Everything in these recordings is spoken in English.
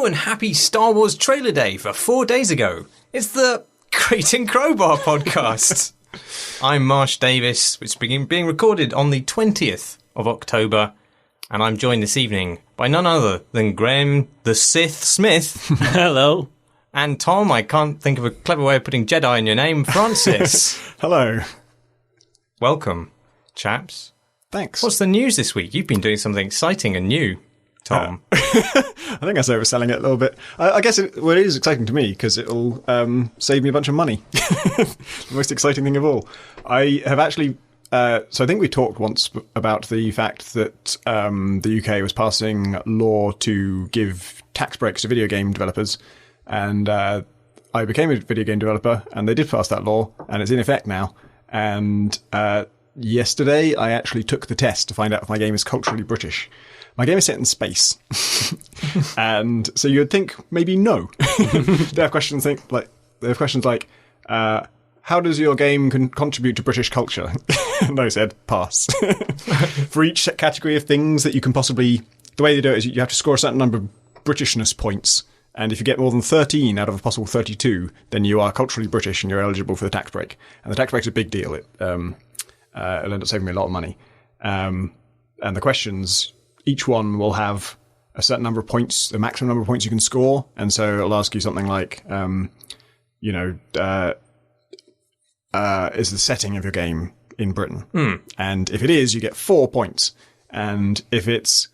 Hello and happy Star Wars trailer day for 4 days ago. It's the Crate and Crowbar podcast. I'm Marsh Davis, which is being recorded on the 20th of October, and I'm joined this evening by none other than Graham the Sith Smith. Hello. And Tom, I can't think of a clever way of putting Jedi in your name, Francis. Hello. Welcome, chaps. Thanks. What's the news this week? You've been doing something exciting and new, Tom. I think I was overselling it a little bit. I guess it is exciting to me because it'll save me a bunch of money. The most exciting thing of all. I have actually... so I think we talked once about the fact that the UK was passing law to give tax breaks to video game developers. And I became a video game developer, and they did pass that law, and it's in effect now. And yesterday, I actually took the test to find out if my game is culturally British. My game is set in space. And so you would think maybe no. They have questions like, how does your game contribute to British culture? And I said, pass. For each category of things that you can possibly... The way they do it is you have to score a certain number of Britishness points. And if you get more than 13 out of a possible 32, then you are culturally British and you're eligible for the tax break. And the tax break's a big deal. It'll end up saving me a lot of money. And the questions, each one will have a certain number of points, the maximum number of points you can score. And so it'll ask you something like, is the setting of your game in Britain? And if it is, you get 4 points. And if it's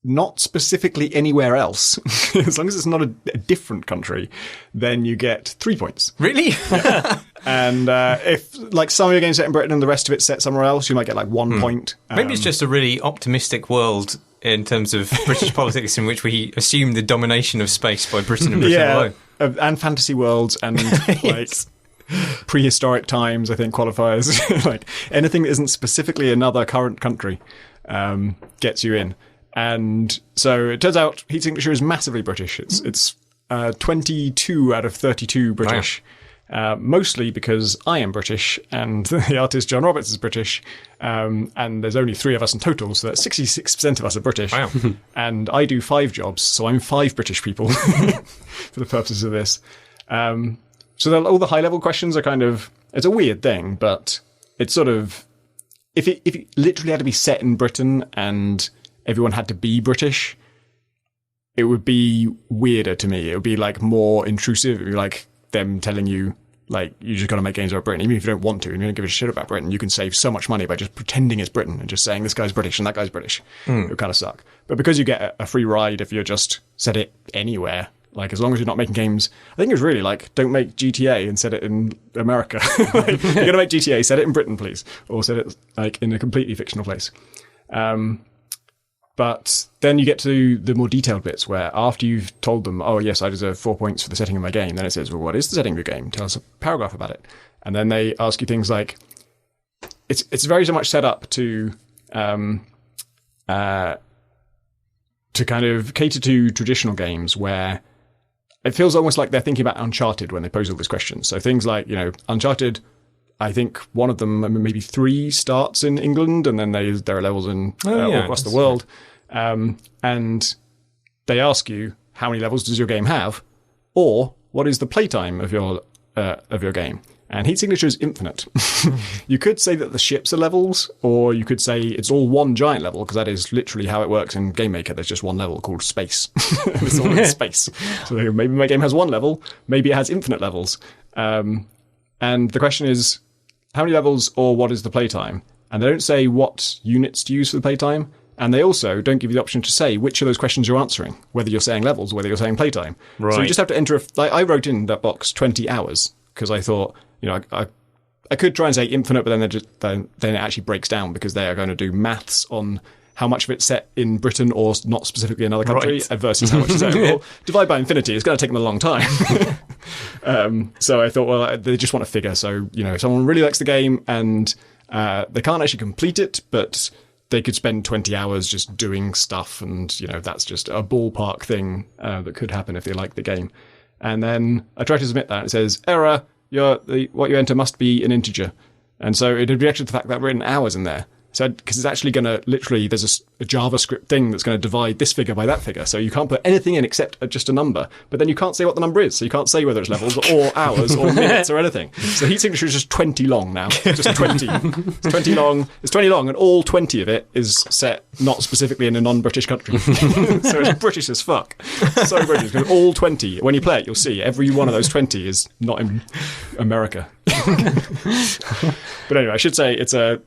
not specifically anywhere else, as long as it's not a different country, then you get 3 points. Really? Yeah. And if, like, some of your game's set in Britain and the rest of it's set somewhere else, you might get, like, 1 point. Maybe it's just a really optimistic world in terms of British politics in which we assume the domination of space by Britain and Britain alone. And fantasy worlds and, like... prehistoric times, I think, qualifies. Like, anything that isn't specifically another current country gets you in. And so it turns out heat signature is massively British. It's 22 out of 32 British. Wow. Mostly because I am British and the artist John Roberts is British. And there's only 3 of us in total, so that's 66% of us are British. Wow. And I do 5 jobs, so I'm 5 British people for the purposes of this. So all the high-level questions are kind of... It's a weird thing, but it's sort of... If it literally had to be set in Britain and everyone had to be British, it would be weirder to me. It would be, like, more intrusive. It would be like them telling you, like, you just got to make games about Britain. Even if you don't want to and you don't give a shit about Britain, you can save so much money by just pretending it's Britain and just saying this guy's British and that guy's British. It would kind of suck. But because you get a free ride if you just set it anywhere... Like, as long as you're not making games... I think it was really like, don't make GTA and set it in America. Like, if you're going to make GTA, set it in Britain, please. Or set it, like, in a completely fictional place. But then you get to the more detailed bits where after you've told them, oh, yes, I deserve 4 points for the setting of my game, then it says, well, what is the setting of your game? Tell us a paragraph about it. And then they ask you things like... It's very so much set up to kind of cater to traditional games where... It feels almost like they're thinking about Uncharted when they pose all these questions. So things like, Uncharted, I think one of them, maybe 3 starts in England, and then there are levels in all across the world. And they ask you, how many levels does your game have? Or, what is the playtime of your game? And heat signature is infinite. You could say that the ships are levels, or you could say it's all one giant level, because that is literally how it works in Game Maker. There's just one level called space. It's all in space. So maybe my game has 1 level, maybe it has infinite levels. And the question is, how many levels or what is the playtime? And they don't say what units to use for the playtime. And they also don't give you the option to say which of those questions you're answering, whether you're saying levels or whether you're saying playtime. Right. So you just have to enter... I wrote in that box 20 hours, because I thought... I could try and say infinite, but then it actually breaks down because they are going to do maths on how much of it's set in Britain or not specifically another country versus how much is set. Well, divide by infinity. It's going to take them a long time. So I thought, well, they just want a figure. So, if someone really likes the game and they can't actually complete it, but they could spend 20 hours just doing stuff. And, that's just a ballpark thing that could happen if they like the game. And then I tried to submit that. And it says, error. What you enter must be an integer. And so it had reacted to the fact that I've written hours in there. So, because it's actually going to literally, there's a JavaScript thing that's going to divide this figure by that figure. So you can't put anything in except just a number. But then you can't say what the number is. So you can't say whether it's levels or hours or minutes or anything. So heat signature is just 20 long now. Just 20. It's 20 long. It's 20 long, and all 20 of it is set not specifically in a non-British country. So it's British as fuck. So British, because all 20, when you play it, you'll see every one of those 20 is not in America. But anyway, I should say it's a...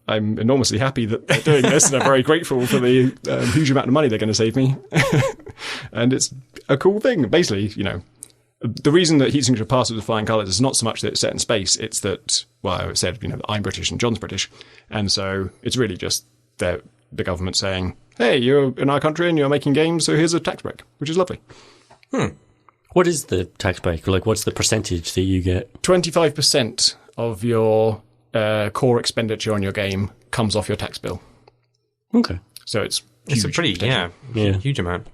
I'm enormously happy that they're doing this, and I'm very grateful for the huge amount of money they're going to save me. And it's a cool thing. Basically, the reason that heat signature passes with flying colours is not so much that it's set in space, it's that, well, I said, I'm British and John's British. And so it's really just the government saying, hey, you're in our country and you're making games, so here's a tax break, which is lovely. What is the tax break? Like, what's the percentage that you get? 25% of your core expenditure on your game comes off your tax bill. Okay. So it's a pretty, huge amount.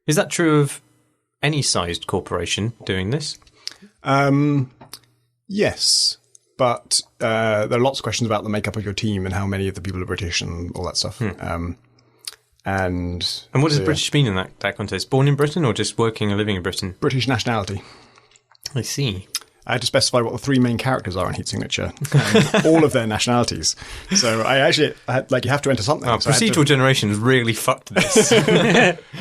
Is that true of any sized corporation doing this? Yes, but there are lots of questions about the makeup of your team and how many of the people are British and all that stuff. And what does British mean in that context? Born in Britain or just working and living in Britain? British nationality. I see. I had to specify what the three main characters are in heat signature, and all of their nationalities. So I had, you have to enter something. So procedural generations really fucked this.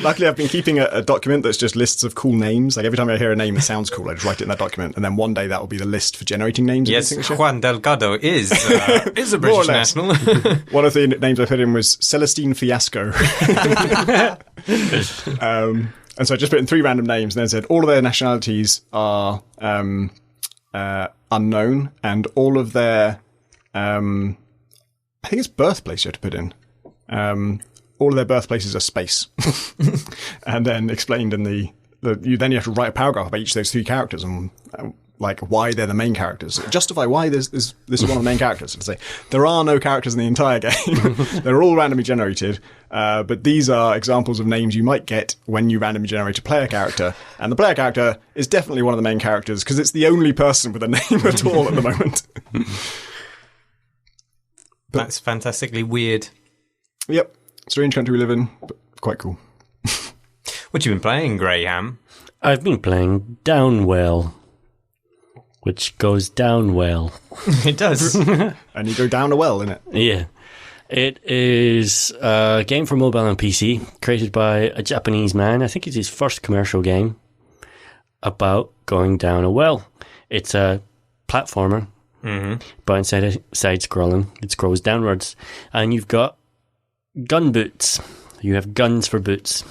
Luckily, I've been keeping a document that's just lists of cool names. Like every time I hear a name that sounds cool, I just write it in that document, and then one day that will be the list for generating names. Yes, Juan Delgado is a British national. One of the names I put in was Celestine Fiasco. And so I just put in three random names and then said all of their nationalities are unknown, and all of their I think it's birthplace you have to put in. All of their birthplaces are space. And then explained in you have to write a paragraph about each of those three characters and like why they're the main characters. Justify why this is one of the main characters. And say there are no characters in the entire game. They're all randomly generated. But these are examples of names you might get when you randomly generate a player character. And the player character is definitely one of the main characters because it's the only person with a name at all at the moment. That's fantastically weird. Yep. Strange country we live in, but quite cool. What have you been playing, Graham? I've been playing Downwell, which goes down well. It does. And you go down a well in it. Yeah. It is a game for mobile and PC, created by a Japanese man. I think it's his first commercial game about going down a well. It's a platformer, but instead of side-scrolling, it scrolls downwards. And you've got gun boots. You have guns for boots.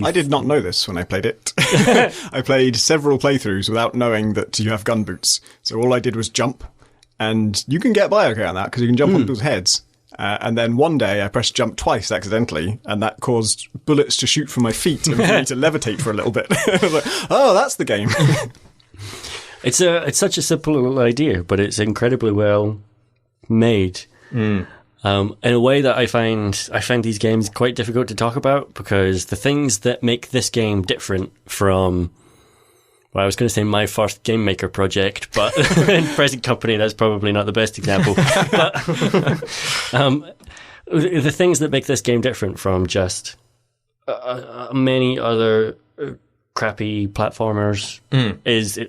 I did not know this when I played it. I played several playthroughs without knowing that you have gun boots. So all I did was jump, and you can get by okay on that because you can jump on people's heads. And then one day I pressed jump twice accidentally, and that caused bullets to shoot from my feet and for me to levitate for a little bit. I was like, oh, that's the game. It's such a simple little idea, but it's incredibly well made. In a way that I find these games quite difficult to talk about, because the things that make this game different from, well, I was going to say my first game maker project, but in present company, that's probably not the best example. But the things that make this game different from just many other crappy platformers is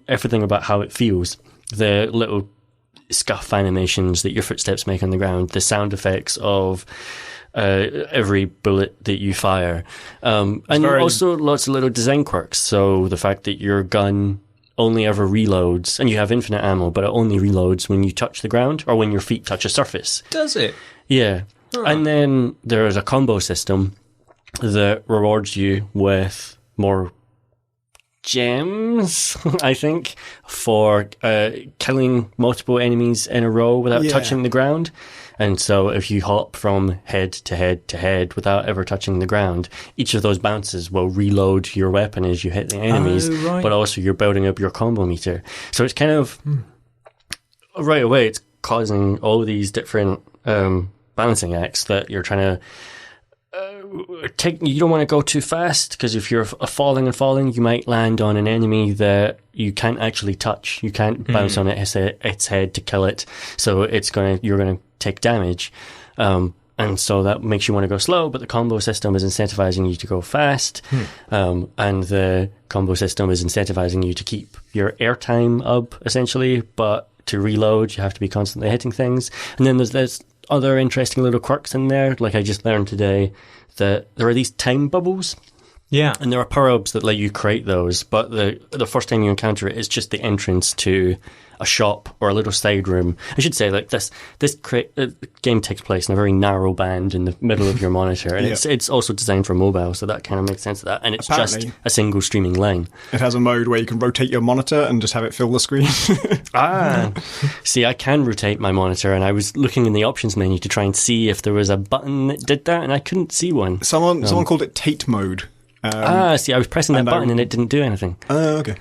everything about how it feels. The little scuff animations that your footsteps make on the ground, the sound effects of every bullet that you fire, and also lots of little design quirks. So the fact that your gun only ever reloads, and you have infinite ammo, but it only reloads when you touch the ground or when your feet touch a surface. Does it? Yeah. Oh. And then there is a combo system that rewards you with more gems, I think, for killing multiple enemies in a row without touching the ground. And so if you hop from head to head to head without ever touching the ground, each of those bounces will reload your weapon as you hit the enemies, but also you're building up your combo meter. So it's kind of, right away, it's causing all these different balancing acts that you're trying to you don't want to go too fast, because if you're falling and falling, you might land on an enemy that you can't actually touch. You can't bounce on its head to kill it. So you're going to take damage. And so that makes you want to go slow, but the combo system is incentivizing you to go fast. And the combo system is incentivizing you to keep your airtime up, essentially. But to reload, you have to be constantly hitting things. And then there's other interesting little quirks in there. Like I just learned today that there are these time bubbles. Yeah. And there are power-ups that let you create those, but the first time you encounter it is just the entrance to a shop or a little side room. I should say, like this game takes place in a very narrow band in the middle of your monitor, and it's also designed for mobile, so that kind of makes sense of that. And it's Apparently, just a single streaming line. It has a mode where you can rotate your monitor and just have it fill the screen. See, I can rotate my monitor, and I was looking in the options menu to try and see if there was a button that did that, and I couldn't see one. Someone called it Tate mode. See, I was pressing that button and it didn't do anything. Oh, okay.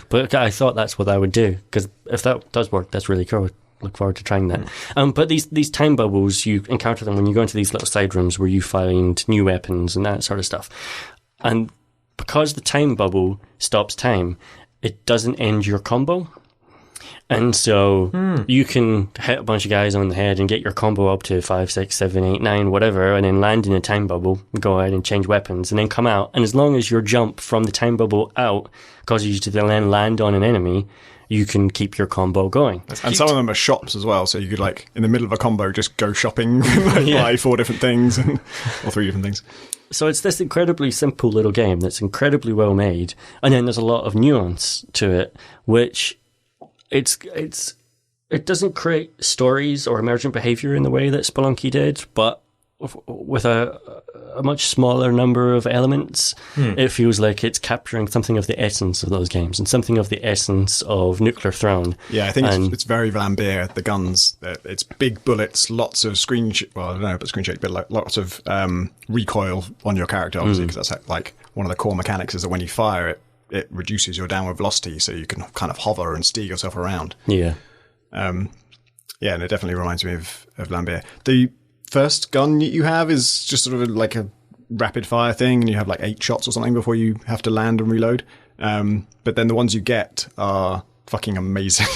But I thought that's what I would do, because if that does work, that's really cool. Look forward to trying that. But these time bubbles, you encounter them when you go into these little side rooms where you find new weapons and that sort of stuff. And because the time bubble stops time, it doesn't end your combo. And so you can hit a bunch of guys on the head and get your combo up to 5, 6, 7, 8, 9, whatever, and then land in a time bubble, go ahead and change weapons, and then come out. And as long as your jump from the time bubble out causes you to then land on an enemy, you can keep your combo going. And some of them are shops as well, so you could, like, in the middle of a combo, just go shopping, buy 4 different things, or 3 different things. So it's this incredibly simple little game that's incredibly well made, and then there's a lot of nuance to it, which... It doesn't create stories or emergent behavior in the way that Spelunky did, but with a much smaller number of elements, it feels like it's capturing something of the essence of those games and something of the essence of Nuclear Throne. Yeah, I think it's very Vlambeer, the guns. It's big bullets, lots of screen shake, but like lots of recoil on your character, obviously, because that's like one of the core mechanics is that when you fire it, it reduces your downward velocity, so you can kind of hover and steer yourself around. Yeah. And it definitely reminds me of Lambert. The first gun you have is just sort of like a rapid fire thing, and you have like 8 shots or something before you have to land and reload. But then the ones you get are fucking amazing.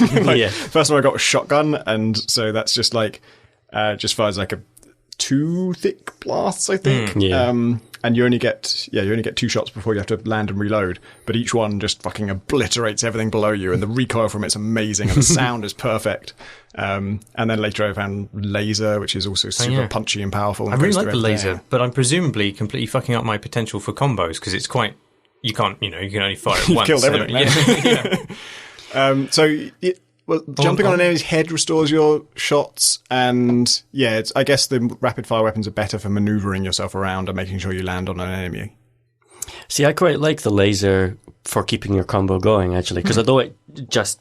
First one I got was shotgun, and so that's just like just fires like 2 thick blasts, I think. And you only get 2 shots before you have to land and reload, but each one just fucking obliterates everything below you, and the recoil from it's amazing, and the sound is perfect. And then later I found laser, which is also super punchy and powerful. And I really like the laser, but I'm presumably completely fucking up my potential for combos, because it's quite... You can only fire it once. You've killed everything. Jumping on an enemy's head restores your shots, and I guess the rapid fire weapons are better for maneuvering yourself around and making sure you land on an enemy. See, I quite like the laser for keeping your combo going, actually, because although it just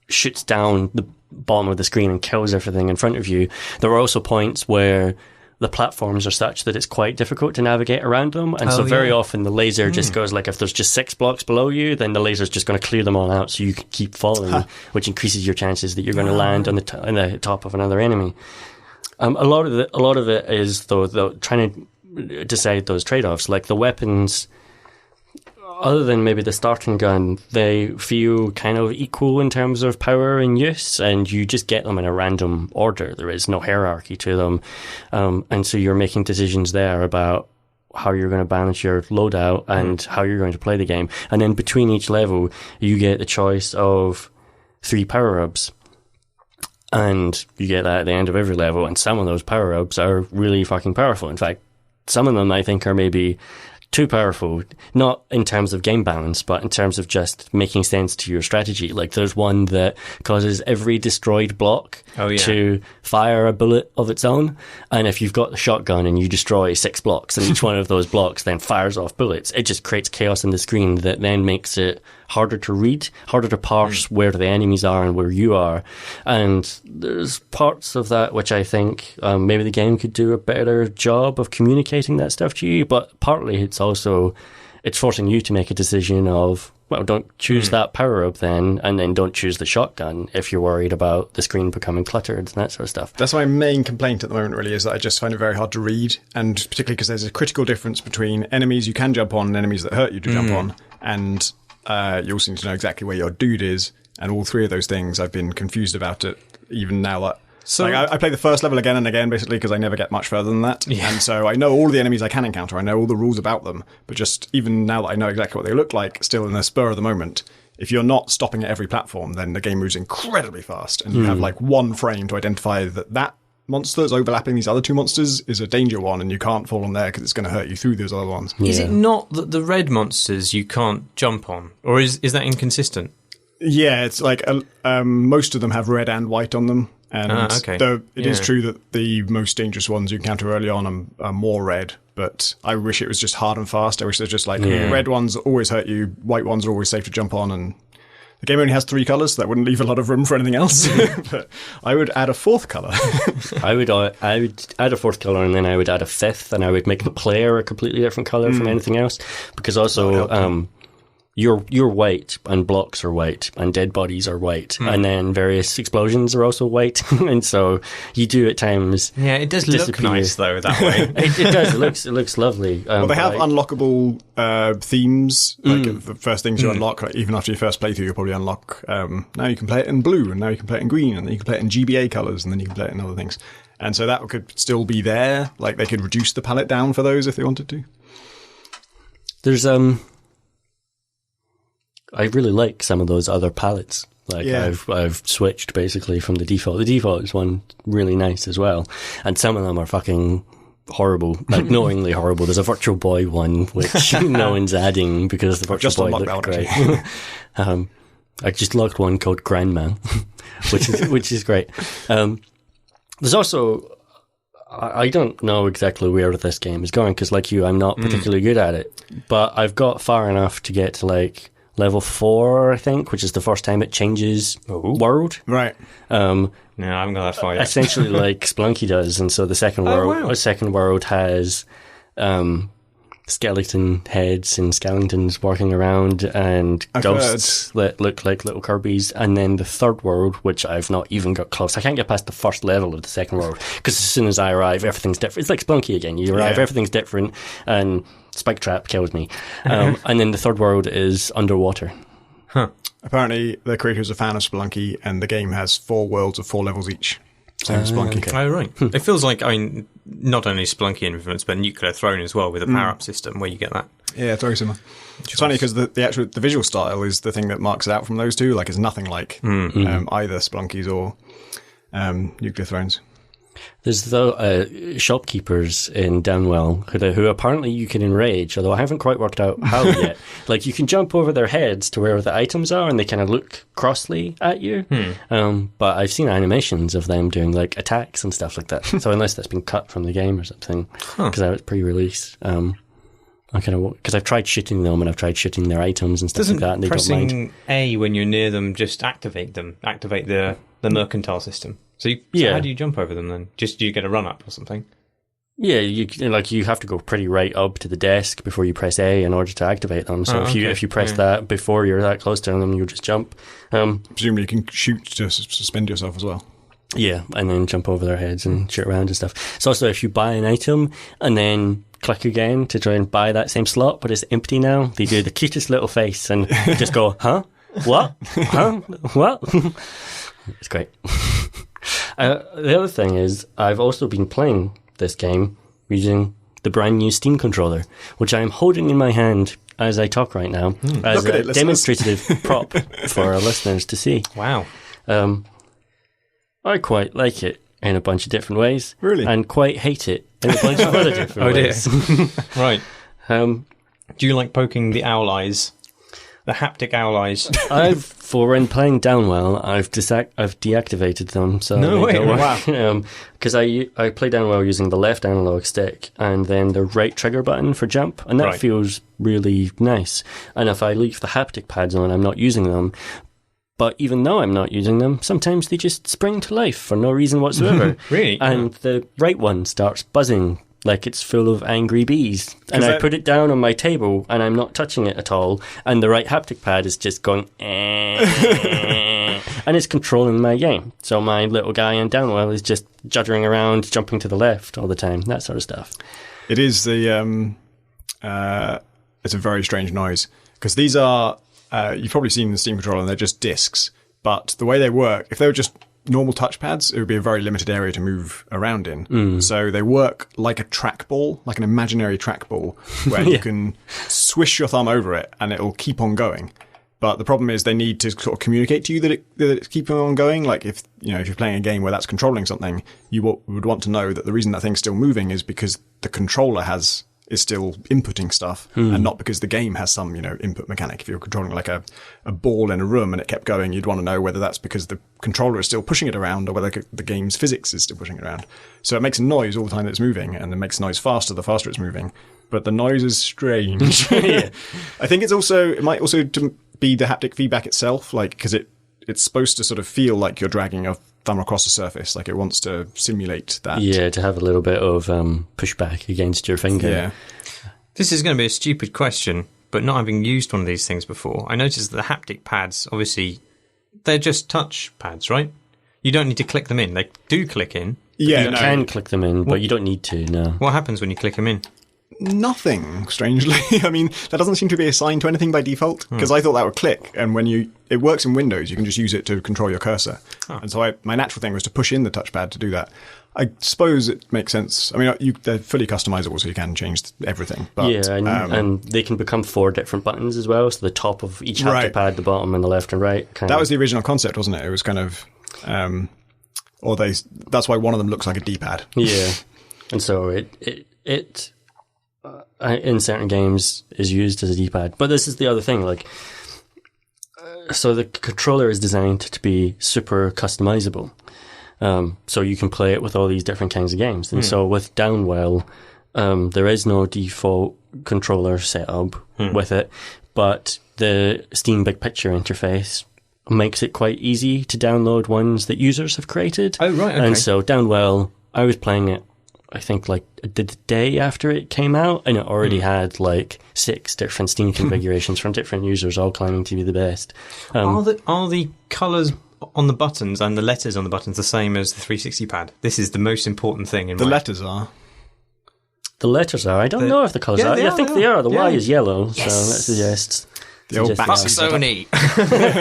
shoots down the bottom of the screen and kills everything in front of you, there are also points where the platforms are such that it's quite difficult to navigate around them, and so very often the laser just goes, like, if there's just 6 blocks below you, then the laser's just going to clear them all out so you can keep falling, which increases your chances that you're going to land on the top of another enemy. A lot of it is though trying to decide those trade-offs, like the weapons. Other than maybe the starting gun, they feel kind of equal in terms of power and use, and you just get them in a random order. There is no hierarchy to them. And so you're making decisions there about how you're going to balance your loadout and how you're going to play the game. And then between each level, you get the choice of 3 power-ups. And you get that at the end of every level, and some of those power-ups are really fucking powerful. In fact, some of them I think are maybe too powerful, not in terms of game balance, but in terms of just making sense to your strategy. Like, there's one that causes every destroyed block to fire a bullet of its own. And if you've got the shotgun and you destroy 6 blocks, and each one of those blocks then fires off bullets, it just creates chaos in the screen that then makes it harder to read, harder to parse where the enemies are and where you are. And there's parts of that which I think maybe the game could do a better job of communicating that stuff to you, but partly it's forcing you to make a decision of, well, don't choose that power-up then, and then don't choose the shotgun if you're worried about the screen becoming cluttered and that sort of stuff. That's my main complaint at the moment, really, is that I just find it very hard to read, and particularly because there's a critical difference between enemies you can jump on and enemies that hurt you to jump on, and you also need to know exactly where your dude is, and all 3 of those things I've been confused about it, even now that So like, I play the first level again and again, basically, because I never get much further than that. Yeah. And so I know all the enemies I can encounter. I know all the rules about them. But just even now that I know exactly what they look like, still in the spur of the moment, if you're not stopping at every platform, then the game moves incredibly fast. And you have like one frame to identify that monster that's overlapping these other two monsters is a danger one, and you can't fall on there because it's going to hurt you through those other ones. Is it not that the red monsters you can't jump on? Or is that inconsistent? Yeah, it's like most of them have red and white on them. And it is true that the most dangerous ones you encounter early on are more red, but I wish it was just hard and fast. I wish there's just like red ones always hurt you, white ones are always safe to jump on, and the game only has 3 colours, so that wouldn't leave a lot of room for anything else. But I would add a 4th colour. I would add a 4th colour, and then I would add a 5th, and I would make the player a completely different colour from anything else, because also you're white, and blocks are white, and dead bodies are white, and then various explosions are also white, and so you do at times. Yeah, it does look nice though that way. It does. It looks lovely. Well, they have unlockable themes. Like the first things you unlock, like, even after your first playthrough, you'll probably unlock. Now you can play it in blue, and now you can play it in green, and then you can play it in GBA colours, and then you can play it in other things. And so that could still be there. Like they could reduce the palette down for those if they wanted to. There's I really like some of those other palettes. Like I've switched basically from the default. The default is one really nice as well, and some of them are fucking horrible, like knowingly horrible. There's a Virtual Boy one which no one's adding because the Virtual Boy looked great. I just locked one called Grandma, which is great. There's also. I don't know exactly where this game is going because, like you, I'm not particularly good at it. But I've got far enough to get to like level 4, I think, which is the first time it changes world. Right. No, I haven't got that far yet. Essentially, like Splunky does, and so the second world has skeleton heads and skeletons walking around and ghosts that look like little Kirby's, and then the third world, which I've not even got close. I can't get past the first level of the second world because as soon as I arrive, everything's different. It's like Splunky again. You arrive, everything's different, and Spike Trap kills me. And then the third world is underwater. Huh. Apparently, the creator is a fan of Spelunky, and the game has 4 worlds of 4 levels each. Same as Spelunky. Okay. Oh, right. It feels like, I mean, not only Spelunky influence, but Nuclear Throne as well, with a power-up system where you get that. Yeah, it's very similar. It's funny because the visual style is the thing that marks it out from those two. Like, it's nothing like either Spelunky's or Nuclear Thrones. There's the shopkeepers in Downwell who apparently you can enrage, although I haven't quite worked out how yet. Like, you can jump over their heads to where the items are, and they kind of look crossly at you. But I've seen animations of them doing, like, attacks and stuff like that. So unless that's been cut from the game or something, because I was pre-release, because I've tried shooting them, and I've tried shooting their items and stuff like that, and they don't mind. Pressing A when you're near them just activate the mercantile system. So how do you jump over them then? Do you get a run up or something? Yeah, you have to go pretty right up to the desk before you press A in order to activate them. So if you press that before you're that close to them, you just jump. Presumably you can shoot to suspend yourself as well. Yeah, and then jump over their heads and shoot around and stuff. So also if you buy an item and then click again to try and buy that same slot, but it's empty now, they do the cutest little face and just go, huh? What? Huh? What? It's great. The other thing is, I've also been playing this game using the brand new Steam controller, which I am holding in my hand as I talk right now, as a demonstrative prop for our listeners to see. Wow. I quite like it in a bunch of different ways. Really? And quite hate it in a bunch of other different ways. Right. Do you like poking the owl eyes? The haptic owl eyes. For when playing Downwell, I've deactivated them. So no way! Wow. Because I play Downwell using the left analog stick and then the right trigger button for jump, and that feels really nice. And if I leave the haptic pads on, I'm not using them. But even though I'm not using them, sometimes they just spring to life for no reason whatsoever. Really? And the right one starts buzzing like it's full of angry bees. And I put it down on my table and I'm not touching it at all. And the right haptic pad is just going, and it's controlling my game. So my little guy in Downwell is just juddering around, jumping to the left all the time, that sort of stuff. It is it's a very strange noise. Because these are, you've probably seen the Steam controller and they're just discs. But the way they work, if they were just normal touchpads, it would be a very limited area to move around in. So they work like a trackball, like an imaginary trackball, where you can swish your thumb over it and it'll keep on going. But the problem is they need to sort of communicate to you that it's keeping on going. Like if you're playing a game where that's controlling something, you would want to know that the reason that thing's still moving is because the controller is still inputting stuff and not because the game has some, input mechanic. If you're controlling like a ball in a room and it kept going, you'd want to know whether that's because the controller is still pushing it around or whether the game's physics is still pushing it around. So it makes a noise all the time that it's moving, and it makes noise faster the faster it's moving. But the noise is strange. I think it might also be the haptic feedback itself, like, because it's supposed to sort of feel like you're dragging a thumb across a surface, like it wants to simulate that. Yeah, to have a little bit of pushback against your finger. Yeah. This is going to be a stupid question, but not having used one of these things before, I noticed that the haptic pads, obviously, they're just touch pads, right? You don't need to click them in. They do click in. Yeah, You can click them in, but you don't need to, no. What happens when you click them in? Nothing, strangely. I mean, that doesn't seem to be assigned to anything by default, because I thought that would click, and it works in Windows, you can just use it to control your cursor. And so my natural thing was to push in the touchpad to do that. I suppose it makes sense. I mean, they're fully customizable, so you can change everything. But, and they can become 4 different buttons as well, so the top of each haptic pad, the bottom, and the left and right. That was the original concept, wasn't it? It was kind of... that's why one of them looks like a D-pad. Yeah. And so it in certain games is used as a D-pad. But this is the other thing, so the controller is designed to be super customizable. So you can play it with all these different kinds of games. And so with Downwell, there is no default controller setup with it, but the Steam Big Picture interface makes it quite easy to download ones that users have created. Oh, right, okay. And so Downwell, I was playing it, I think, the day after it came out, and it already had 6 different Steam configurations from different users, all claiming to be the best. Are the colours on the buttons and the letters on the buttons the same as the 360 pad? This is the most important thing. The letters are. The letters are. I don't know if the colours are. I think they are. The Y is yellow, so that suggests... The old Fuck Sony.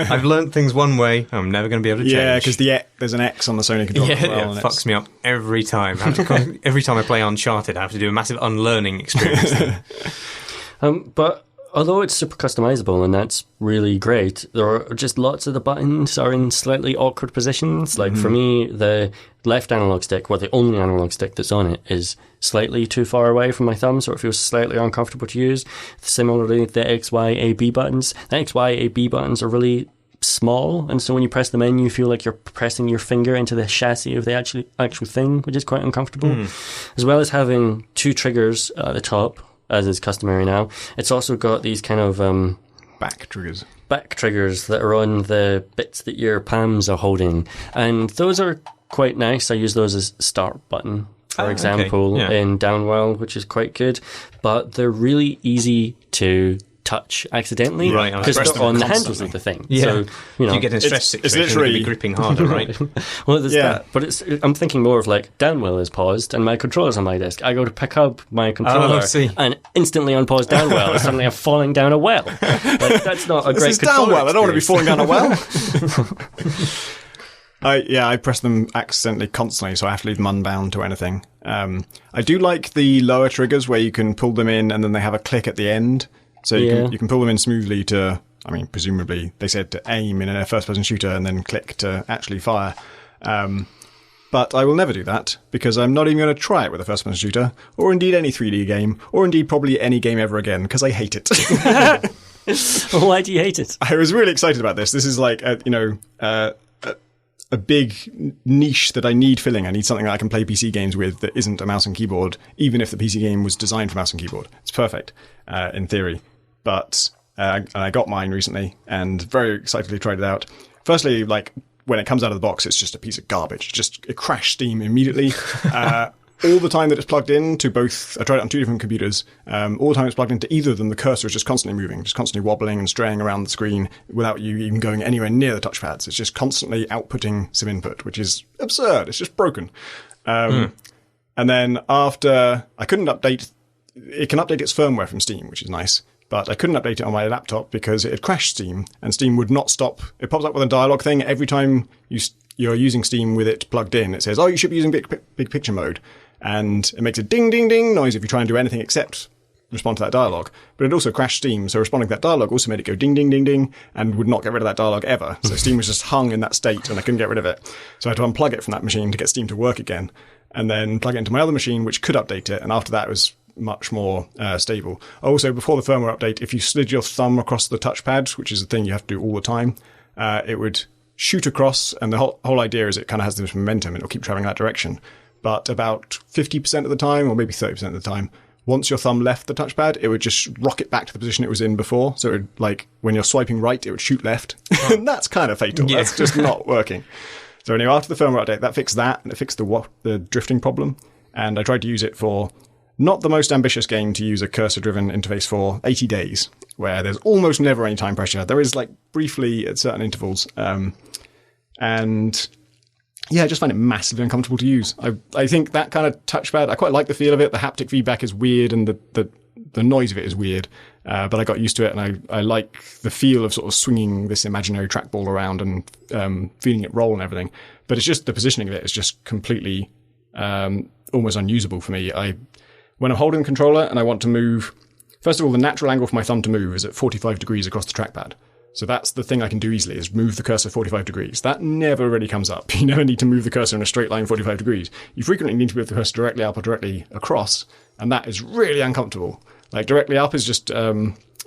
I've learnt things one way. I'm never going to be able to change. Yeah, because there's an X on the Sony controller as well. It fucks me up every time. Every time I play Uncharted, I have to do a massive unlearning experience. But although it's super customizable and that's really great, there are just lots of the buttons are in slightly awkward positions. Like for me, the left analog stick, the only analog stick that's on it, is slightly too far away from my thumb, so it feels slightly uncomfortable to use. Similarly, the X, Y, A, B buttons. The X, Y, A, B buttons are really small, and so when you press them in, you feel like you're pressing your finger into the chassis of the actual thing, which is quite uncomfortable. As well as having 2 triggers at the top, as is customary now. It's also got these kind of back triggers that are on the bits that your palms are holding, and those are quite nice. I use those as start button, for example, in Downwell, which is quite good, but they're really easy to touch accidentally because they're on the handles of the thing. Yeah. So, if you get in a stress situation, it's literally... you'll be gripping harder, right? Well, there's that. But I'm thinking more of Downwell is paused and my controller's on my desk. I go to pick up my controller and instantly unpause Downwell and suddenly I'm falling down a well. That's not a great controller Downwell. I don't want to be falling down a well. I press them accidentally constantly, so I have to leave them unbound to anything. I do like the lower triggers where you can pull them in and then they have a click at the end. So you can pull them in smoothly to, presumably they said to aim in a first-person shooter and then click to actually fire. But I will never do that because I'm not even going to try it with a first-person shooter, or indeed any 3D game, or indeed probably any game ever again because I hate it. Why do you hate it? I was really excited about this. This is like, a big niche that I need filling. I need something that I can play PC games with that isn't a mouse and keyboard, even if the PC game was designed for mouse and keyboard. It's perfect, in theory. But I got mine recently and very excitedly tried it out. Firstly, when it comes out of the box, it's just a piece of garbage. It crashed Steam immediately. All the time that it's plugged in to both, I tried it on 2 different computers, all the time it's plugged into either of them, the cursor is just constantly moving, just constantly wobbling and straying around the screen without you even going anywhere near the touchpads. It's just constantly outputting some input, which is absurd. It's just broken. And then after, I couldn't update, it can update its firmware from Steam, which is nice. But I couldn't update it on my laptop because it had crashed Steam, and Steam would not stop. It pops up with a dialogue thing every time you you're using Steam with it plugged in, it says, oh, you should be using big picture mode. And it makes a ding, ding, ding noise if you try and do anything except respond to that dialogue. But it also crashed Steam, so responding to that dialogue also made it go ding, ding, ding, ding, and would not get rid of that dialogue ever. So Steam was just hung in that state, and I couldn't get rid of it. So I had to unplug it from that machine to get Steam to work again, and then plug it into my other machine, which could update it, and after that it was much more stable. Also, before the firmware update, if you slid your thumb across the touchpad, which is a thing you have to do all the time, it would shoot across, and the whole idea is it kind of has this momentum, and it'll keep traveling that direction. But about 50% of the time, or maybe 30% of the time, once your thumb left the touchpad, it would just rocket back to the position it was in before. So it would, like, when you're swiping right, it would shoot left. Oh. And that's kind of fatal. Yeah. That's just not working. So anyway, after the firmware update, that fixed that, and it fixed the drifting problem. And I tried to use it for not the most ambitious game to use a cursor-driven interface for 80 days, where there's almost never any time pressure. There is, like, briefly at certain intervals. And yeah, I just find it massively uncomfortable to use. I think that kind of touchpad, I quite like the feel of it. The haptic feedback is weird, and the noise of it is weird. But I got used to it, and I like the feel of sort of swinging this imaginary trackball around and feeling it roll and everything. But it's just the positioning of it is just completely almost unusable for me. When I'm holding the controller and I want to move, first of all, the natural angle for my thumb to move is at 45 degrees across the trackpad. So that's the thing I can do easily, is move the cursor 45 degrees. That never really comes up. You never need to move the cursor in a straight line 45 degrees. You frequently need to move the cursor directly up or directly across, and that is really uncomfortable. Like, directly up is just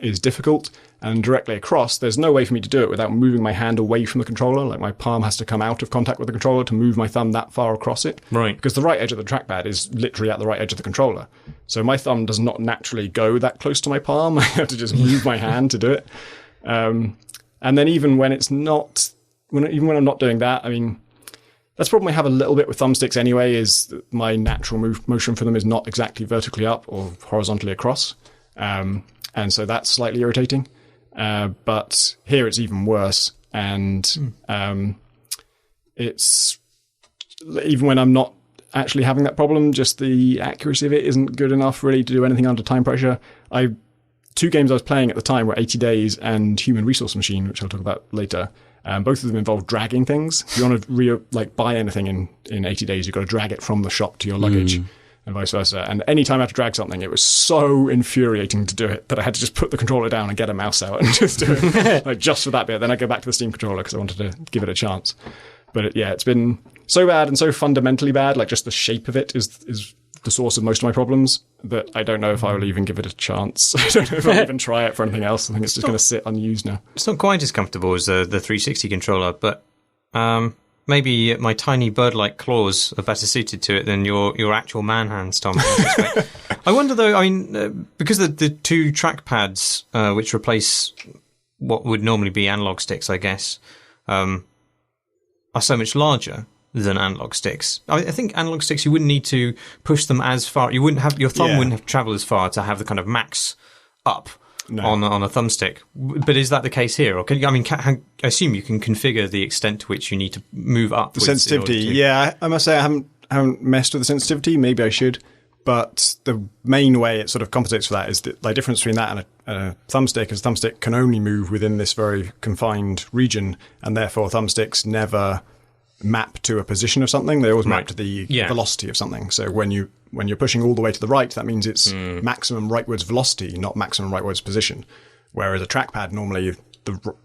is difficult, and directly across, there's no way for me to do it without moving my hand away from the controller. Like, my palm has to come out of contact with the controller to move my thumb that far across it. Right. Because the right edge of the trackpad is literally at the right edge of the controller. So my thumb does not naturally go that close to my palm. I have to just move my hand to do it. And then even when it's not, even when I'm not doing that, I mean, that's the problem I have a little bit with thumbsticks anyway, is that my natural motion for them is not exactly vertically up or horizontally across. And so that's slightly irritating. But here it's even worse. And it's, even when I'm not actually having that problem, just the accuracy of it isn't good enough really to do anything under time pressure. Two games I was playing at the time were 80 Days and Human Resource Machine, which I'll talk about later. Both of them involve dragging things. If you want to buy anything in 80 Days, you've got to drag it from the shop to your luggage and vice versa. And any time I had to drag something, it was so infuriating to do it that I had to just put the controller down and get a mouse out and just do it, like, just for that bit. Then I go back to the Steam controller because I wanted to give it a chance. But it's been so bad and so fundamentally bad. Like, just the shape of it is the source of most of my problems, that I don't know if I will even give it a chance. I don't know if I'll even try it for anything else. I think it's just going to sit unused now. It's not quite as comfortable as the 360 controller, but maybe my tiny bird-like claws are better suited to it than your actual man hands, Tom. I wonder, though, I mean, because the two trackpads, which replace what would normally be analog sticks, I guess, are so much larger than analog sticks. I think analog sticks, you wouldn't need to push them as far. You wouldn't have, your thumb wouldn't have to travel as far to have the kind of max up on a thumbstick. But is that the case here? Or I assume you can configure the extent to which you need to move up. The sensitivity, yeah. I must say I haven't messed with the sensitivity. Maybe I should. But the main way it sort of compensates for that is the difference between that and a thumbstick is a thumbstick can only move within this very confined region, and therefore thumbsticks never map to a position of something. They always map to the velocity of something. So when you're pushing all the way to the right, that means it's maximum rightwards velocity, not maximum rightwards position. Whereas a trackpad, normally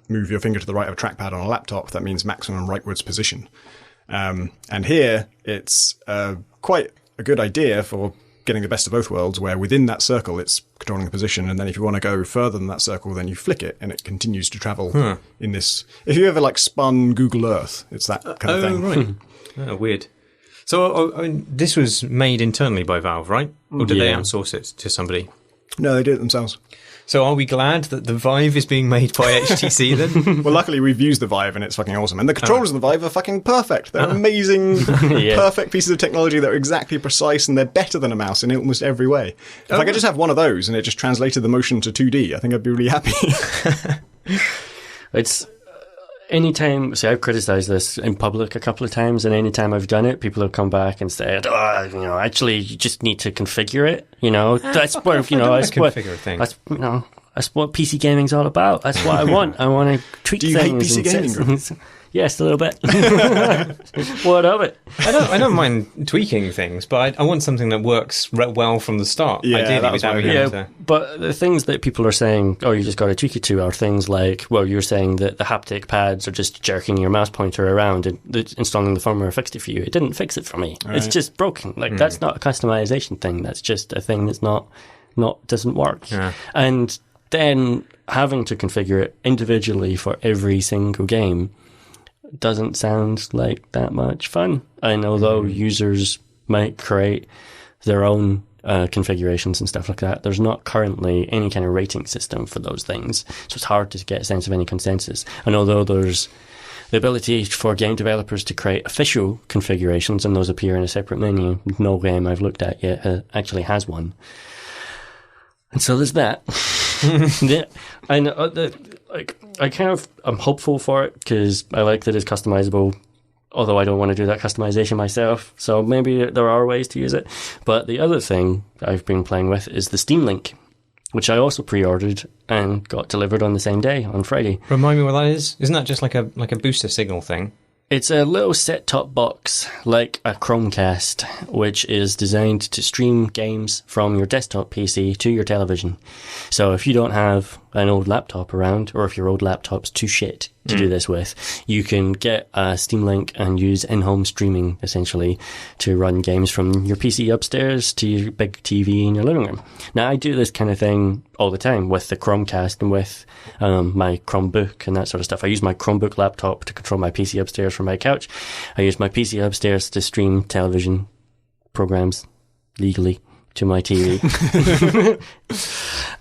move your finger to the right of a trackpad on a laptop, that means maximum rightwards position. And here it's quite a good idea for getting the best of both worlds, where within that circle it's controlling the position, and then if you want to go further than that circle, then you flick it and it continues to travel in this. If you ever spun Google Earth, it's that kind of thing. Right. Oh, weird. So this was made internally by Valve, right? Or did they outsource it to somebody? No, they did it themselves. So are we glad that the Vive is being made by HTC then? Well, luckily we've used the Vive and it's fucking awesome. And the controllers of the Vive are fucking perfect. They're amazing, perfect pieces of technology that are exactly precise, and they're better than a mouse in almost every way. If I could just have one of those and it just translated the motion to 2D, I think I'd be really happy. It's... Anytime, I've criticised this in public a couple of times, and anytime I've done it, people have come back and said, actually, you just need to configure it. That's where, that's what PC gaming's all about. That's what I want. I want to tweak things. Do you hate PC gaming? Yes, a little bit. What of it? I don't mind tweaking things, but I want something that works well from the start. Yeah, ideally, that was without my having view. to... But the things that people are saying, oh, you just got to tweak it to, are things like, well, you're saying that the haptic pads are just jerking your mouse pointer around and installing the firmware fixed it for you. It didn't fix it for me. Right. It's just broken. Like, that's not a customization thing. That's just a thing that's not doesn't work. Yeah. And then having to configure it individually for every single game doesn't sound like that much fun. And although users might create their own configurations and stuff like that, there's not currently any kind of rating system for those things. So it's hard to get a sense of any consensus. And although there's the ability for game developers to create official configurations and those appear in a separate menu, no game I've looked at yet actually has one. And so there's that. Yeah, and I'm hopeful for it because I like that it's customizable, although I don't want to do that customization myself. So maybe there are ways to use it. But the other thing I've been playing with is the Steam Link, which I also pre-ordered and got delivered on the same day, on Friday. Remind me what that is? Isn't that just like a booster signal thing? It's a little set-top box, like a Chromecast, which is designed to stream games from your desktop PC to your television. So if you don't have an old laptop around, or if your old laptop's too shit to do this with, you can get a Steam Link and use in-home streaming, essentially, to run games from your PC upstairs to your big TV in your living room. Now, I do this kind of thing all the time with the Chromecast and with my Chromebook and that sort of stuff. I use my Chromebook laptop to control my PC upstairs from my couch. I use my PC upstairs to stream television programs legally to my TV.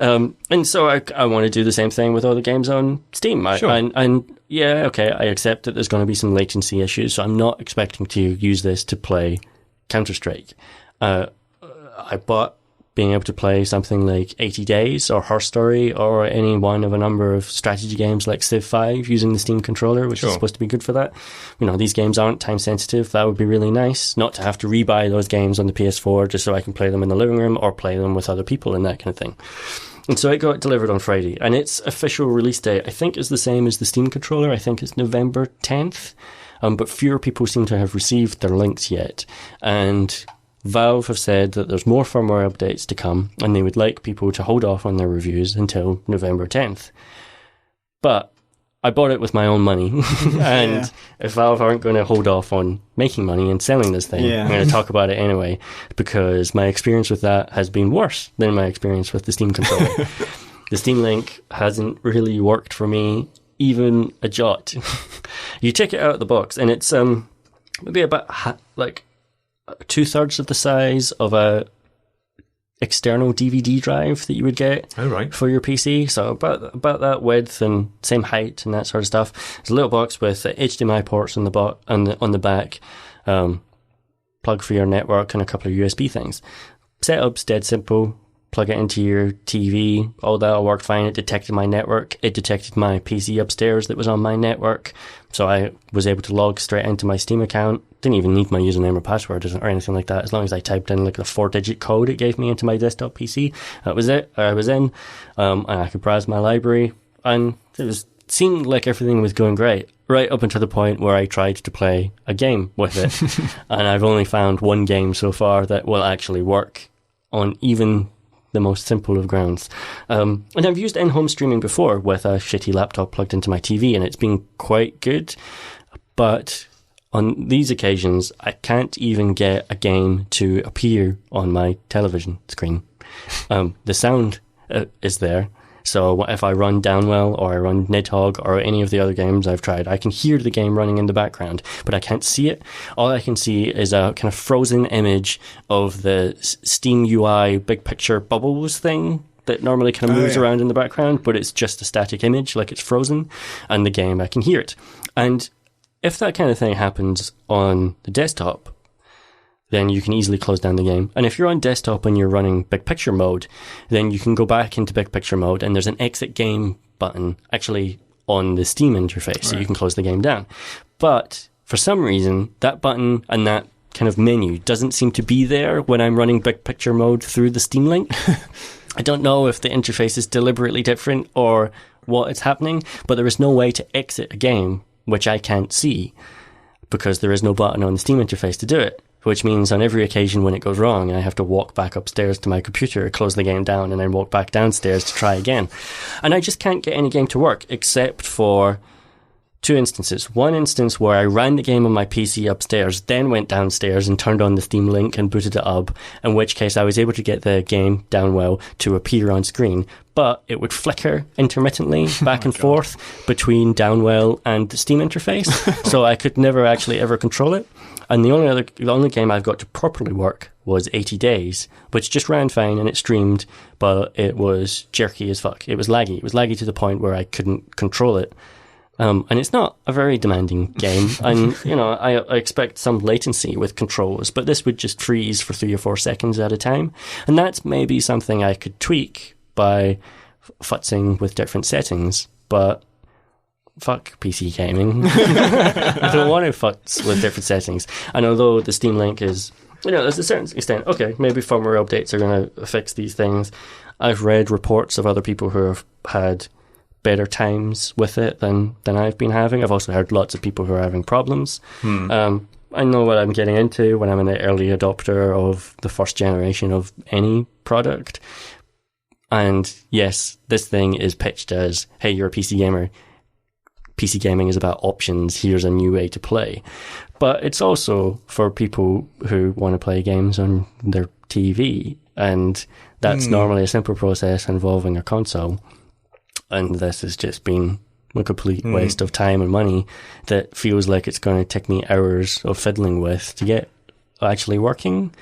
And so I want to do the same thing with all the games on Steam. Sure. And yeah, okay, I accept that there's going to be some latency issues, so I'm not expecting to use this to play Counter-Strike. I bought being able to play something like 80 Days or Her Story or any one of a number of strategy games like Civ 5 using the Steam controller, which is supposed to be good for that. You know, these games aren't time sensitive. That would be really nice, not to have to rebuy those games on the PS4 just so I can play them in the living room or play them with other people and that kind of thing. And so it got delivered on Friday, and its official release date, I think, is the same as the Steam controller. I think it's November 10th, but fewer people seem to have received their links yet. And Valve have said that there's more firmware updates to come, and they would like people to hold off on their reviews until November 10th. But I bought it with my own money, and if Valve aren't going to hold off on making money and selling this thing, I'm going to talk about it anyway, because my experience with that has been worse than my experience with the Steam controller. The Steam Link hasn't really worked for me, even a jot. You take it out of the box, and it's maybe about 2/3 of the size of a external DVD drive that you would get for your PC. So about that width and same height and that sort of stuff. It's a little box with HDMI ports on the back, plug for your network, and a couple of USB things. Setup's dead simple. Plug it into your TV. All that all worked fine. It detected my network. It detected my PC upstairs that was on my network. So I was able to log straight into my Steam account. Didn't even need my username or password or anything like that. As long as I typed in like the 4-digit code it gave me into my desktop PC, that was it. I was in, and I could browse my library, and it seemed like everything was going great. Right up until the point where I tried to play a game with it, and I've only found one game so far that will actually work on even the most simple of grounds. And I've used in-home streaming before with a shitty laptop plugged into my TV, and it's been quite good. But on these occasions, I can't even get a game to appear on my television screen. The sound is there. So if I run Downwell or I run Nidhogg or any of the other games I've tried, I can hear the game running in the background, but I can't see it. All I can see is a kind of frozen image of the Steam UI big picture bubbles thing that normally kind of moves around in the background, but it's just a static image, like it's frozen, and the game, I can hear it. And if that kind of thing happens on the desktop, then you can easily close down the game. And if you're on desktop and you're running big picture mode, then you can go back into big picture mode, and there's an exit game button actually on the Steam interface, so you can close the game down. But for some reason, that button and that kind of menu doesn't seem to be there when I'm running big picture mode through the Steam Link. I don't know if the interface is deliberately different or what is happening, but there is no way to exit a game which I can't see because there is no button on the Steam interface to do it, which means on every occasion when it goes wrong, I have to walk back upstairs to my computer, close the game down, and then walk back downstairs to try again. And I just can't get any game to work except for two instances. One instance where I ran the game on my PC upstairs, then went downstairs and turned on the Steam Link and booted it up, in which case I was able to get the game, Downwell, to appear on screen, but it would flicker intermittently back and forth between Downwell and the Steam interface, so I could never actually ever control it. And the only game I've got to properly work was 80 Days, which just ran fine and it streamed, but it was jerky as fuck. It was laggy. It was laggy to the point where I couldn't control it. And it's not a very demanding game. And, I expect some latency with controls, but this would just freeze for 3 or 4 seconds at a time. And that's maybe something I could tweak by futzing with different settings, but fuck PC gaming. I don't want to futz with different settings. And although the Steam Link is, there's a certain extent, okay, maybe firmware updates are going to fix these things. I've read reports of other people who have had better times with it than I've been having. I've also heard lots of people who are having problems. I know what I'm getting into when I'm an early adopter of the first generation of any product. And yes, this thing is pitched as, hey, you're a PC gamer. PC gaming is about options. Here's a new way to play. But it's also for people who want to play games on their TV. And that's normally a simple process involving a console. And this has just been a complete waste of time and money that feels like it's going to take me hours of fiddling with to get actually working.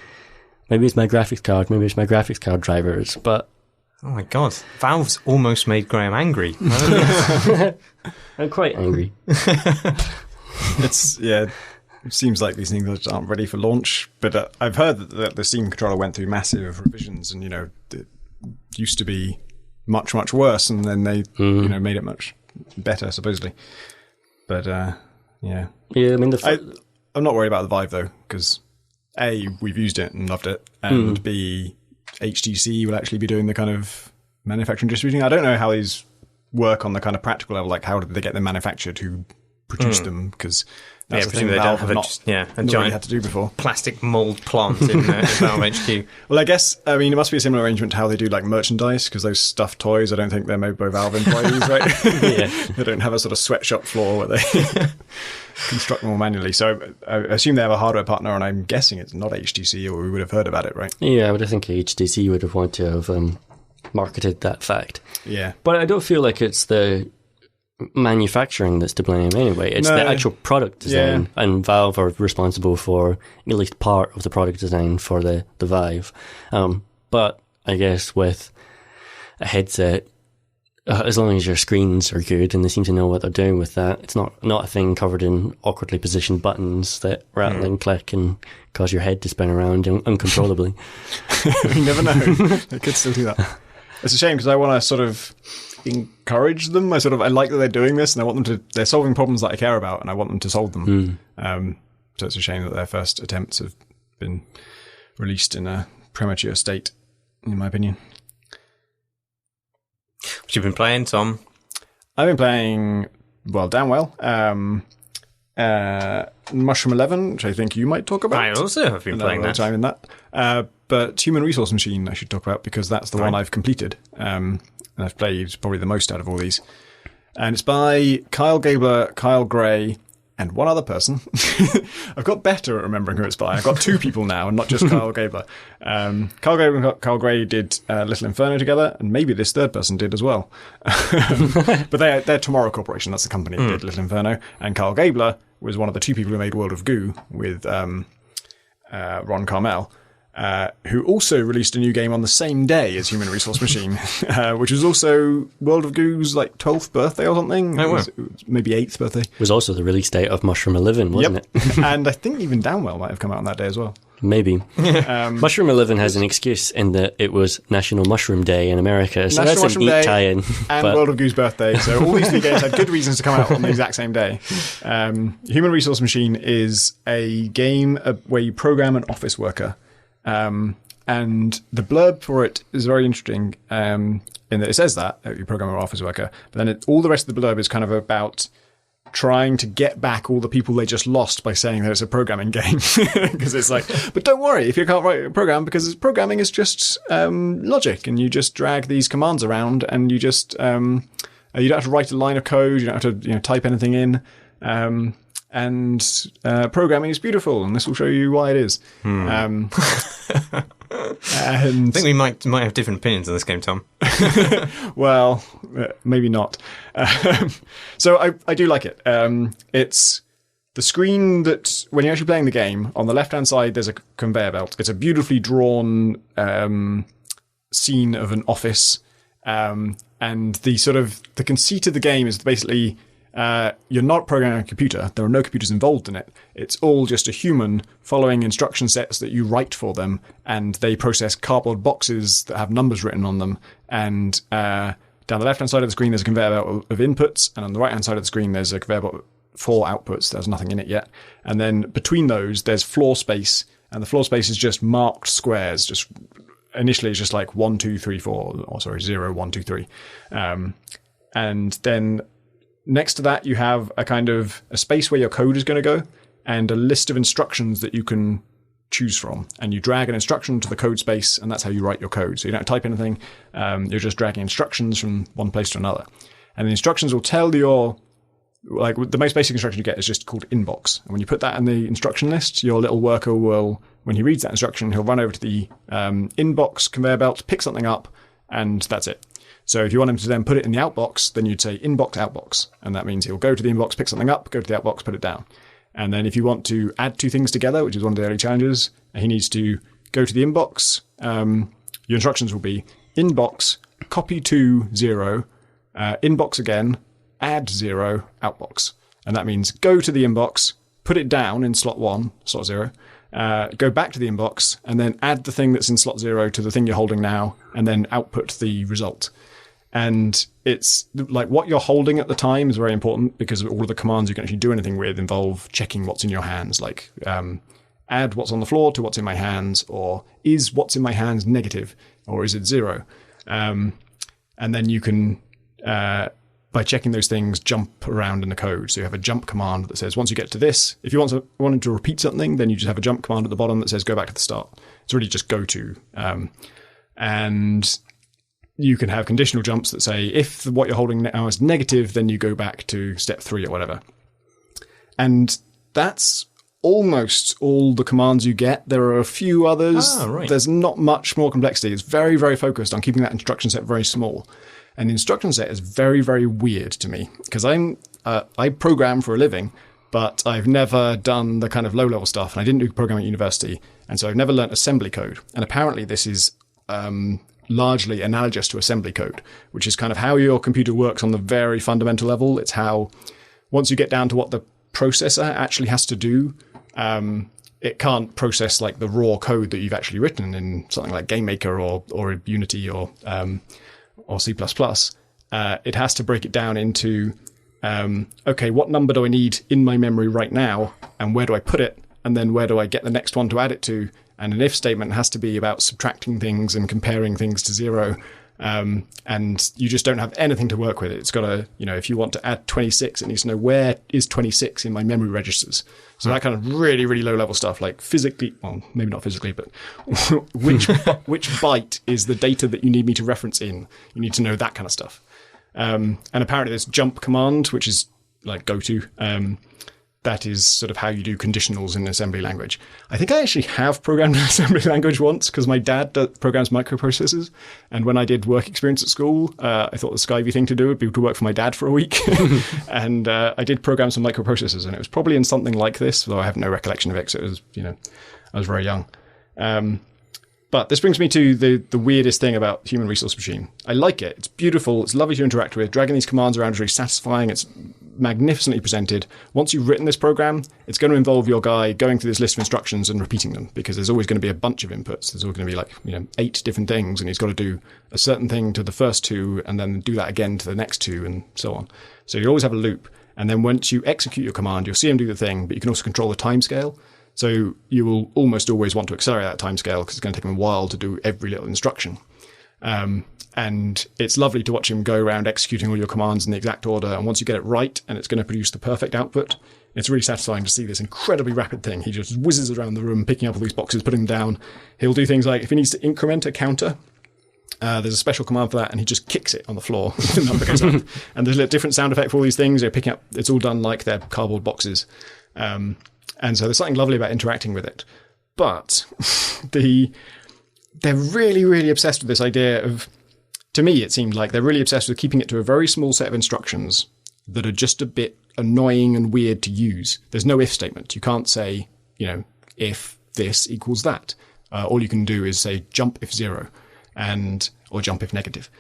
Maybe it's my graphics card, maybe it's my graphics card drivers, but... Oh my god, Valve's almost made Graham angry. I'm quite angry. It seems like these things aren't ready for launch, but I've heard that the Steam controller went through massive revisions and, it used to be much, much worse, and then they, made it much better, supposedly. But, yeah. Yeah, I mean, I'm not worried about the Vive, though, because A, we've used it and loved it, and B, HTC will actually be doing the kind of manufacturing distributing. I don't know how these work on the kind of practical level, like how did they get them manufactured, who produced them, because that's the thing they Valve don't have a giant really had to do before. Plastic mould plant in Valve HQ. Well, I guess, it must be a similar arrangement to how they do like merchandise, because those stuffed toys, I don't think they're made by Valve employees, right? Yeah. They don't have a sort of sweatshop floor where they construct them all manually. So I assume they have a hardware partner, and I'm guessing it's not HTC, or we would have heard about it, right? Yeah, but I think HTC would have wanted to have marketed that fact. Yeah. But I don't feel like it's the manufacturing that's to blame anyway. It's the actual product design, and Valve are responsible for at least part of the product design for the Vive. But I guess with a headset, as long as your screens are good and they seem to know what they're doing with that, it's not a thing covered in awkwardly positioned buttons that rattle and click and cause your head to spin around uncontrollably. You never know. They could still do that. It's a shame, because I want to sort of encourage them. I like that they're doing this, and I want them to. They're solving problems that I care about, and I want them to solve them. So it's a shame that their first attempts have been released in a premature state, in my opinion. What you've been playing, Tom? I've been playing, Downwell, Mushroom 11, which I think you might talk about. I also have been playing that. Time in that. But Human Resource Machine I should talk about, because that's the one I've completed. And I've played probably the most out of all these. And it's by Kyle Gabler, Kyle Gray, and one other person. I've got better at remembering who it's by. I've got two people now, and not just Kyle Gabler. Kyle Gabler and Kyle Gray did Little Inferno together, and maybe this third person did as well. But they're Tomorrow Corporation. That's the company that did Little Inferno. And Kyle Gabler was one of the two people who made World of Goo with Ron Carmel. Who also released a new game on the same day as Human Resource Machine, which was also World of Goo's 12th birthday or something. Oh, wow. It was maybe 8th birthday. It was also the release date of Mushroom 11, wasn't it? And I think even Downwell might have come out on that day as well. Maybe. Mushroom 11 has an excuse in that it was National Mushroom Day in America, so National that's a neat tie-in. And World of Goo's birthday, so all these three games had good reasons to come out on the exact same day. Human Resource Machine is a game where you program an office worker. And the blurb for it is very interesting, in that it says that you program an office worker, but then all the rest of the blurb is kind of about trying to get back all the people they just lost by saying that it's a programming game. Because it's like, but don't worry if you can't write a program, because programming is just logic, and you just drag these commands around, and you just you don't have to write a line of code, you don't have to type anything in. And programming is beautiful, and this will show you why it is. And I think we might have different opinions on this game, Tom. Well, maybe not. So I do like it. It's the screen that, when you're actually playing the game, on the left-hand side there's a conveyor belt. It's a beautifully drawn scene of an office. And the conceit of the game is basically you're not programming a computer. There are no computers involved in it. It's all just a human following instruction sets that you write for them, and they process cardboard boxes that have numbers written on them. And down the left-hand side of the screen, there's a conveyor belt of inputs, and on the right-hand side of the screen, there's a conveyor belt for outputs. There's nothing in it yet. And then between those, there's floor space, and the floor space is just marked squares. Just initially, it's just like 1, 2, 3, 4, or sorry, 0, 1, 2, 3, and then next to that, you have a kind of a space where your code is going to go, and a list of instructions that you can choose from. And you drag an instruction to the code space, and that's how you write your code. So you don't type anything. You're just dragging instructions from one place to another. And the instructions will tell the most basic instruction you get is just called inbox. And when you put that in the instruction list, your little worker will, when he reads that instruction, he'll run over to the inbox conveyor belt, pick something up, and that's it. So if you want him to then put it in the outbox, then you'd say inbox, outbox. And that means he'll go to the inbox, pick something up, go to the outbox, put it down. And then if you want to add two things together, which is one of the early challenges, he needs to go to the inbox. Your instructions will be inbox, copy to 0, inbox again, add 0, outbox. And that means go to the inbox, put it down in slot 1, slot 0, go back to the inbox, and then add the thing that's in slot 0 to the thing you're holding now, and then output the result. And it's like what you're holding at the time is very important, because all of the commands you can actually do anything with involve checking what's in your hands, like add what's on the floor to what's in my hands, or is what's in my hands negative, or is it 0? And then you can, by checking those things, jump around in the code. So you have a jump command that says, once you get to this, if you want to repeat something, then you just have a jump command at the bottom that says, go back to the start. It's really just go to. And you can have conditional jumps that say, if what you're holding now is negative, then you go back to step 3 or whatever. And that's almost all the commands you get. There are a few others. Right. There's not much more complexity. It's very, very focused on keeping that instruction set very small. And the instruction set is very, very weird to me, because I program for a living, but I've never done the kind of low-level stuff, and I didn't do programming at university, and so I've never learnt assembly code. And apparently this is largely analogous to assembly code, which is kind of how your computer works on the very fundamental level. It's how, once you get down to what the processor actually has to do, it can't process like the raw code that you've actually written in something like GameMaker or Unity or C++. It has to break it down into, okay, what number do I need in my memory right now, and where do I put it, and then where do I get the next one to add it to? And an if statement has to be about subtracting things and comparing things to 0. And you just don't have anything to work with. It's got to, if you want to add 26, it needs to know where is 26 in my memory registers. So that kind of really, really low level stuff, like physically, well, maybe not physically, but which byte is the data that you need me to reference in? You need to know that kind of stuff. And apparently there's jump command, which is like go to. That is sort of how you do conditionals in assembly language. I think I actually have programmed in assembly language once, because my dad programs microprocessors. And when I did work experience at school, I thought the skivy thing to do would be to work for my dad for a week. And I did program some microprocessors, and it was probably in something like this, though I have no recollection of it, because it was, I was very young. But this brings me to the weirdest thing about Human Resource Machine. I like it. It's beautiful. It's lovely to interact with. Dragging these commands around is really satisfying. It's magnificently presented. Once you've written this program, it's going to involve your guy going through this list of instructions and repeating them, because there's always going to be a bunch of inputs. There's always going to be 8 different things, and he's got to do a certain thing to the first 2 and then do that again to the next 2 and so on. So you always have a loop. And then once you execute your command, you'll see him do the thing, but you can also control the timescale. So you will almost always want to accelerate that timescale, because it's going to take him a while to do every little instruction. And it's lovely to watch him go around executing all your commands in the exact order. And once you get it right and it's going to produce the perfect output, it's really satisfying to see this incredibly rapid thing. He just whizzes around the room, picking up all these boxes, putting them down. He'll do things like, if he needs to increment a counter, there's a special command for that, and he just kicks it on the floor. The number goes up. And there's a different sound effect for all these things. They're picking up, it's all done like they're cardboard boxes. And so there's something lovely about interacting with it. But they're really, really obsessed with this idea of, to me, it seemed like they're really obsessed with keeping it to a very small set of instructions that are just a bit annoying and weird to use. There's no if statement. You can't say, if this equals that. All you can do is say jump if 0 or jump if negative.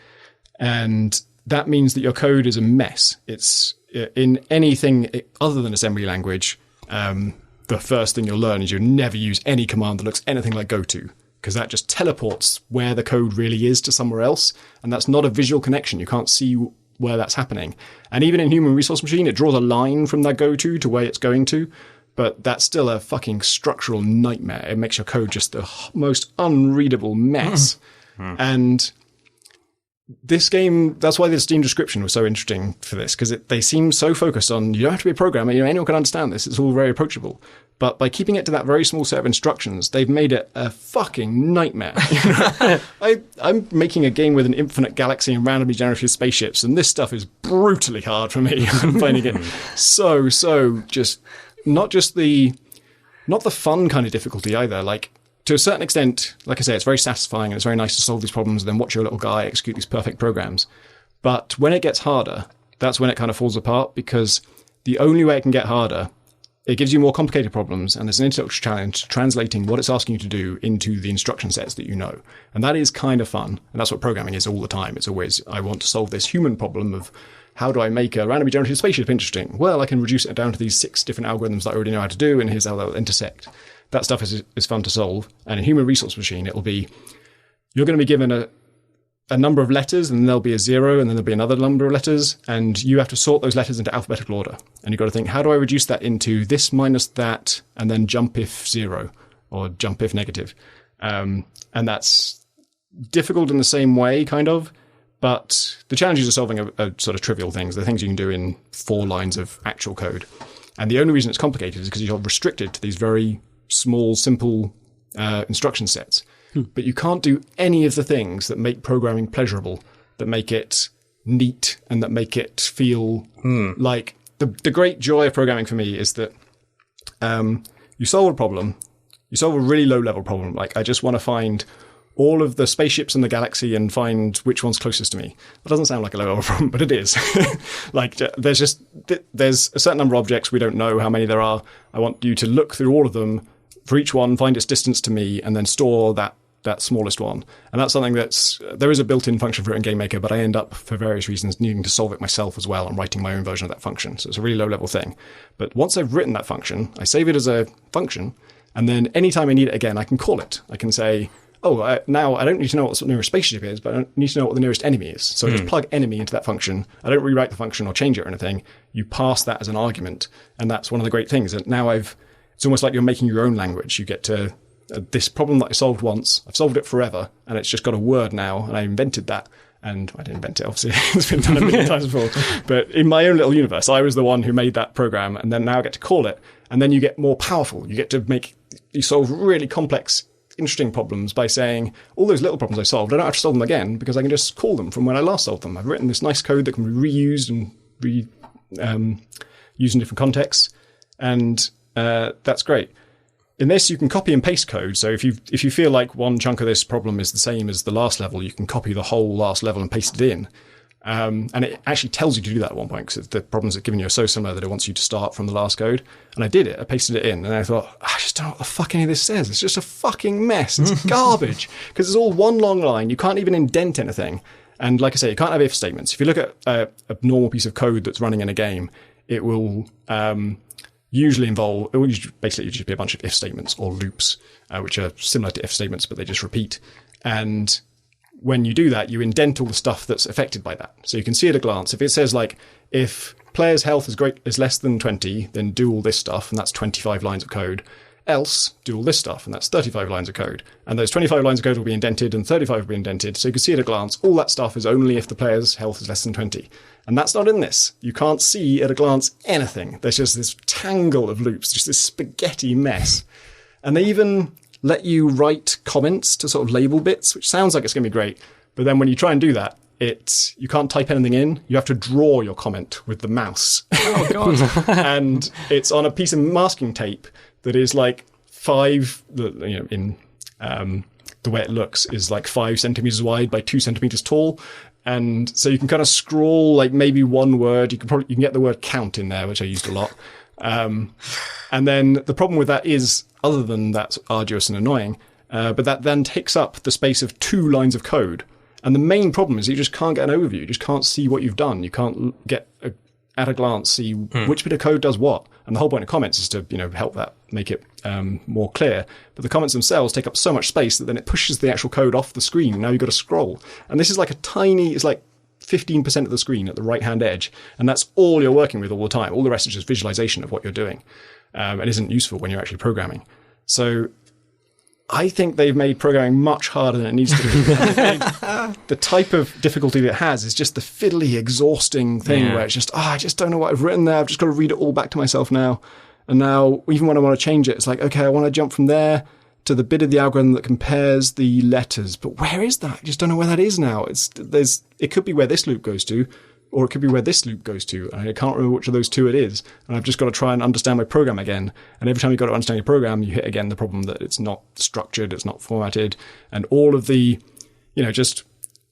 And that means that your code is a mess. It's in anything other than assembly language. The first thing you'll learn is you'll never use any command that looks anything like goto, because that just teleports where the code really is to somewhere else. And that's not a visual connection. You can't see where that's happening. And even in Human Resource Machine, it draws a line from that goto to where it's going to. But that's still a fucking structural nightmare. It makes your code just the most unreadable mess. And this game, that's why the Steam description was so interesting for this, because they seem so focused on, you don't have to be a programmer, anyone can understand this, it's all very approachable. But by keeping it to that very small set of instructions, they've made it a fucking nightmare. I'm making a game with an infinite galaxy and randomly generated spaceships, and this stuff is brutally hard for me. I'm finding it so just, not the fun kind of difficulty either. Like, to a certain extent, like I say, it's very satisfying and it's very nice to solve these problems and then watch your little guy execute these perfect programs. But when it gets harder, that's when it kind of falls apart, because the only way it can get harder, it gives you more complicated problems, and there's an intellectual challenge translating what it's asking you to do into the instruction sets that you know. And that is kind of fun. And that's what programming is all the time. It's always, I want to solve this human problem of, how do I make a randomly generated spaceship interesting? Well, I can reduce it down to these 6 different algorithms that I already know how to do, and here's how they'll intersect. That stuff is fun to solve. And in Human Resource Machine, it'll be, you're going to be given a number of letters, and then there'll be a 0, and then there'll be another number of letters, and you have to sort those letters into alphabetical order. And you've got to think, how do I reduce that into this minus that, and then jump if 0, or jump if negative? And that's difficult in the same way, kind of, but the challenges are solving are sort of trivial things. They're things you can do in 4 lines of actual code. And the only reason it's complicated is because you're restricted to these very small, simple instruction sets. But you can't do any of the things that make programming pleasurable, that make it neat, and that make it feel like... The great joy of programming for me is that you solve a problem, you solve a really low-level problem. Like, I just want to find all of the spaceships in the galaxy and find which one's closest to me. That doesn't sound like a low-level problem, but it is. Like, there's a certain number of objects, we don't know how many there are. I want you to look through all of them, for each one, find its distance to me, and then store that smallest one. And that's something there is a built-in function for it in GameMaker, but I end up, for various reasons, needing to solve it myself as well. I'm writing my own version of that function. So it's a really low-level thing. But once I've written that function, I save it as a function, and then anytime I need it again, I can call it. I can say, now I don't need to know what the nearest spaceship is, but I need to know what the nearest enemy is. So I just plug enemy into that function. I don't rewrite the function or change it or anything. You pass that as an argument. And that's one of the great things. And now it's almost like you're making your own language. You get to this problem that I solved once. I've solved it forever, and it's just got a word now, and I invented that. And I didn't invent it, obviously. It's been done a million times before. But in my own little universe, I was the one who made that program, and then now I get to call it. And then you get more powerful. You get to you solve really complex, interesting problems by saying, all those little problems I solved, I don't have to solve them again, because I can just call them from when I last solved them. I've written this nice code that can be reused and used in different contexts. And that's great. In this, you can copy and paste code. So if you feel like one chunk of this problem is the same as the last level, you can copy the whole last level and paste it in. And it actually tells you to do that at one point, because the problems it's given you are so similar that it wants you to start from the last code. And I did it. I pasted it in, and I thought, I just don't know what the fuck any of this says. It's just a fucking mess. It's garbage. Because it's all one long line. You can't even indent anything. And like I say, you can't have if statements. If you look at a normal piece of code that's running in a game, it will usually basically just be a bunch of if statements or loops, which are similar to if statements, but they just repeat. And when you do that, you indent all the stuff that's affected by that. So you can see at a glance, if it says like, if player's health is less than 20, then do all this stuff, and that's 25 lines of code. else do all this stuff, and that's 35 lines of code. And those 25 lines of code will be indented, and 35 will be indented, so you can see at a glance, all that stuff is only if the player's health is less than 20. And that's not in this. You can't see at a glance anything. There's just this tangle of loops, just this spaghetti mess. And they even let you write comments to sort of label bits, which sounds like it's going to be great. But then when you try and do that, you can't type anything in. You have to draw your comment with the mouse. Oh, God. And it's on a piece of masking tape that is like the way it looks is like 5 centimeters wide by 2 centimeters tall. And so you can kind of scroll like maybe one word. You can get the word count in there, which I used a lot. And then the problem with that is, other than that's arduous and annoying, but that then takes up the space of 2 lines of code. And the main problem is you just can't get an overview. You just can't see what you've done. You can't get at a glance see which bit of code does what. And the whole point of comments is to help that make it more clear. But the comments themselves take up so much space that then it pushes the actual code off the screen. Now you've got to scroll. And this is like it's like 15% of the screen at the right-hand edge. And that's all you're working with all the time. All the rest is just visualization of what you're doing. It isn't useful when you're actually programming. So I think they've made programming much harder than it needs to be. The type of difficulty that it has is just the fiddly, exhausting thing where it's just, I just don't know what I've written there. I've just got to read it all back to myself now. And now, even when I want to change it, it's like, okay, I want to jump from there to the bit of the algorithm that compares the letters. But where is that? I just don't know where that is now. It could be where this loop goes to, or it could be where this loop goes to. And I can't remember which of those two it is. And I've just got to try and understand my program again. And every time you've got to understand your program, you hit again the problem that it's not structured, it's not formatted. And all of the, just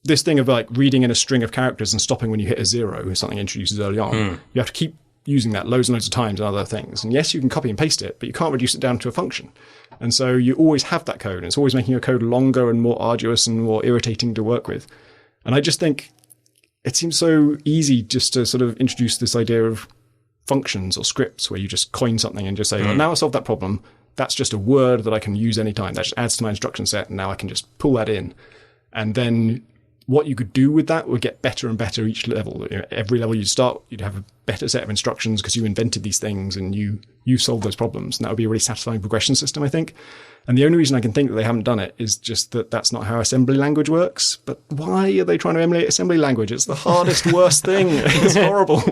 this thing of like reading in a string of characters and stopping when you hit a 0 is something introduces early on. You have to keep using that loads and loads of times and other things. And yes, you can copy and paste it, but you can't reduce it down to a function. And so you always have that code. And it's always making your code longer and more arduous and more irritating to work with. And I just think it seems so easy just to sort of introduce this idea of functions or scripts where you just coin something and just say, well, now I solved that problem. That's just a word that I can use anytime. That just adds to my instruction set. And now I can just pull that in. And then what you could do with that would get better and better each level. Every level you start, you'd have a better set of instructions because you invented these things and you solved those problems. And that would be a really satisfying progression system, I think. And the only reason I can think that they haven't done it is just that that's not how assembly language works. But why are they trying to emulate assembly language? It's the hardest, worst thing. It's horrible.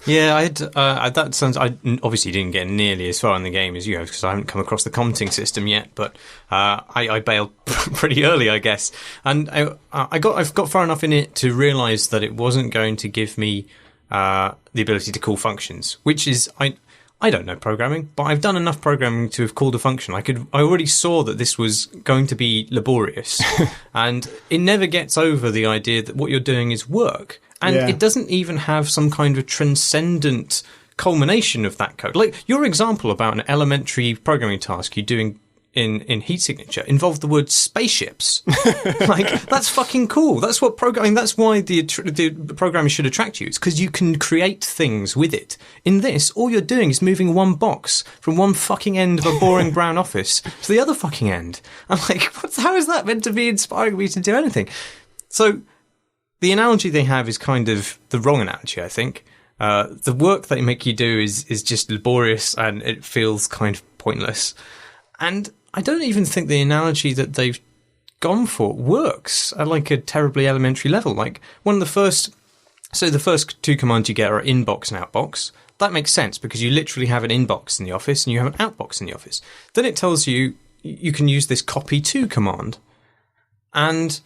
Yeah, that sounds. I obviously didn't get nearly as far in the game as you have because I haven't come across the commenting system yet. But I bailed pretty early, I guess, and I've got far enough in it to realise that it wasn't going to give me the ability to call functions, which is I don't know programming, but I've done enough programming to have called a function. I already saw that this was going to be laborious, and it never gets over the idea that what you're doing is work. And it doesn't even have some kind of transcendent culmination of that code. Like your example about an elementary programming task you're doing in heat signature involved the word spaceships. Like that's fucking cool. That's what programming. That's why the programming should attract you. It's because you can create things with it. In this, all you're doing is moving one box from one fucking end of a boring brown office to the other fucking end. I'm like, how is that meant to be inspiring me to do anything? So the analogy they have is kind of the wrong analogy, I think. The work they make you do is just laborious and it feels kind of pointless. And I don't even think the analogy that they've gone for works at like a terribly elementary level. Like the first 2 commands you get are inbox and outbox. That makes sense because you literally have an inbox in the office and you have an outbox in the office. Then it tells you can use this copy to command. And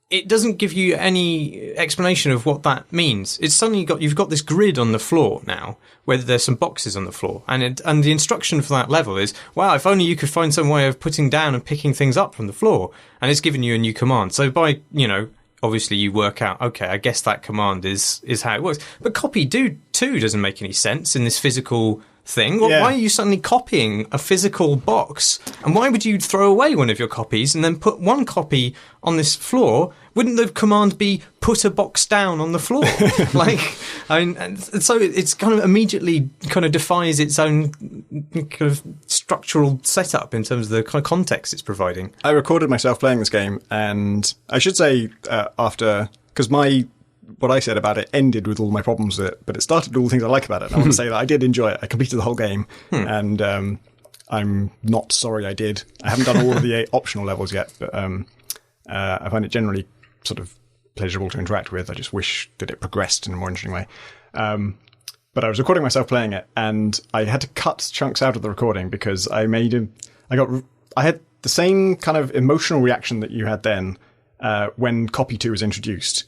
it doesn't give you any explanation of what that means. It's suddenly you've got this grid on the floor now, where there's some boxes on the floor, and the instruction for that level is, wow, if only you could find some way of putting down and picking things up from the floor, and it's giving you a new command. So by obviously you work out, okay, I guess that command is how it works. But copy too doesn't make any sense in this physical thing. Why are you suddenly copying a physical box? And why would you throw away one of your copies and then put one copy on this floor? Wouldn't the command be put a box down on the floor? And so it's kind of immediately kind of defies its own kind of structural setup in terms of the kind of context it's providing. I recorded myself playing this game, and I should say because what I said about it ended with all my problems with it, but it started with all the things I like about it. And I want to say that I did enjoy it. I completed the whole game, and I'm not sorry I did. I haven't done all of the optional levels yet, but I find it generally sort of pleasurable to interact with. I just wish that it progressed in a more interesting way. But I was recording myself playing it, and I had to cut chunks out of the recording because I had the same kind of emotional reaction that you had then when Copy 2 was introduced,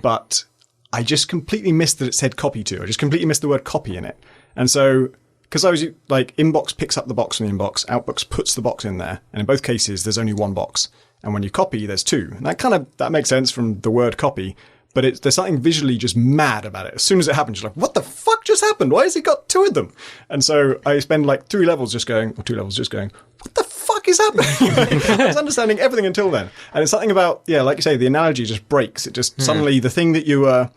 but I just completely missed that it said Copy 2. I just completely missed the word copy in it. And so, because I was like, inbox picks up the box from the inbox, outbox puts the box in there, and in both cases, there's only one box. And when you copy, there's two. And that makes sense from the word copy, but there's something visually just mad about it. As soon as it happens, you're like, what the fuck just happened? Why has he got two of them? And so I spend like 2 levels just going, what the fuck is happening? I was understanding everything until then. And it's something about, like you say, the analogy just breaks. It just suddenly, the thing that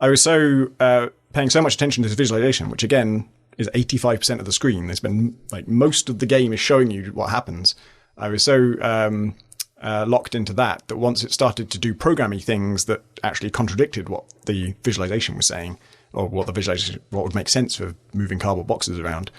I was so paying so much attention to this visualization, which again is 85% of the screen. There's been like most of the game is showing you what happens. I was so locked into that once it started to do programmy things that actually contradicted what the visualization was saying, or what would make sense for moving cardboard boxes around.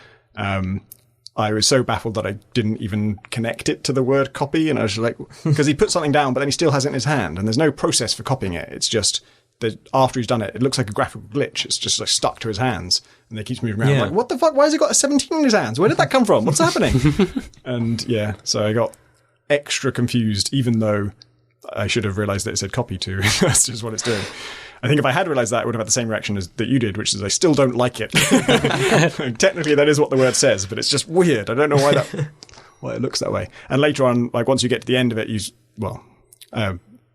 I was so baffled that I didn't even connect it to the word copy, and I was just like, because he put something down, but then he still has it in his hand, and there's no process for copying it. It's just that after he's done it, it looks like a graphical glitch. It's just like stuck to his hands, and they keeps moving around. Like, what the fuck? Why has he got a 17 in his hands? Where did that come from? What's happening? And so I got extra confused, even though I should have realized that it said copy to. That's just what it's doing. I think if I had realized that, I would have had the same reaction as that you did, which is I still don't like it. Technically, that is what the word says, but it's just weird. I don't know why it looks that way. And later on, like once you get to the end of it,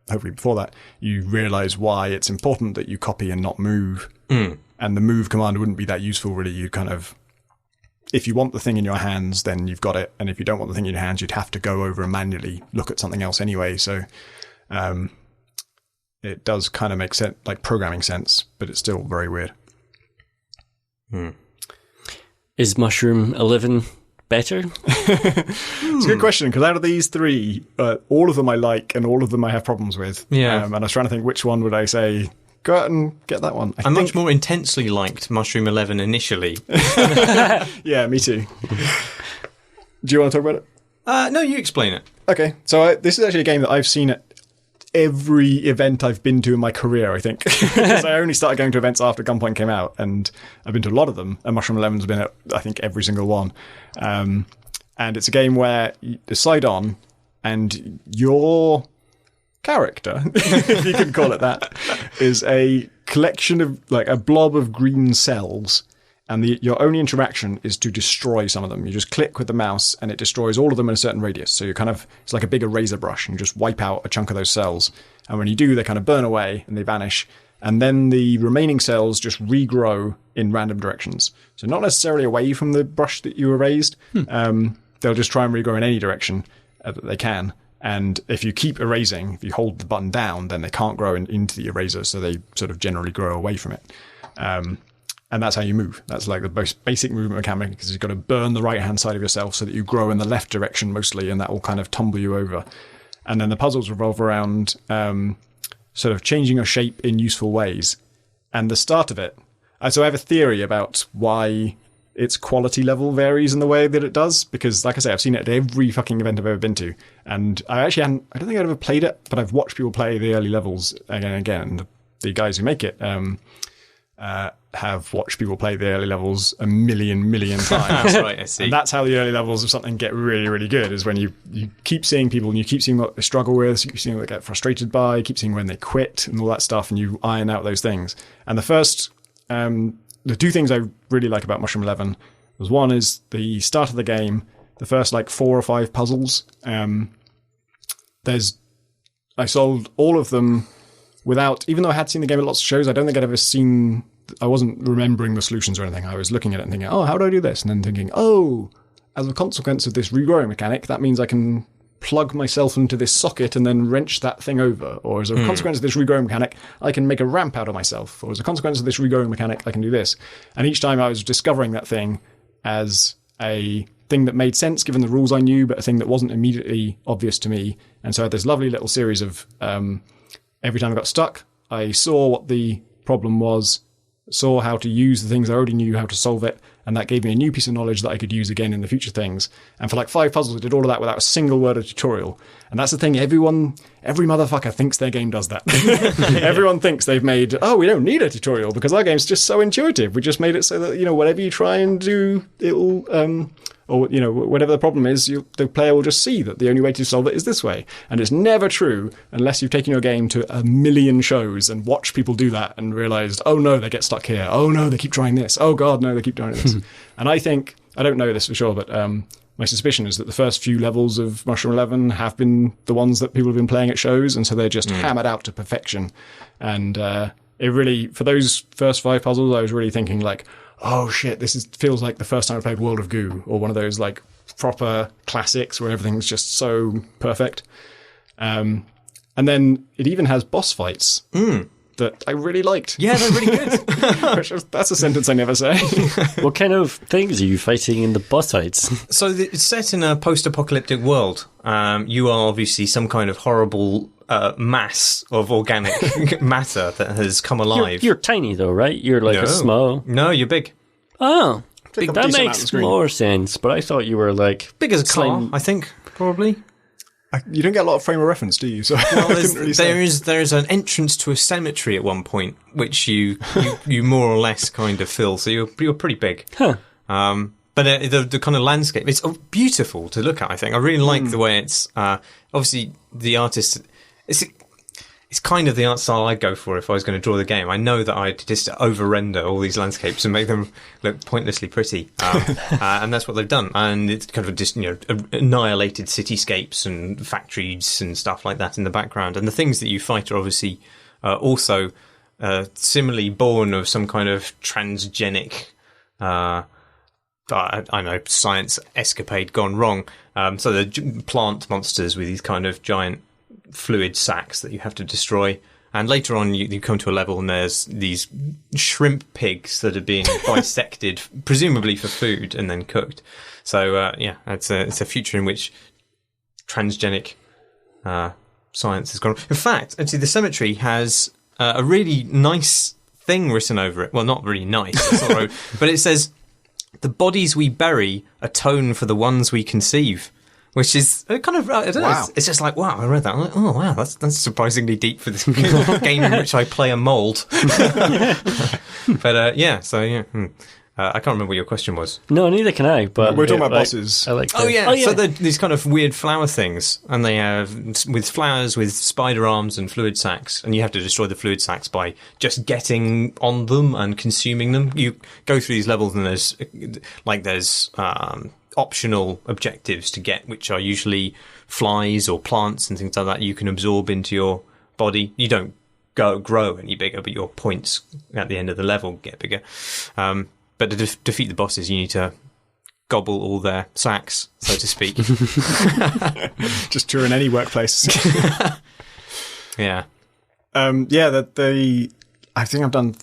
hopefully before that, you realize why it's important that you copy and not move. And the move command wouldn't be that useful, really. You kind of, if you want the thing in your hands, then you've got it. And if you don't want the thing in your hands, you'd have to go over and manually look at something else anyway. So it does kind of make sense, like programming sense, but it's still very weird. Is Mushroom 11 better? It's a good question, because out of these three, all of them I like and all of them I have problems with. And I was trying to think which one would I say, go out and get that one. I much more intensely liked Mushroom 11 initially. Yeah, me too. Do you want to talk about it? No, you explain it. Okay, so this is actually a game that I've seen at every event I've been to in my career, I think. Because I only started going to events after Gunpoint came out, and I've been to a lot of them, and Mushroom 11's been at, I think, every single one. And it's a game where you decide on, and your character, if you can call it that, is a collection of, like, a blob of green cells, and your only interaction is to destroy some of them. You just click with the mouse and it destroys all of them in a certain radius. So it's like a big eraser brush, and you just wipe out a chunk of those cells. And when you do, they kind of burn away and they vanish. And then the remaining cells just regrow in random directions. So not necessarily away from the brush that you erased. They'll just try and regrow in any direction that they can. And if you keep erasing, if you hold the button down, then they can't grow into the eraser. So they sort of generally grow away from it. And that's how you move. That's like the most basic movement mechanic, because you've got to burn the right-hand side of yourself so that you grow in the left direction mostly, and that will kind of tumble you over. And then the puzzles revolve around sort of changing your shape in useful ways. And the start of it... So I have a theory about why its quality level varies in the way that it does, because, like I say, I've seen it at every fucking event I've ever been to. And I don't think I'd ever played it, but I've watched people play the early levels again and again. And the guys who make it... have watched people play the early levels a million times. Right, I see. And that's how the early levels of something get really, really good, is when you keep seeing people and you keep seeing what they struggle with, you keep seeing what they get frustrated by, you keep seeing when they quit and all that stuff, and you iron out those things. And the two things I really like about Mushroom 11 was, one is the start of the game, the first like 4 or 5 puzzles. I solved all of them without, even though I had seen the game at lots of shows, I don't think I'd ever seen... I wasn't remembering the solutions or anything. I was looking at it and thinking, how do I do this? And then thinking, as a consequence of this regrowing mechanic, that means I can plug myself into this socket and then wrench that thing over. Or as a consequence of this regrowing mechanic, I can make a ramp out of myself. Or as a consequence of this regrowing mechanic, I can do this. And each time I was discovering that thing as a thing that made sense given the rules I knew, but a thing that wasn't immediately obvious to me. And so I had this lovely little series of, every time I got stuck, I saw what the problem was, saw how to use the things I already knew how to solve it, And that gave me a new piece of knowledge that I could use again in the future things. And for like 5 puzzles, I did all of that without a single word of tutorial. And that's the thing, every motherfucker thinks their game does that. Everyone thinks they've made, we don't need a tutorial because our game's just so intuitive. We just made it so that, whatever you try and do, it'll, or, whatever the problem is, the player will just see that the only way to solve it is this way. And it's never true unless you've taken your game to a million shows and watched people do that and realised, oh no, they get stuck here. Oh no, they keep trying this. Oh god, no, they keep trying this. And I think, I don't know this for sure, but my suspicion is that the first few levels of Mushroom 11 have been the ones that people have been playing at shows, and so they're just hammered out to perfection. And it really, for those first 5 puzzles, I was really thinking like, oh shit, feels like the first time I played World of Goo, or one of those like proper classics where everything's just so perfect. And then it even has boss fights that I really liked. Yeah, they're really good. That's a sentence I never say. What kind of things are you fighting in the boss fights? So it's set in a post-apocalyptic world. You are obviously some kind of horrible mass of organic matter that has come alive. You're tiny though, right? You're like a small... No, you're big. Oh, that makes more sense, but I thought you were like... Big as a car, I think, probably. You don't get a lot of frame of reference, do you? So there is an entrance to a cemetery at one point, which you more or less kind of fill. So you're pretty big. Huh. But the kind of landscape, it's beautiful to look at. I think I really like the way it's. Obviously, the artist. It's kind of the art style I'd go for if I was going to draw the game. I know that I'd just over-render all these landscapes and make them look pointlessly pretty. And that's what they've done. And it's kind of just, annihilated cityscapes and factories and stuff like that in the background. And the things that you fight are obviously also similarly born of some kind of transgenic, I know, science escapade gone wrong. So the plant monsters with these kind of giant fluid sacs that you have to destroy, and later on you come to a level and there's these shrimp pigs that are being bisected, presumably for food, and then cooked. So it's a future in which transgenic science has gone. In fact, actually, the cemetery has a really nice thing written over it. Well, not really nice, that's not right, but it says, "The bodies we bury atone for the ones we conceive." Which is kind of, I don't know, it's just like, wow, I read that. I'm like, oh, wow, that's surprisingly deep for this game in which I play a mould. But, I can't remember what your question was. No, neither can I, but... We're talking about bosses. I like Oh, yeah. So these kind of weird flower things, and they have, with flowers with spider arms and fluid sacs, and you have to destroy the fluid sacs by just getting on them and consuming them. You go through these levels and there's optional objectives to get, which are usually flies or plants and things like that you can absorb into your body. You don't grow any bigger, but your points at the end of the level get bigger. But to defeat the bosses, you need to gobble all their sacks, so to speak. Just true in any workplace. Yeah. I think I've done...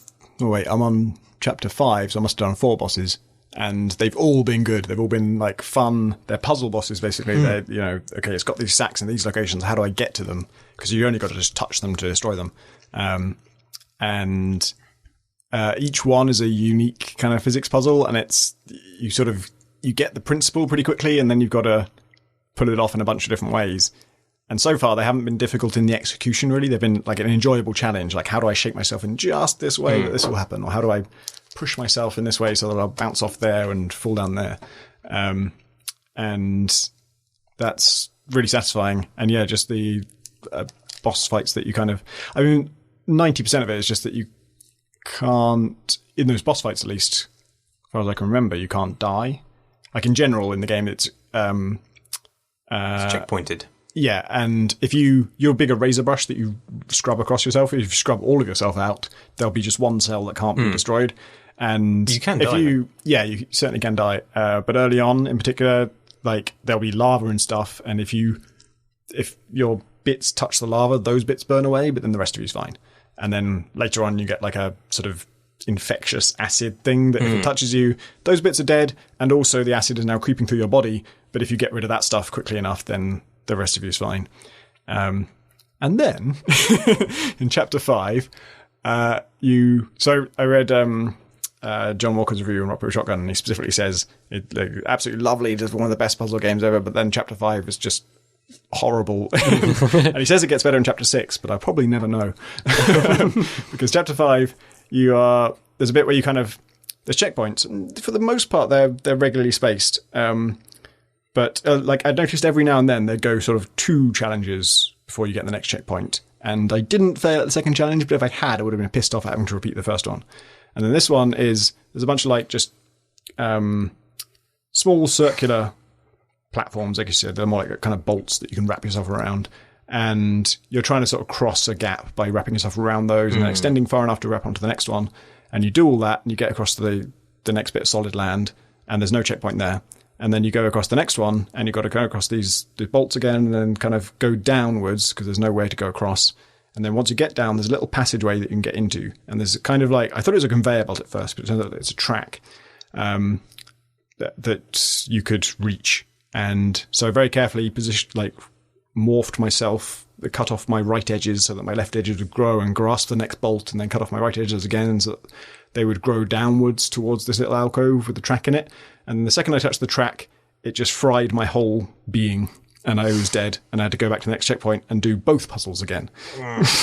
Oh, wait, I'm on chapter 5, so I must have done 4 bosses. And they've all been good. They've all been like fun. They're puzzle bosses, basically. They're, okay, it's got these sacks in these locations. How do I get to them? Because you only got to just touch them to destroy them. And each one is a unique kind of physics puzzle, and you get the principle pretty quickly, and then you've got to pull it off in a bunch of different ways. And so far, they haven't been difficult in the execution, really. They've been like an enjoyable challenge. Like, how do I shape myself in just this way that this will happen? Or how do I push myself in this way so that I'll bounce off there and fall down there? And that's really satisfying. And yeah, just the boss fights that you kind of... 90% of it is just that you can't... In those boss fights, at least, as far as I can remember, you can't die. Like, in general, in the game, it's... it's checkpointed. Yeah, and if you're a bigger razor brush that you scrub across yourself, if you scrub all of yourself out, there'll be just one cell that can't be destroyed. And you can die. You certainly can die. But early on, in particular, like, there'll be lava and stuff, and if your bits touch the lava, those bits burn away, but then the rest of you is fine. And then later on, you get like a sort of infectious acid thing that if it touches you, those bits are dead, and also the acid is now creeping through your body. But if you get rid of that stuff quickly enough, then the rest of you is fine. And then in chapter 5, so I read John Walker's review on Rock Paper Shotgun, and he specifically says absolutely lovely, just one of the best puzzle games ever. But then Chapter 5 is just horrible, and he says it gets better in Chapter 6, but I probably never know because Chapter 5, there's a bit where you there's checkpoints, and for the most part they're regularly spaced. But I noticed every now and then they'd go sort of 2 challenges before you get the next checkpoint. And I didn't fail at the second challenge, but if I had, I would have been pissed off at having to repeat the first one. And then this one there's a bunch of just small circular platforms, like you said. They're more like kind of bolts that you can wrap yourself around. And you're trying to sort of cross a gap by wrapping yourself around those and then extending far enough to wrap onto the next one. And you do all that and you get across to the next bit of solid land, and there's no checkpoint there. And then you go across the next one, and you've got to go across these bolts again, and then kind of go downwards because there's no way to go across. And then once you get down, there's a little passageway that you can get into. And there's kind of I thought it was a conveyor belt at first, but it turns out it's a track that you could reach. And so I very carefully morphed myself, cut off my right edges so that my left edges would grow and grasp the next bolt, and then cut off my right edges again so that they would grow downwards towards this little alcove with the track in it. And the second I touched the track, it just fried my whole being, and I was dead, and I had to go back to the next checkpoint and do both puzzles again.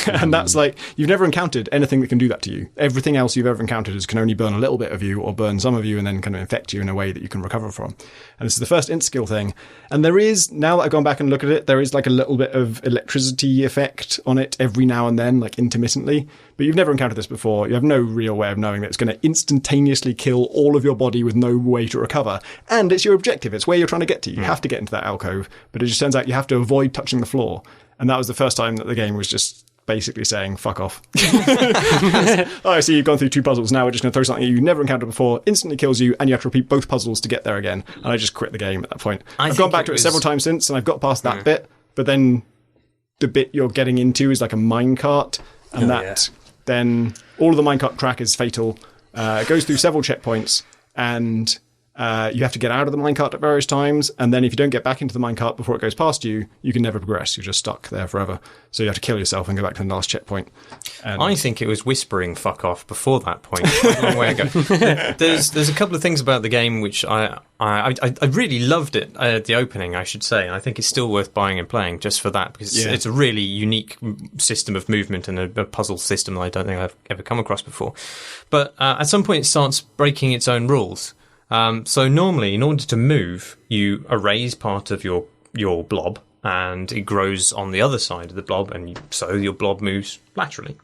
And that's you've never encountered anything that can do that to you. Everything else you've ever encountered can only burn a little bit of you or burn some of you and then kind of infect you in a way that you can recover from. And this is the first insta-kill thing. And there is, now that I've gone back and looked at it, there is a little bit of electricity effect on it every now and then, intermittently. But you've never encountered this before. You have no real way of knowing that it's going to instantaneously kill all of your body with no way to recover. And it's your objective. It's where you're trying to get to. You have to get into that alcove. But it just turns out you have to avoid touching the floor. And that was the first time that the game was just basically saying, fuck off. I see you've gone through 2 puzzles. Now we're just going to throw something you've never encountered before, instantly kills you, and you have to repeat both puzzles to get there again. And I just quit the game at that point. I've gone back to it several times since, and I've got past that bit. But then the bit you're getting into is like a minecart. And then all of the minecart track is fatal. It goes through several checkpoints, and you have to get out of the minecart at various times. And then if you don't get back into the minecart before it goes past you, you can never progress. You're just stuck there forever. So you have to kill yourself and go back to the last checkpoint. And I think it was whispering fuck off before that point, a long way ago. There's a couple of things about the game which I really loved it at the opening, I should say. And I think it's still worth buying and playing just for that, because it's a really unique system of movement and a puzzle system that I don't think I've ever come across before. But at some point it starts breaking its own rules. So normally, in order to move, you erase part of your blob, and it grows on the other side of the blob, and so your blob moves laterally.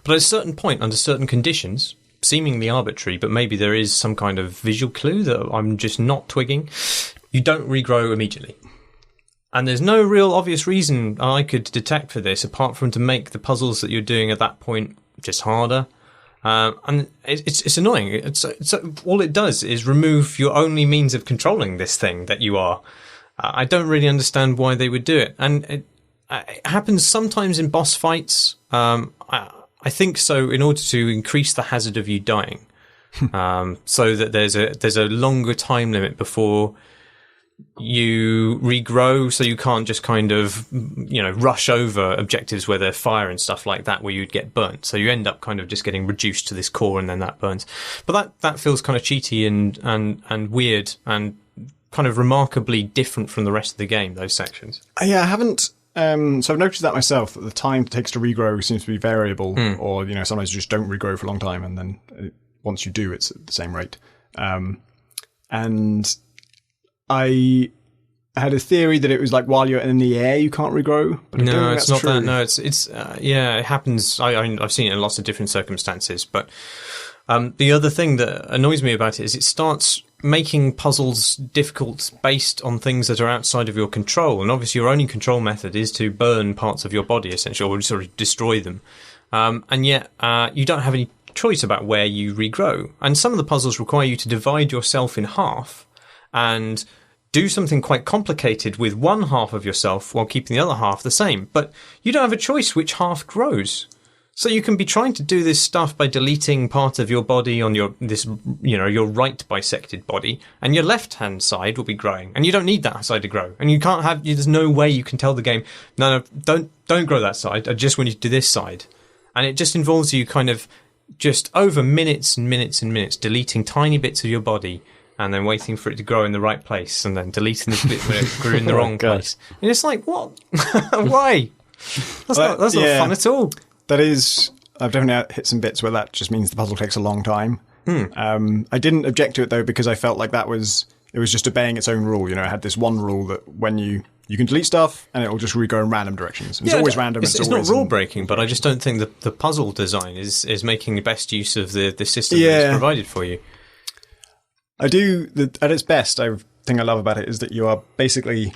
But at a certain point, under certain conditions, seemingly arbitrary, but maybe there is some kind of visual clue that I'm just not twigging, you don't regrow immediately. And there's no real obvious reason I could detect for this, apart from to make the puzzles that you're doing at that point just harder. And it's annoying. It's all it does is remove your only means of controlling this thing that you are. I don't really understand why they would do it. And it happens sometimes in boss fights. I think so in order to increase the hazard of you dying. So that there's a longer time limit before you regrow, so you can't just kind of, rush over objectives where there's fire and stuff like that where you'd get burnt. So you end up kind of just getting reduced to this core and then that burns. But that feels kind of cheaty and weird and kind of remarkably different from the rest of the game, those sections. Yeah, I haven't... so I've noticed that myself, that the time it takes to regrow seems to be variable, or, sometimes you just don't regrow for a long time, and then once you do, it's at the same rate. And I had a theory that it was like while you're in the air you can't regrow, but no, it's not true. that. No, it's it happens. I've seen it in lots of different circumstances, but the other thing that annoys me about it is it starts making puzzles difficult based on things that are outside of your control, and obviously your only control method is to burn parts of your body, essentially, or sort of destroy them, and yet you don't have any choice about where you regrow. And some of the puzzles require you to divide yourself in half and do something quite complicated with one half of yourself while keeping the other half the same. But you don't have a choice which half grows. So you can be trying to do this stuff by deleting part of your body on your right bisected body, and your left-hand side will be growing. And you don't need that side to grow. And there's no way you can tell the game, no, don't grow that side. I just want you to do this side. And it just involves you kind of just over minutes and minutes and minutes deleting tiny bits of your body and then waiting for it to grow in the right place and then deleting the bit when it grew in the wrong place. And it's like, what? Why? That's not fun at all. That is, I've definitely hit some bits where that just means the puzzle takes a long time. I didn't object to it though because I felt like it was just obeying its own rule. You know, it had this one rule that when you can delete stuff and it will just re-go in random directions. It's always random. It's not rule breaking, but I just don't think the puzzle design is making the best use of the system that is provided for you. I do. At its best, I think I love about it is that you are basically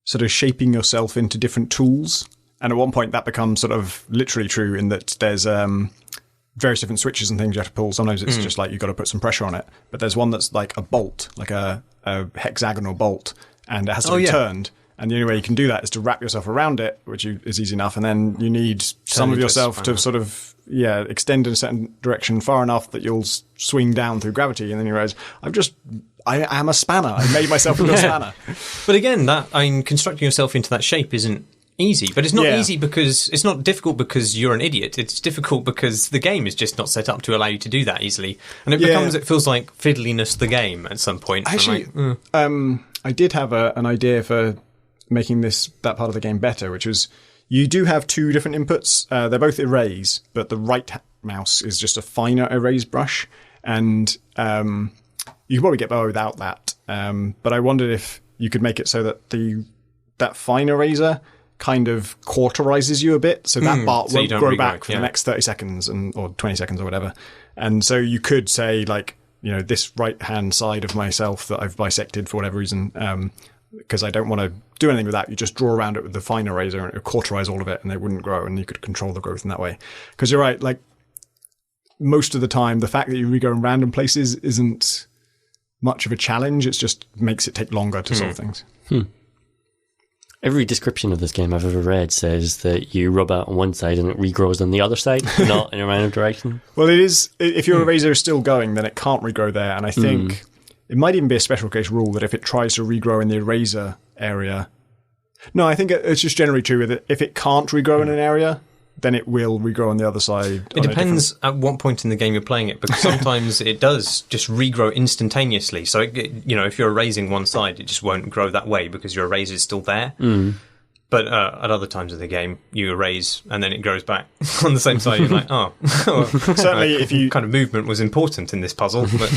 sort of shaping yourself into different tools. And at one point that becomes sort of literally true in that there's various different switches and things you have to pull. Sometimes it's just like you've got to put some pressure on it. But there's one that's like a bolt, like a hexagonal bolt, and it has to be turned. And the only way you can do that is to wrap yourself around it, which is easy enough. And then you need some of yourself to sort of, extend in a certain direction far enough that you'll swing down through gravity. And then you realize, I am a spanner. I made myself into a spanner. But again, constructing yourself into that shape isn't easy. But it's not easy because it's not difficult because you're an idiot. It's difficult because the game is just not set up to allow you to do that easily. And it feels like fiddliness the game at some point. Actually, I did have an idea for making that part of the game better, which was you do have two different inputs. They're both erase, but the right mouse is just a finer erase brush. And you could probably get by without that. But I wondered if you could make it so that that fine eraser kind of cauterizes you a bit, so that part won't grow back for the next 30 seconds or 20 seconds or whatever. And so you could say, like, this right-hand side of myself that I've bisected for whatever reason, because I don't want to do anything with that. You just draw around it with the fine eraser and it would cauterize all of it and it wouldn't grow, and you could control the growth in that way. Because you're right, like, most of the time, the fact that you re-go in random places isn't much of a challenge. It just makes it take longer to solve things. Every description of this game I've ever read says that you rub out on one side and it regrows on the other side, not in a random direction. Well, it is. If your eraser is still going, then it can't regrow there. And I think it might even be a special case rule that if it tries to regrow in the eraser area... No, I think it's just generally true that if it can't regrow in an area, then it will regrow on the other side. It depends at what point in the game you're playing it, because sometimes it does just regrow instantaneously. So, if you're erasing one side, it just won't grow that way because your eraser is still there. But at other times of the game, you erase and then it grows back on the same side. You're like, certainly if you kind of movement was important in this puzzle. But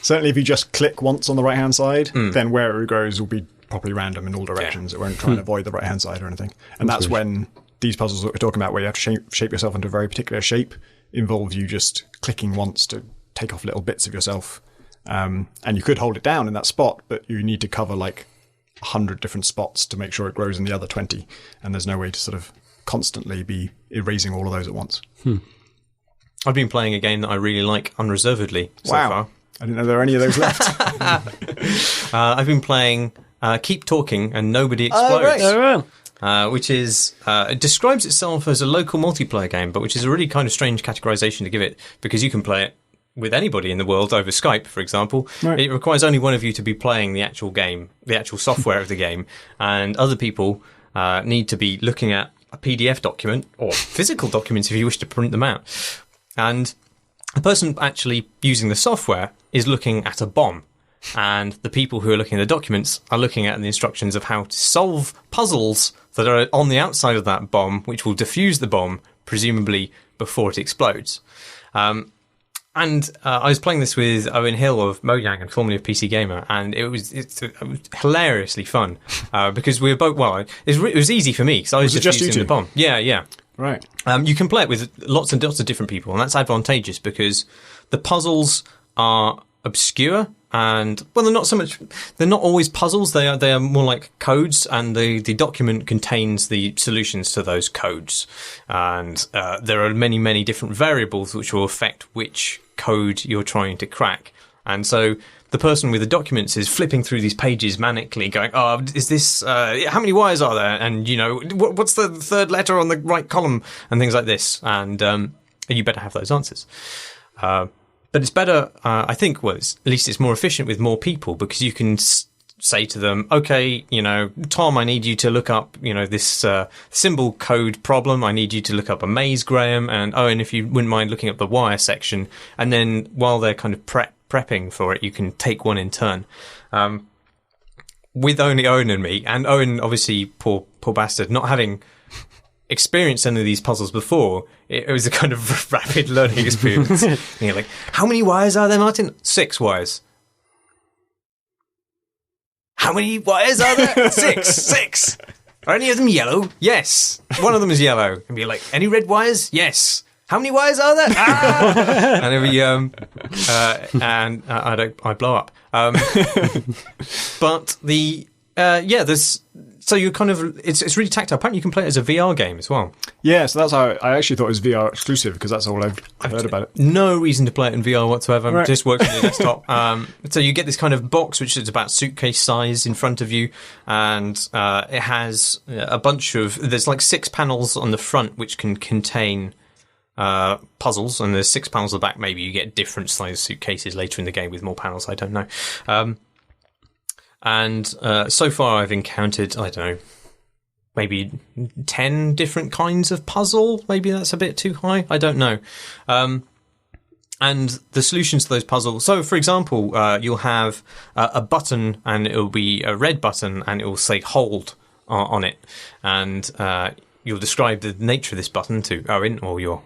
certainly if you just click once on the right-hand side, then where it regrows will be properly random in all directions. It won't try and avoid the right-hand side or anything. And that's when these puzzles that we're talking about, where you have to shape yourself into a very particular shape, involve you just clicking once to take off little bits of yourself. And you could hold it down in that spot, but you need to cover like 100 different spots to make sure it grows in the other 20. And there's no way to sort of constantly be erasing all of those at once. I've been playing a game that I really like unreservedly so far. I didn't know there were any of those left. I've been playing Keep Talking and Nobody Explodes. Oh, right. Which is it describes itself as a local multiplayer game, but which is a really kind of strange categorization to give it, because you can play it with anybody in the world over Skype, for example. Right. It requires only one of you to be playing the actual game, the actual software of the game, and other people need to be looking at a PDF document or physical documents if you wish to print them out. And the person actually using the software is looking at a bomb. And the people who are looking at the documents are looking at the instructions of how to solve puzzles that are on the outside of that bomb, which will defuse the bomb, presumably before it explodes. I was playing this with Owen Hill of Mojang and formerly of PC Gamer, and it was hilariously fun because we were both. Well, it was easy for me because I was just using the bomb. Yeah. Right. You can play it with lots and lots of different people, and that's advantageous because the puzzles are obscure. And they're not so much. They're not always puzzles. They are more like codes, and the document contains the solutions to those codes. And there are many different variables which will affect which code you're trying to crack. And so the person with the documents is flipping through these pages manically, going, "Oh, is this? How many wires are there? And what's the third letter on the right column?" And things like this. And you better have those answers. But it's better, I think, at least it's more efficient with more people, because you can say to them, okay, Tom, I need you to look up, this symbol code problem. I need you to look up a maze, Graham, and if you wouldn't mind looking up the wire section. And then while they're kind of prepping for it, you can take one in turn. With only Owen and me, and Owen, obviously, poor bastard, not having experienced any of these puzzles before, it was a kind of rapid learning experience. And you're like, how many wires are there, Martin? 6 wires. How many wires are there? 6. 6. Are any of them yellow? Yes. One of them is yellow. And be like, any red wires? Yes. How many wires are there? Ah! And every I blow up. But there's so you kind of it's really tactile. Apparently, you can play it as a VR game as well. Yeah, so that's how I actually thought it was VR exclusive because that's all I've heard about it. No reason to play it in VR whatsoever. Right. It just works on your desktop. So you get this kind of box which is about suitcase size in front of you, and it has a bunch of. There's like 6 panels on the front which can contain puzzles, and there's 6 panels at the back. Maybe you get different size suitcases later in the game with more panels. I don't know. And so far I've encountered, I don't know, maybe 10 different kinds of puzzle. Maybe that's a bit too high. I don't know. And the solutions to those puzzles. So, for example, you'll have a button, and it'll be a red button, and it will say hold on it. And you'll describe the nature of this button to Owen, or your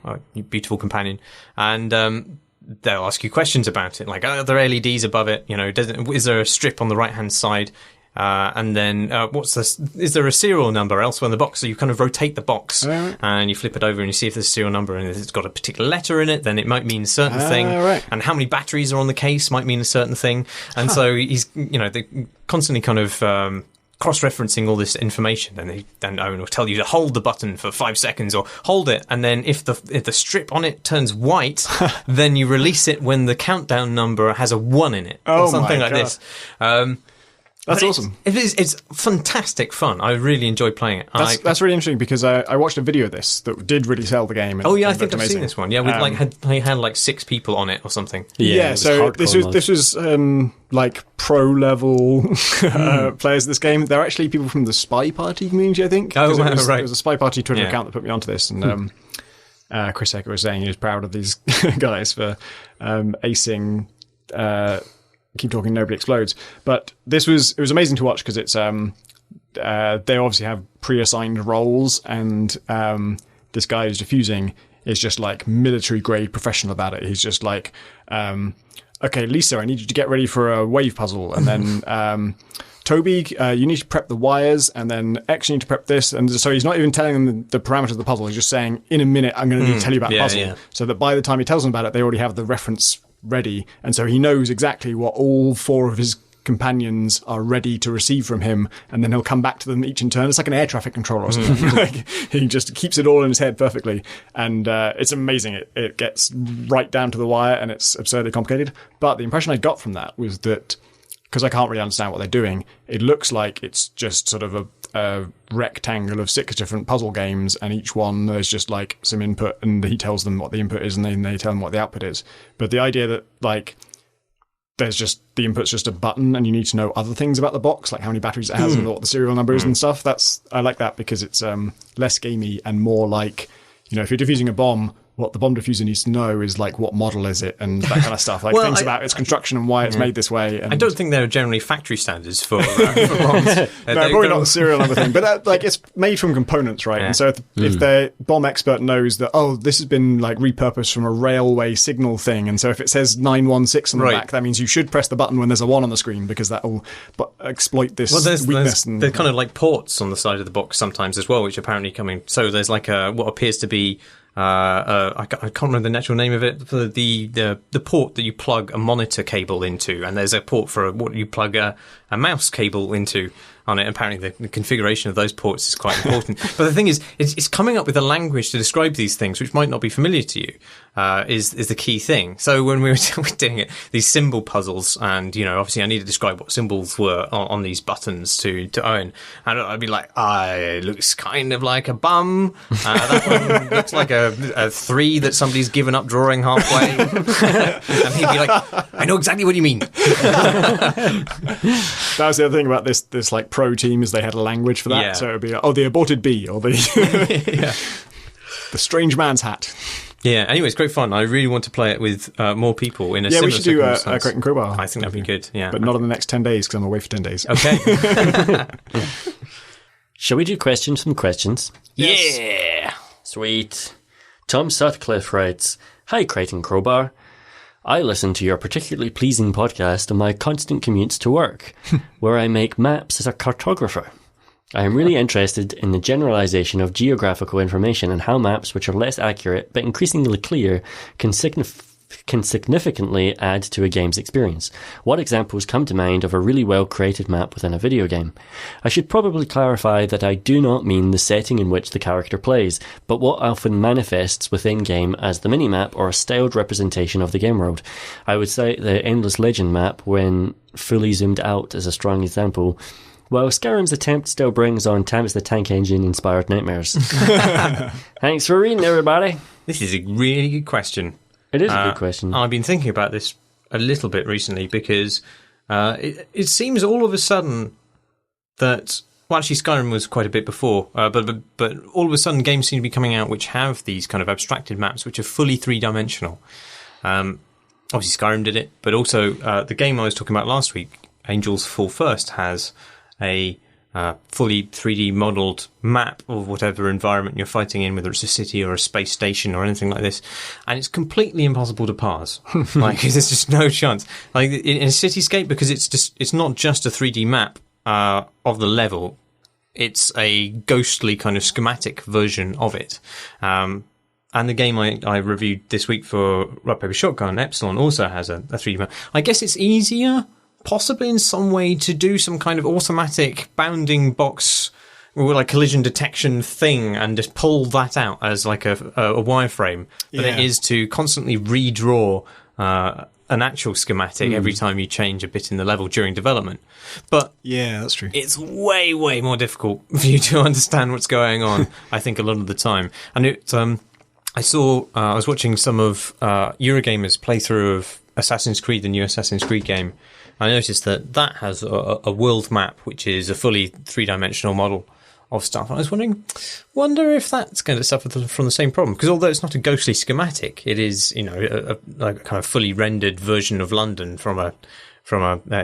beautiful companion. And they'll ask you questions about it, like, are there LEDs above it? Is there a strip on the right-hand side? And then is there a serial number elsewhere in the box? So you kind of rotate the box and you flip it over and you see if there's a serial number, and if it's got a particular letter in it, then it might mean a certain thing. Right. And how many batteries are on the case might mean a certain thing. And so he's, they're constantly kind of cross-referencing all this information, and then Owen will tell you to hold the button for 5 seconds, or hold it, and then if the strip on it turns white, then you release it when the countdown number has a 1 in it, or something like this. That's awesome. It's fantastic fun. I really enjoyed playing it. That's really interesting because I watched a video of this that did really sell the game. I think I've seen this one. Yeah, with they had like 6 people on it or something. Yeah, so this was like pro level players of this game. They're actually people from the Spy Party community, I think. Oh, right. It was a Spy Party Twitter account that put me onto this, and Chris Ecker was saying he was proud of these guys for acing. Keep talking, nobody explodes. But it was amazing to watch because it's they obviously have pre-assigned roles, and this guy who's defusing is just like military grade professional about it. He's just like, okay, Lisa, I need you to get ready for a wave puzzle, and then Toby, you need to prep the wires, and then X, you need to prep this. And so he's not even telling them the parameters of the puzzle. He's just saying, in a minute, I'm going to need to tell you about the puzzle. So that by the time he tells them about it, they already have the reference ready. And so he knows exactly what all 4 of his companions are ready to receive from him. And then he'll come back to them each in turn. It's like an air traffic controller or something. Like, he just keeps it all in his head perfectly. And it's amazing. It gets right down to the wire, and it's absurdly complicated. But the impression I got from that was that, because I can't really understand what they're doing, it looks like it's just sort of a rectangle of 6 different puzzle games, and each one there's just like some input, and he tells them what the input is, and then they tell them what the output is. But the idea that like there's just the input's just a button, and you need to know other things about the box, like how many batteries it has and what the serial number is and stuff. I like that because it's less gamey and more like, if you're defusing a bomb, what the bomb diffuser needs to know is like what model is it and that kind of stuff, like things about its construction and why it's made this way. And I don't think there are generally factory standards for bombs. No, probably not the serial number thing, but it's made from components, right? Yeah. And so if the bomb expert knows that, this has been like repurposed from a railway signal thing, and so if it says 916 on the back, that means you should press the button when there's a 1 on the screen, because that will exploit this weakness. There's kind of like ports on the side of the box sometimes as well, which apparently so there's like what appears to be I can't remember the actual name of it, for the port that you plug a monitor cable into, and there's a port for what you plug a mouse cable into. on it. Apparently, the configuration of those ports is quite important. But the thing is, it's coming up with a language to describe these things, which might not be familiar to you, is the key thing. So when we were doing it, these symbol puzzles, and obviously I need to describe what symbols were on these buttons to own, and I'd be like, it looks kind of like a bum. That one looks like a 3 that somebody's given up drawing halfway. And he'd be like, I know exactly what you mean. That was the other thing about this like pro team, is they had a language for that. Yeah. So it would be like, the aborted bee, or the the strange man's hat. Yeah, anyway, it's great fun. I really want to play it with more people in a similar we should do a circumstance. Crate and Crowbar. I think that'd be good, yeah. But not in the next 10 days, because I'm away for 10 days. Okay. Shall we do questions from questions? Yes. Yeah! Sweet. Tom Sutcliffe writes, Hi, Crate and Crowbar. I listen to your particularly pleasing podcast on my constant commutes to work, where I make maps as a cartographer. I am really interested in the generalization of geographical information and how maps which are less accurate but increasingly clear can significantly add to a game's experience. What examples come to mind of a really well-created map within a video game? I should probably clarify that I do not mean the setting in which the character plays, but what often manifests within game as the minimap or a styled representation of the game world. I would cite the Endless Legend map, when fully zoomed out, as a strong example, while Skyrim's attempt still brings on Thomas the Tank Engine-inspired nightmares. Thanks for reading, everybody. This is a really good question. It is a good question. I've been thinking about this a little bit recently, because it seems all of a sudden that, well, actually Skyrim was quite a bit before, but all of a sudden games seem to be coming out which have these kind of abstracted maps which are fully three-dimensional. Obviously Skyrim did it, but also the game I was talking about last week, Angels Fall First, has a fully 3D modelled map of whatever environment you're fighting in, whether it's a city or a space station or anything like this, and it's completely impossible to parse. Like, there's just no chance. Like in a cityscape, because it's not just a 3D map of the level; it's a ghostly kind of schematic version of it. And the game I reviewed this week for Rock Paper Shotgun, Epsilon, also has a 3D map. I guess it's easier, possibly in some way, to do some kind of automatic bounding box or like collision detection thing and just pull that out as like a wireframe, than it is to constantly redraw an actual schematic every time you change a bit in the level during development. But yeah, that's true. It's way, way more difficult for you to understand what's going on, I think, a lot of the time. And I was watching some of Eurogamer's playthrough of Assassin's Creed, the new Assassin's Creed game. I noticed that has a world map, which is a fully three-dimensional model of stuff. I was wonder if that's going to suffer from the same problem, because although it's not a ghostly schematic, it is, a kind of fully rendered version of London from a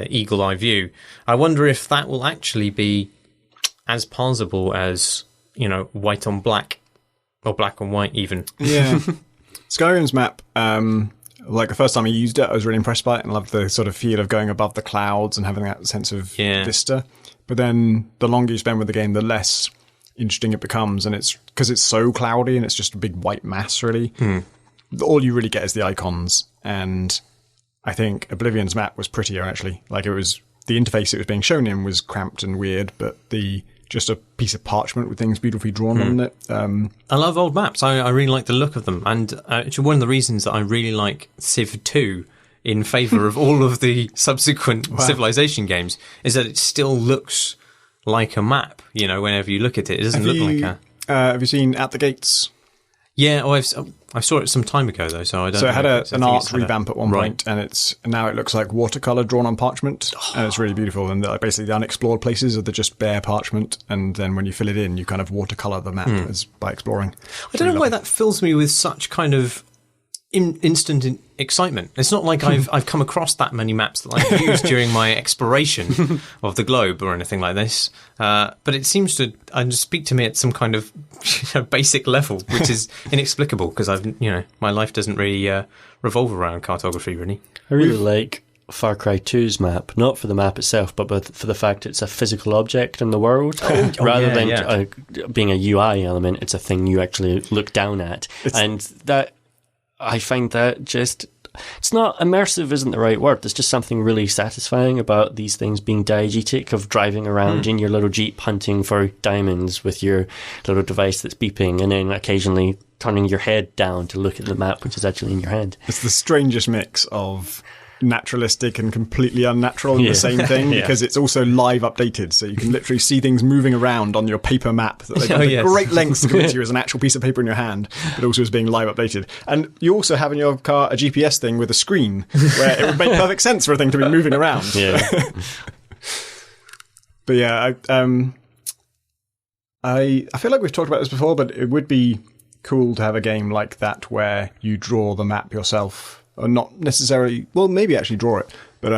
eagle eye view. I wonder if that will actually be as parsable as white on black, or black on white even. Yeah, Skyrim's map. Like the first time I used it, I was really impressed by it and loved the sort of feel of going above the clouds and having that sense of vista. But then the longer you spend with the game, the less interesting it becomes. And it's because it's so cloudy and it's just a big white mass, really. All you really get is the icons. And I think Oblivion's map was prettier, actually. Like, it was, the interface it was being shown in was cramped and weird, but just a piece of parchment with things beautifully drawn on it. I love old maps. I really like the look of them. And actually one of the reasons that I really like Civ 2 in favour of all of the subsequent Civilization games is that it still looks like a map, whenever you look at it. It doesn't look like a... have you seen At the Gates? Yeah, I saw it some time ago, though, so I don't know. So it had an art revamp at one point, and now it looks like watercolour drawn on parchment, and it's really beautiful. And basically the unexplored places are just bare parchment, and then when you fill it in, you kind of watercolour the map by exploring. I don't know why that fills me with such kind of instant excitement. It's not like I've come across that many maps that I've used during my exploration of the globe or anything like this. But it seems to speak to me at some kind of basic level, which is inexplicable, because my life doesn't really revolve around cartography, really. I really like Far Cry 2's map, not for the map itself, but for the fact it's a physical object in the world. Rather than being a UI element, it's a thing you actually look down at. And that... I find that just it's not immersive isn't the right word. There's just something really satisfying about these things being diegetic, of driving around in your little Jeep hunting for diamonds with your little device that's beeping, and then occasionally turning your head down to look at the map, which is actually in your hand. It's the strangest mix of naturalistic and completely unnatural in the same thing, because it's also live updated, so you can literally see things moving around on your paper map that they've gone to great lengths to give it to you as an actual piece of paper in your hand, but also as being live updated. And you also have in your car a GPS thing with a screen, where it would make perfect sense for a thing to be moving around. But yeah, I feel like we've talked about this before, but it would be cool to have a game like that where you draw the map yourself. Or not necessarily, well, maybe actually draw it, but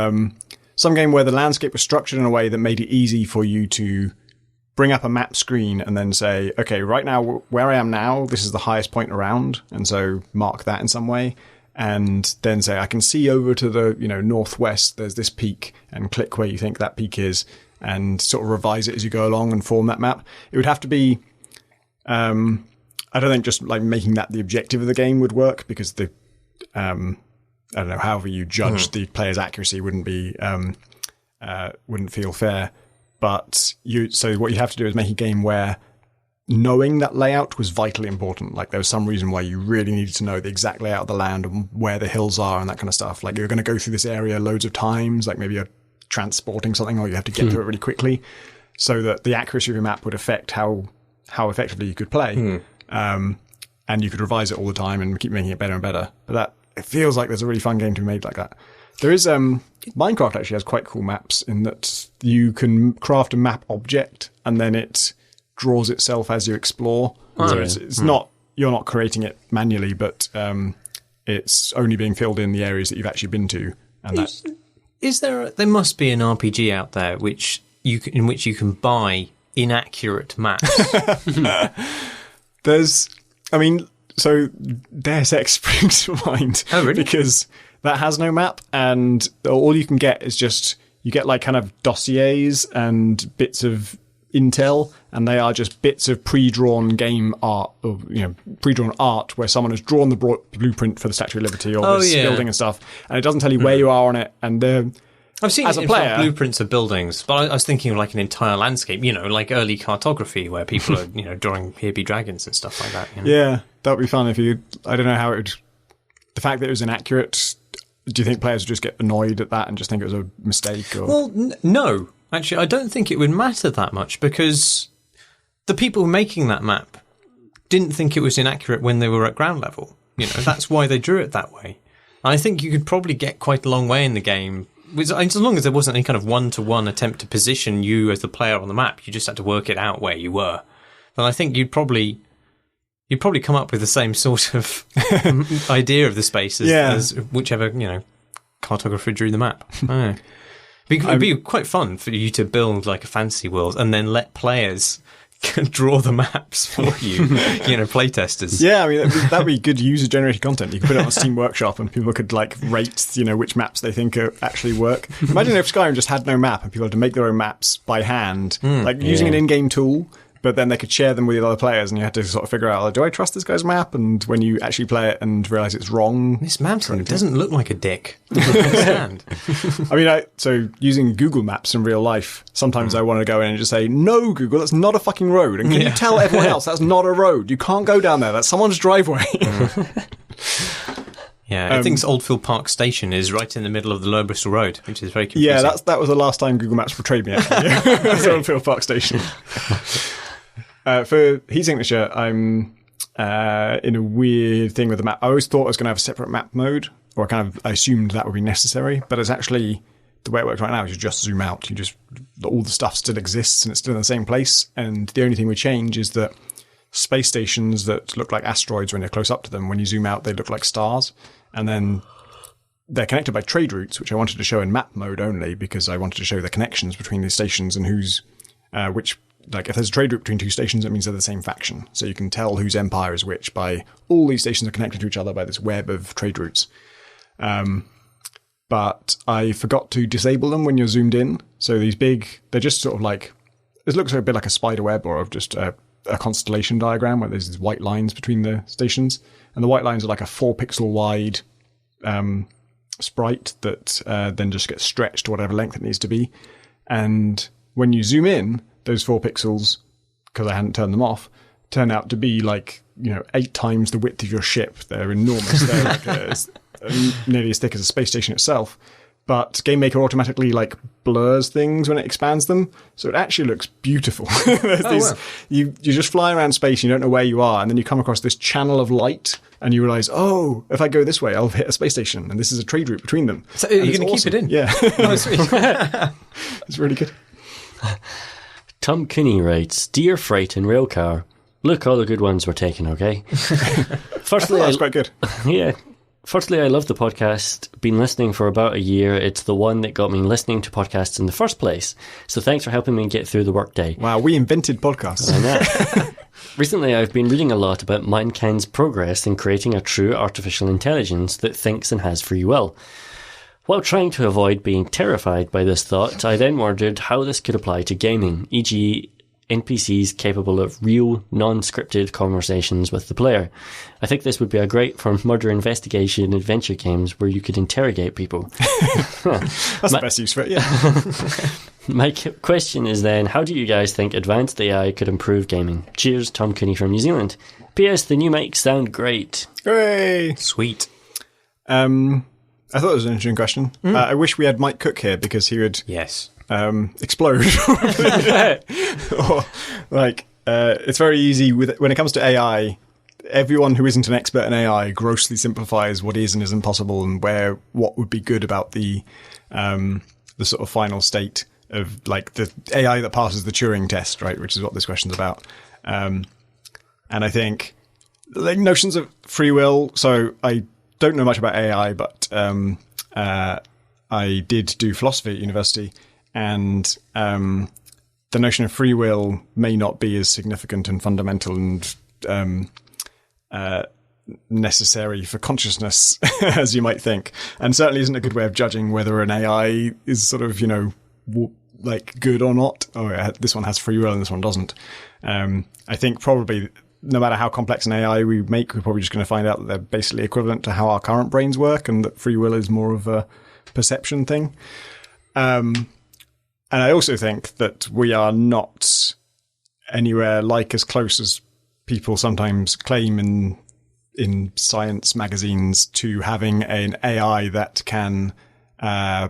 some game where the landscape was structured in a way that made it easy for you to bring up a map screen and then say, okay, right now, where I am now, this is the highest point around, and so mark that in some way, and then say, I can see over to the northwest, there's this peak, and click where you think that peak is, and sort of revise it as you go along and form that map. It would have to be, I don't think just like making that the objective of the game would work, because the I don't know, however you judge the player's accuracy wouldn't feel fair. But so what you have to do is make a game where knowing that layout was vitally important. Like there was some reason why you really needed to know the exact layout of the land and where the hills are and that kind of stuff. Like you're going to go through this area loads of times, like maybe you're transporting something or you have to get to it really quickly, so that the accuracy of your map would affect how effectively you could play. And you could revise it all the time and keep making it better and better. But it feels like there's a really fun game to be made like that. There is Minecraft actually has quite cool maps in that you can craft a map object and then it draws itself as you explore. So it's not, you're not creating it manually, but it's only being filled in the areas that you've actually been to. And there must be an RPG out there in which you can buy inaccurate maps. So Deus Ex springs to mind. Oh, really? Because that has no map, and all you can get is just, you get like kind of dossiers and bits of intel, and they are just bits of pre-drawn game art, or pre-drawn art where someone has drawn the blueprint for the Statue of Liberty or this building and stuff, and it doesn't tell you where you are on it, and I've seen as a player, blueprints of buildings, but I was thinking of like an entire landscape, like early cartography where people are, drawing baby dragons and stuff like that. Yeah, that would be fun if you, I don't know how it would, the fact that it was inaccurate, do you think players would just get annoyed at that and just think it was a mistake? Or? Well, no. Actually, I don't think it would matter that much, because the people making that map didn't think it was inaccurate when they were at ground level. That's why they drew it that way. I think you could probably get quite a long way in the game, as long as there wasn't any kind of one-to-one attempt to position you as the player on the map. You just had to work it out where you were. But I think you'd probably come up with the same sort of idea of the space as whichever cartographer drew the map. It'd be quite fun for you to build like a fantasy world and then let players draw the maps for you, playtesters. Yeah, I mean, that'd be good user-generated content. You could put it on Steam Workshop and people could like rate, which maps they think actually work. Imagine if Skyrim just had no map and people had to make their own maps by hand, using an in-game tool, but then they could share them with the other players, and you had to sort of figure out, like, do I trust this guy's map? And when you actually play it and realise it's wrong... This map doesn't look like a dick. I don't understand. I mean, so using Google Maps in real life, sometimes I want to go in and just say, no, Google, that's not a fucking road. And can you tell everyone else that's not a road? You can't go down there. That's someone's driveway. Yeah, I think Oldfield Park Station is right in the middle of the Lower Bristol Road, which is very confusing. Yeah, that was the last time Google Maps portrayed me, actually. That's Oldfield Park Station. For heat signature, I'm in a weird thing with the map. I always thought I was going to have a separate map mode, or I assumed that would be necessary, but it's actually, the way it works right now is you just zoom out. All the stuff still exists and it's still in the same place, and the only thing we change is that space stations that look like asteroids when you're close up to them, when you zoom out, they look like stars, and then they're connected by trade routes, which I wanted to show in map mode only, because I wanted to show the connections between these stations and like if there's a trade route between two stations, it means they're the same faction. So you can tell whose empire is which by all these stations are connected to each other by this web of trade routes. But I forgot to disable them when you're zoomed in. So they're just sort of like, it looks a bit like a spider web or just a constellation diagram where there's these white lines between the stations. And the white lines are like a 4-pixel wide sprite that then just gets stretched to whatever length it needs to be. And when you zoom in, those 4 pixels, because I hadn't turned them off, turn out to be 8 times the width of your ship. They're enormous. They're nearly as thick as a space station itself. But GameMaker automatically blurs things when it expands them, so it actually looks beautiful. Wow. You just fly around space, you don't know where you are, and then you come across this channel of light, and you realise, oh, if I go this way, I'll hit a space station, and this is a trade route between them. So you're going to keep it in? Yeah. Oh, sweet. It's really good. Tom Cooney writes, "Dear Freight and Railcar, look, all the good ones were taken, okay? Firstly, that's quite good. Yeah. Firstly, I love the podcast. Been listening for about a year. It's the one that got me listening to podcasts in the first place. So thanks for helping me get through the workday." Wow, we invented podcasts. I know. Recently, I've been reading a lot about mankind's progress in creating a true artificial intelligence that thinks and has free will. While trying to avoid being terrified by this thought, I then wondered how this could apply to gaming, e.g., NPCs capable of real, non-scripted conversations with the player. I think this would be a great for murder investigation adventure games where you could interrogate people. That's the best use for it, yeah. My question is then, how do you guys think advanced AI could improve gaming? Cheers, Tom Cooney from New Zealand. P.S. The new mics sound great. Hooray! Sweet. I thought it was an interesting question. I wish we had Mike Cook here because he would explode. Or, it's very easy when it comes to AI. Everyone who isn't an expert in AI grossly simplifies what is and isn't possible, and what would be good about the sort of final state of the AI that passes the Turing test, right? Which is what this question's about. And I think notions of free will. So I don't know much about AI, but I did do philosophy at university, and the notion of free will may not be as significant and fundamental and necessary for consciousness as you might think, and certainly isn't a good way of judging whether an AI is sort of good or not. This one has free will and this one doesn't. I think probably no matter how complex an AI we make, we're probably just going to find out that they're basically equivalent to how our current brains work, and that free will is more of a perception thing. And I also think that we are not anywhere as close as people sometimes claim in science magazines to having an AI that can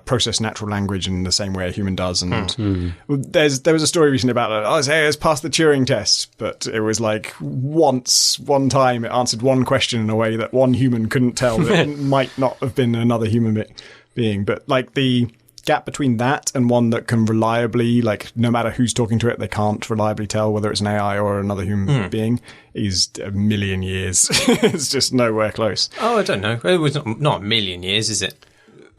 process natural language in the same way a human does. And there was a story recently about this AI has passed the Turing test, but it was one time it answered one question in a way that one human couldn't tell that it might not have been another human being. But the gap between that and one that can reliably, no matter who's talking to it, they can't reliably tell whether it's an AI or another human being, is a million years. It's just nowhere close. Oh, I don't know. It was not a million years, is it?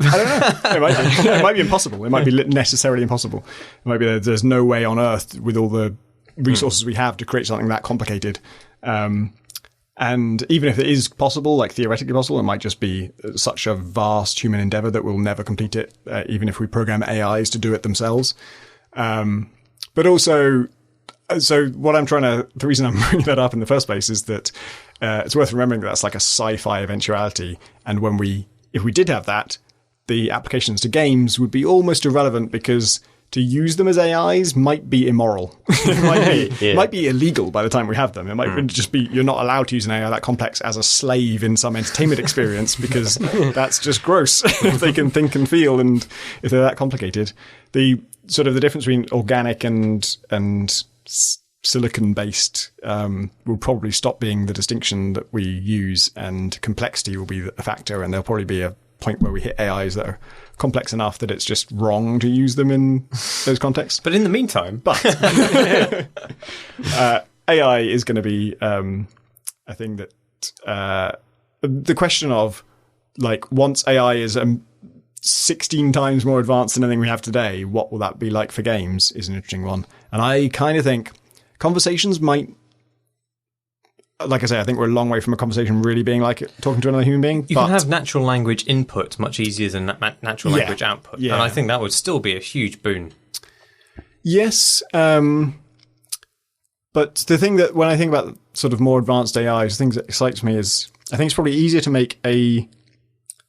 I don't know. It might be. It might be impossible. It might be necessarily impossible. It might be there's no way on Earth with all the resources we have to create something that complicated. And even if it is possible, theoretically possible, it might just be such a vast human endeavor that we'll never complete it, even if we program AIs to do it themselves. But also, so the reason I'm bringing that up in the first place is that it's worth remembering that that's a sci-fi eventuality. And if we did have that, the applications to games would be almost irrelevant, because to use them as AIs might be immoral. It might be illegal by the time we have them. It might just be you're not allowed to use an AI that complex as a slave in some entertainment experience, because that's just gross if they can think and feel and if they're that complicated. The difference between organic and silicon-based will probably stop being the distinction that we use, and complexity will be a factor, and there'll probably be a point where we hit AIs that are complex enough that it's just wrong to use them in those contexts. But in the meantime... AI is going to be a thing that... the question of, once AI is 16 times more advanced than anything we have today, what will that be like for games is an interesting one. And I kind of think conversations might... Like I say, I think we're a long way from a conversation really being like talking to another human being. You can have natural language input much easier than natural language output. Yeah. And I think that would still be a huge boon. Yes. But the thing that when I think about sort of more advanced AIs, things that excites me is I think it's probably easier to make a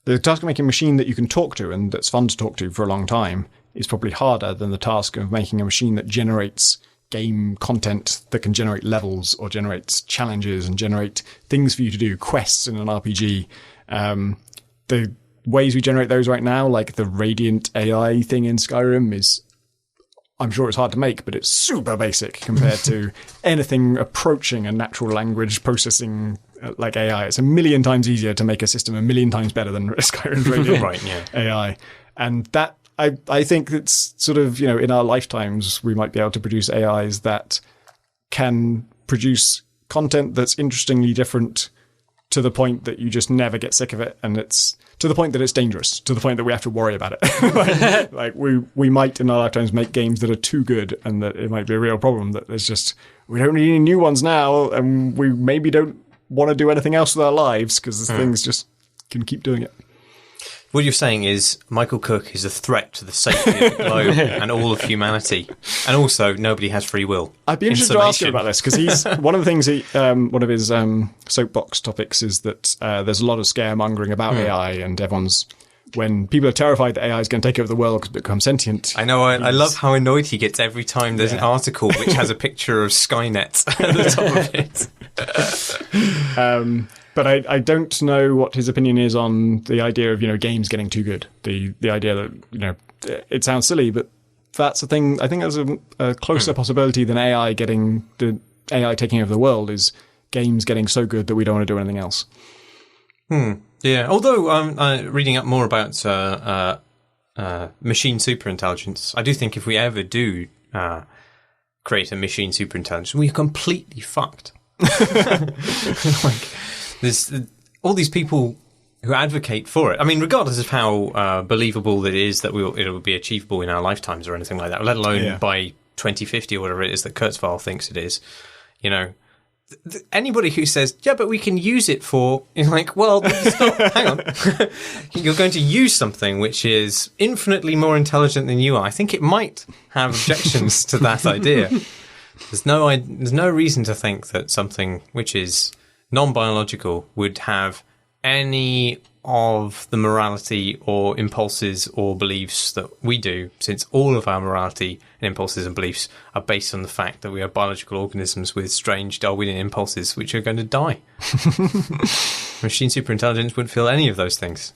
the task of making a machine that you can talk to and that's fun to talk to for a long time is probably harder than the task of making a machine that generates game content, that can generate levels or generates challenges and generate things for you to do, quests in an RPG. The ways we generate those right now, like the Radiant AI thing in Skyrim, is, I'm sure it's hard to make, but it's super basic compared to anything approaching a natural language processing like AI. It's a million times easier to make a system a million times better than Skyrim's Radiant Right, yeah. AI. And that, I think it's sort of, in our lifetimes, we might be able to produce AIs that can produce content that's interestingly different to the point that you just never get sick of it. And it's to the point that it's dangerous, to the point that we have to worry about it. like we might in our lifetimes make games that are too good and that it might be a real problem that there's just, we don't need any new ones now. And we maybe don't want to do anything else with our lives because things just can keep doing it. What you're saying is Michael Cook is a threat to the safety of the globe and all of humanity. And also, nobody has free will. I'd be interested to ask him about this, because he's one of the things one of his soapbox topics is that there's a lot of scaremongering about AI, and when people are terrified that AI is going to take over the world because it becomes sentient. I know, I love how annoyed he gets every time there's an article which has a picture of Skynet at the top of it. But I don't know what his opinion is on the idea of, games getting too good. The idea that, it sounds silly, but that's a thing. I think there's a closer possibility than AI taking over the world is games getting so good that we don't want to do anything else. Yeah, although I'm reading up more about machine superintelligence, I do think if we ever do create a machine superintelligence, we're completely fucked. There's all these people who advocate for it. I mean, regardless of how believable it is that it will be achievable in our lifetimes or anything like that, let alone by 2050 or whatever it is that Kurzweil thinks it is, anybody who says, yeah, but we can use it for, like, well, stop, hang on. You're going to use something which is infinitely more intelligent than you are. I think it might have objections to that idea. There's no reason to think that something which is non-biological would have any of the morality or impulses or beliefs that we do, since all of our morality and impulses and beliefs are based on the fact that we are biological organisms with strange Darwinian impulses which are going to die. Machine superintelligence wouldn't feel any of those things.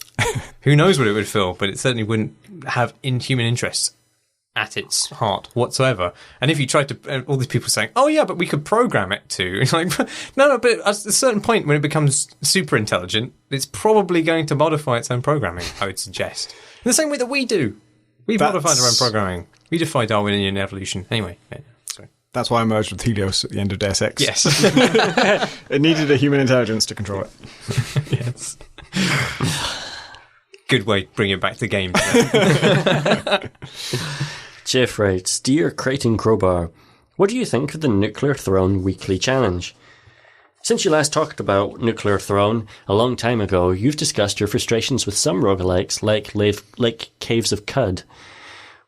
Who knows what it would feel, but it certainly wouldn't have inhuman interests at its heart whatsoever. And if you tried to, all these people saying, oh yeah, but we could program it to, it's like, no, but at a certain point when it becomes super intelligent, it's probably going to modify its own programming, I would suggest. In the same way that we do. We've modified our own programming. We defy Darwinian evolution. Anyway, sorry. That's why I merged with Helios at the end of Deus Ex. Yes. It needed a human intelligence to control it. Yes. Good way to bring it back to games. Jeff writes, Dear Crichton Crowbar, what do you think of the Nuclear Throne Weekly Challenge? Since you last talked about Nuclear Throne a long time ago, you've discussed your frustrations with some roguelikes like Caves of Cud,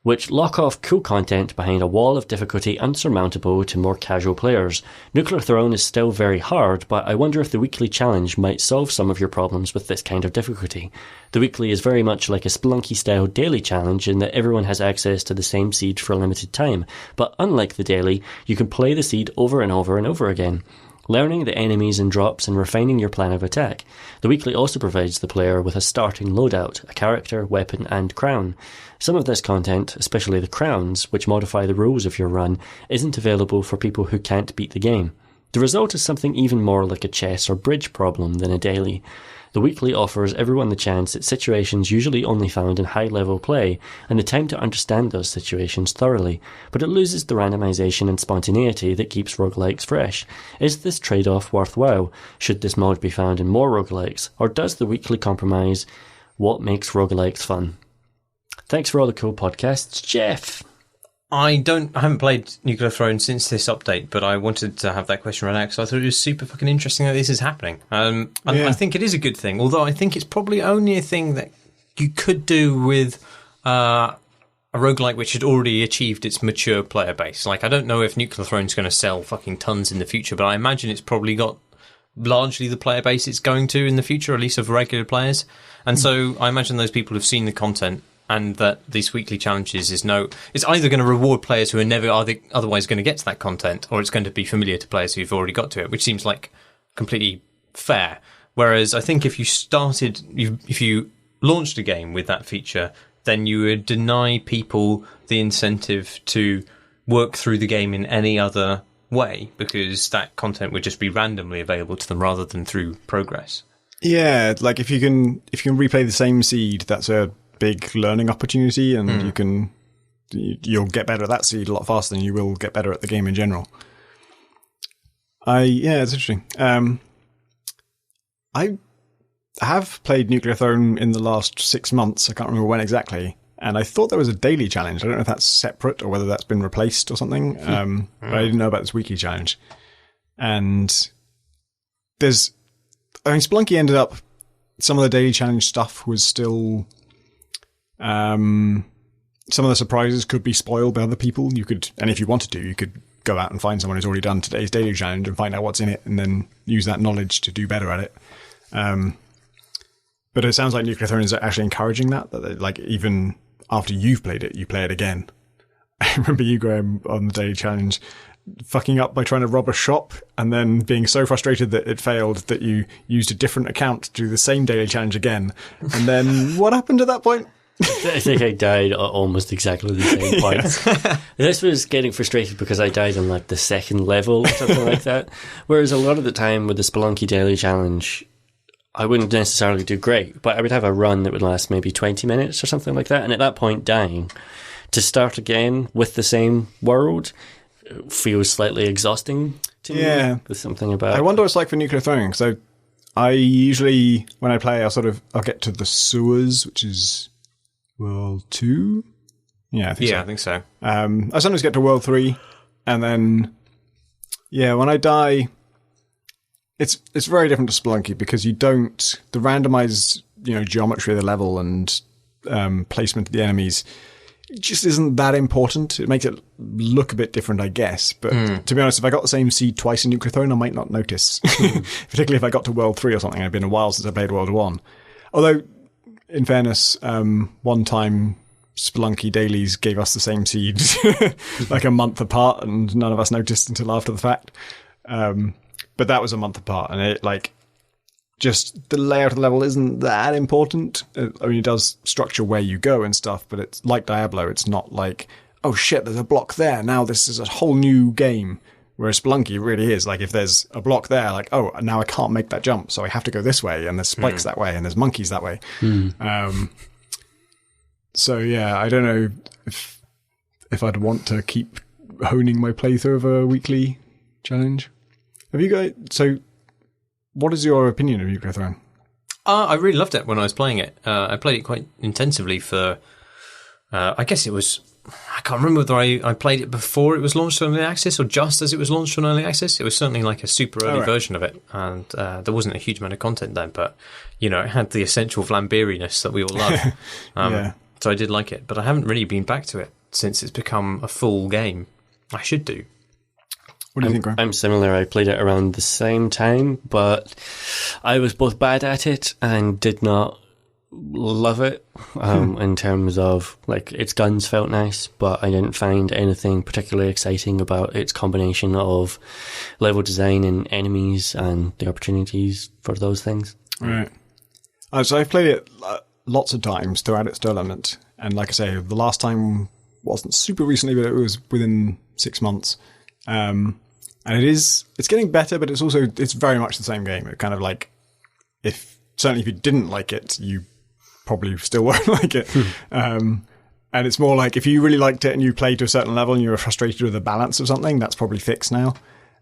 which lock off cool content behind a wall of difficulty unsurmountable to more casual players. Nuclear Throne is still very hard, but I wonder if the weekly challenge might solve some of your problems with this kind of difficulty. The weekly is very much like a Spelunky-style daily challenge in that everyone has access to the same seed for a limited time, but unlike the daily, you can play the seed over and over and over again, learning the enemies and drops and refining your plan of attack. The weekly also provides the player with a starting loadout, a character, weapon, and crown. Some of this content, especially the crowns, which modify the rules of your run, isn't available for people who can't beat the game. The result is something even more like a chess or bridge problem than a daily. The weekly offers everyone the chance at situations usually only found in high-level play, and the time to understand those situations thoroughly, but it loses the randomization and spontaneity that keeps roguelikes fresh. Is this trade-off worthwhile? Should this mod be found in more roguelikes, or does the weekly compromise what makes roguelikes fun? Thanks for all the cool podcasts, Jeff. I haven't played Nuclear Throne since this update, but I wanted to have that question read out because I thought it was super fucking interesting that this is happening. I think it is a good thing, although I think it's probably only a thing that you could do with a roguelike which had already achieved its mature player base. Like, I don't know if Nuclear Throne's going to sell fucking tons in the future, but I imagine it's probably got largely the player base it's going to in the future, at least of regular players. And so I imagine those people have seen the content, and that these weekly challenges it's either going to reward players who are never otherwise going to get to that content, or it's going to be familiar to players who've already got to it, which seems like completely fair. Whereas I think if you launched a game with that feature, then you would deny people the incentive to work through the game in any other way, because that content would just be randomly available to them rather than through progress. Yeah, like if you can replay the same seed, that's a big learning opportunity, and you'll get better at that seed a lot faster than you will get better at the game in general. It's interesting. I have played Nuclear Throne in the last 6 months. I can't remember when exactly. And I thought there was a daily challenge. I don't know if that's separate or whether that's been replaced or something. But I didn't know about this weekly challenge. And Splunky ended up, some of the daily challenge stuff was still, some of the surprises could be spoiled by other people. And if you wanted to, you could go out and find someone who's already done today's daily challenge and find out what's in it, and then use that knowledge to do better at it. But it sounds like Nuclear Throne is actually encouraging that like, even after you've played it, you play it again. I remember you, Graham, on the daily challenge, fucking up by trying to rob a shop and then being so frustrated that it failed that you used a different account to do the same daily challenge again. And then what happened at that point? I think I died at almost exactly the same point. Yeah. This was getting frustrated because I died on like the second level or something like that. Whereas a lot of the time with the Spelunky Daily Challenge, I wouldn't necessarily do great, but I would have a run that would last maybe 20 minutes or something like that. And at that point, dying to start again with the same world feels slightly exhausting to me. There's something about... I wonder what it's like for Nuclear Throne. So I usually, when I play, I'll get to the sewers, which is World 2? Yeah, I think so. I sometimes get to World 3, and then, when I die, it's very different to Spelunky, because you don't, the randomized, geometry of the level and placement of the enemies, it just isn't that important. It makes it look a bit different, I guess. But to be honest, if I got the same seed twice in Nuclear Throne, I might not notice. Particularly if I got to World 3 or something. It's been a while since I played World 1. Although, in fairness, one time Spelunky dailies gave us the same seed like a month apart, and none of us noticed until after the fact. But that was a month apart, and it just the layout of the level isn't that important. I mean, it does structure where you go and stuff, but it's like Diablo. It's not like, oh shit, there's a block there. Now this is a whole new game. Whereas Spelunky really is like, if there's a block there, like, oh, now I can't make that jump, so I have to go this way, and there's spikes that way, and there's monkeys that way. So yeah, I don't know if I'd want to keep honing my playthrough of a weekly challenge. Have you guys? So, what is your opinion of Nuclear Throne? I really loved it when I was playing it. I played it quite intensively for. I guess it was. I can't remember whether I played it before it was launched on Early Access or just as it was launched on Early Access. It was certainly like a super early version of it, and there wasn't a huge amount of content then, but it had the essential Vlambeeriness that we all love. So I did like it, but I haven't really been back to it since it's become a full game. I should do. What do you think, Graham? I'm similar. I played it around the same time, but I was both bad at it and did not love it in terms of, like, its guns felt nice, but I didn't find anything particularly exciting about its combination of level design and enemies and the opportunities for those things. Right. So I've played it lots of times throughout its development, and like I say, the last time wasn't super recently, but it was within 6 months. And it's getting better, but it's very much the same game. It kind of like, certainly if you didn't like it, you probably still won't like it. And it's more like, if you really liked it and you played to a certain level and you were frustrated with the balance of something, that's probably fixed now.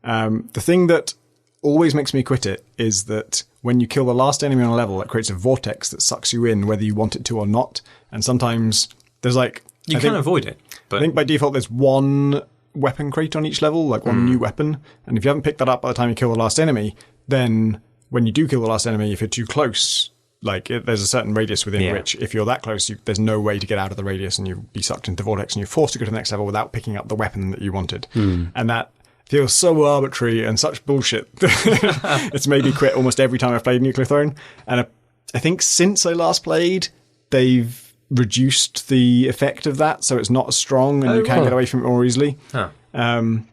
The thing that always makes me quit it is that when you kill the last enemy on a level, it creates a vortex that sucks you in whether you want it to or not. And sometimes there's like... You can avoid it. But I think by default there's one weapon crate on each level, like one new weapon. And if you haven't picked that up by the time you kill the last enemy, then when you do kill the last enemy, if you're too close, there's a certain radius within which, if you're that close, there's no way to get out of the radius, and you'll be sucked into the vortex, and you're forced to go to the next level without picking up the weapon that you wanted. And that, feels so arbitrary and such bullshit. It's made me quit almost every time I've played Nuclear Throne. And I think since I last played, they've reduced the effect of that, so it's not as strong and you can get away from it more easily. Huh. And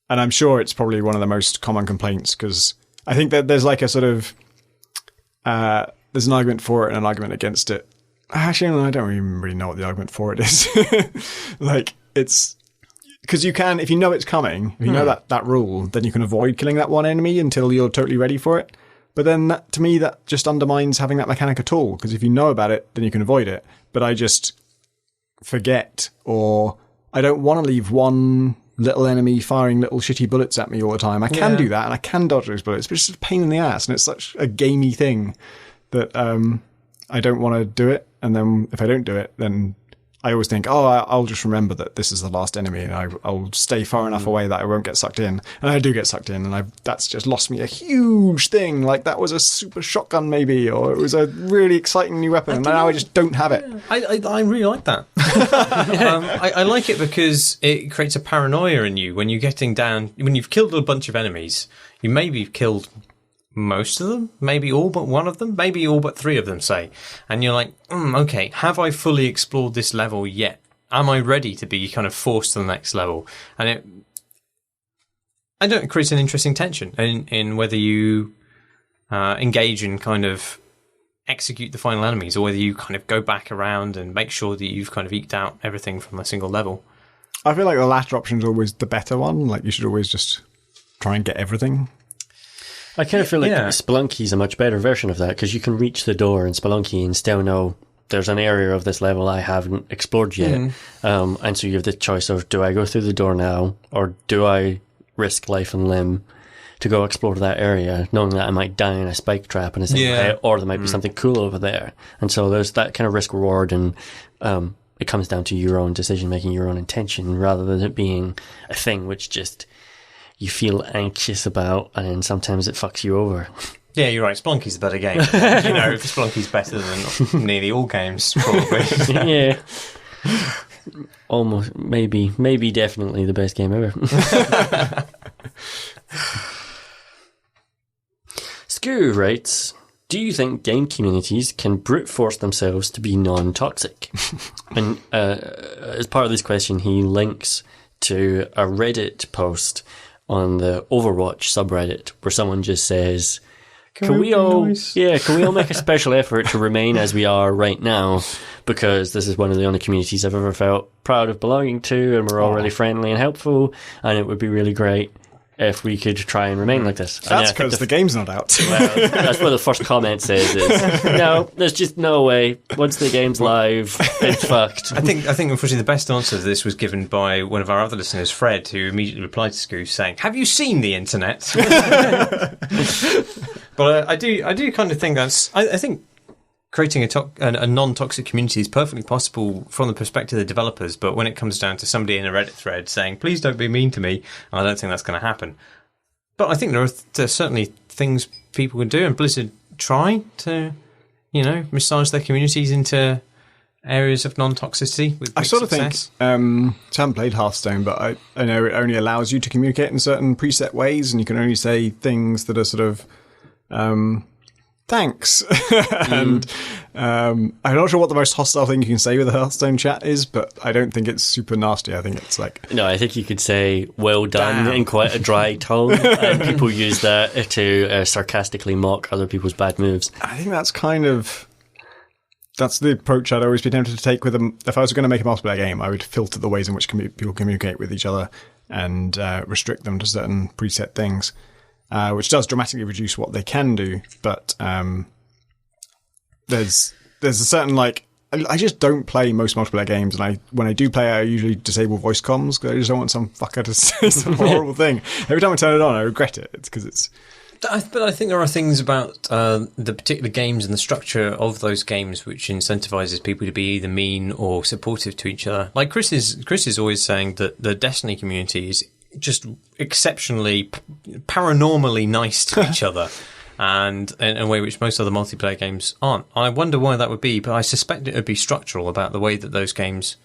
I'm sure it's probably one of the most common complaints, because I think that there's like a sort of there's an argument for it and an argument against it. Actually, I don't even really know what the argument for it is. Like, it's because you can, if you know it's coming, if you know that rule, then you can avoid killing that one enemy until you're totally ready for it. But then that, to me, that just undermines having that mechanic at all, because if you know about it, then you can avoid it. But I just forget, or I don't want to leave one little enemy firing little shitty bullets at me all the time. I can do that, and I can dodge those bullets, but it's just a pain in the ass, and it's such a gamey thing that I don't want to do it. And then if I don't do it, then I always think, I'll just remember that this is the last enemy, and I'll stay far enough away that I won't get sucked in. And I do get sucked in, and that's just lost me a huge thing. Like, that was a super shotgun maybe, or it was a really exciting new weapon, and now I just don't have it. I really like that. I like it because it creates a paranoia in you when you're getting down, when you've killed a bunch of enemies. You maybe have killed most of them, maybe all but one of them, maybe all but three of them, say. And you're like, okay, have I fully explored this level yet? Am I ready to be kind of forced to the next level? And it creates an interesting tension in whether you engage and kind of execute the final enemies, or whether you kind of go back around and make sure that you've kind of eked out everything from a single level. I feel like the latter option is always the better one. Like, you should always just try and get everything. I kind of feel like Spelunky's a much better version of that, because you can reach the door in Spelunky and still know there's an area of this level I haven't explored yet. And so you have the choice of, do I go through the door now, or do I risk life and limb to go explore that area, knowing that I might die in a spike trap in a single hit, or there might be something cool over there. And so there's that kind of risk reward, and it comes down to your own decision making, your own intention, rather than it being a thing which just you feel anxious about, and sometimes it fucks you over. Yeah, you're right. Spelunky's a better game. You know, Spelunky's better than nearly all games, probably. Yeah. Almost, maybe, definitely the best game ever. Scoo writes, do you think game communities can brute force themselves to be non-toxic? And as part of this question, he links to a Reddit post on the Overwatch subreddit where someone just says, can we all make a special effort to remain as we are right now, because this is one of the only communities I've ever felt proud of belonging to, and we're all really friendly and helpful, and it would be really great if we could try and remain like this. That's because the game's not out. Well, that's what the first comment says is, no, there's just no way. Once the game's live, it's fucked. I think unfortunately the best answer to this was given by one of our other listeners, Fred, who immediately replied to Scoo saying, have you seen the internet? But I do kind of think I think creating a non-toxic community is perfectly possible from the perspective of the developers, but when it comes down to somebody in a Reddit thread saying, please don't be mean to me, I don't think that's going to happen. But I think there are certainly things people can do, and Blizzard try to, massage their communities into areas of non-toxicity with I sort of success. think, I haven't played Hearthstone, but I know it only allows you to communicate in certain preset ways, and you can only say things that are sort of, thanks. And I'm not sure what the most hostile thing you can say with a Hearthstone chat is, but I don't think it's super nasty. I think it's like... No, I think you could say, well done, in quite a dry tone, and people use that to sarcastically mock other people's bad moves. I think that's kind of... That's the approach I'd always be tempted to take with them. If I was going to make a multiplayer game, I would filter the ways in which people communicate with each other and restrict them to certain preset things. Which does dramatically reduce what they can do, but there's a certain, like, I just don't play most multiplayer games, and when I do play, I usually disable voice comms because I just don't want some fucker to say some horrible thing. Every time I turn it on, I regret it. It's because it's... But I think there are things about the particular games and the structure of those games which incentivizes people to be either mean or supportive to each other. Like Chris is always saying that the Destiny community is just exceptionally paranormally nice to each other, and in a way which most other multiplayer games aren't. I wonder why that would be, but I suspect it would be structural about the way that those games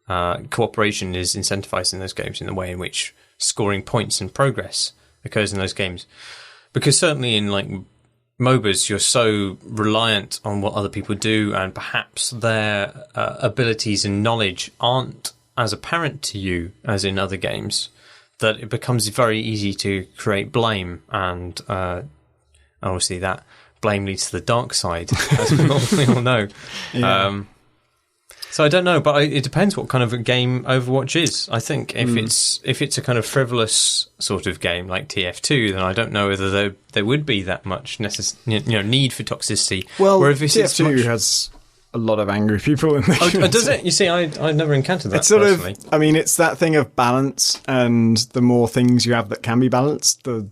cooperation is incentivized in those games, in the way in which scoring points and progress occurs in those games. Because certainly in like MOBAs, you're so reliant on what other people do, and perhaps their abilities and knowledge aren't as apparent to you as in other games, that it becomes very easy to create blame, and obviously that blame leads to the dark side, as we all know. Yeah. So I don't know, but it depends what kind of a game Overwatch is. I think if it's a kind of frivolous sort of game like TF2, then I don't know whether there would be that much need for toxicity. Well, if TF2 has a lot of angry people in the community. Does it? You see, I've never encountered that. It's sort personally. I mean, it's that thing of balance, and the more things you have that can be balanced, the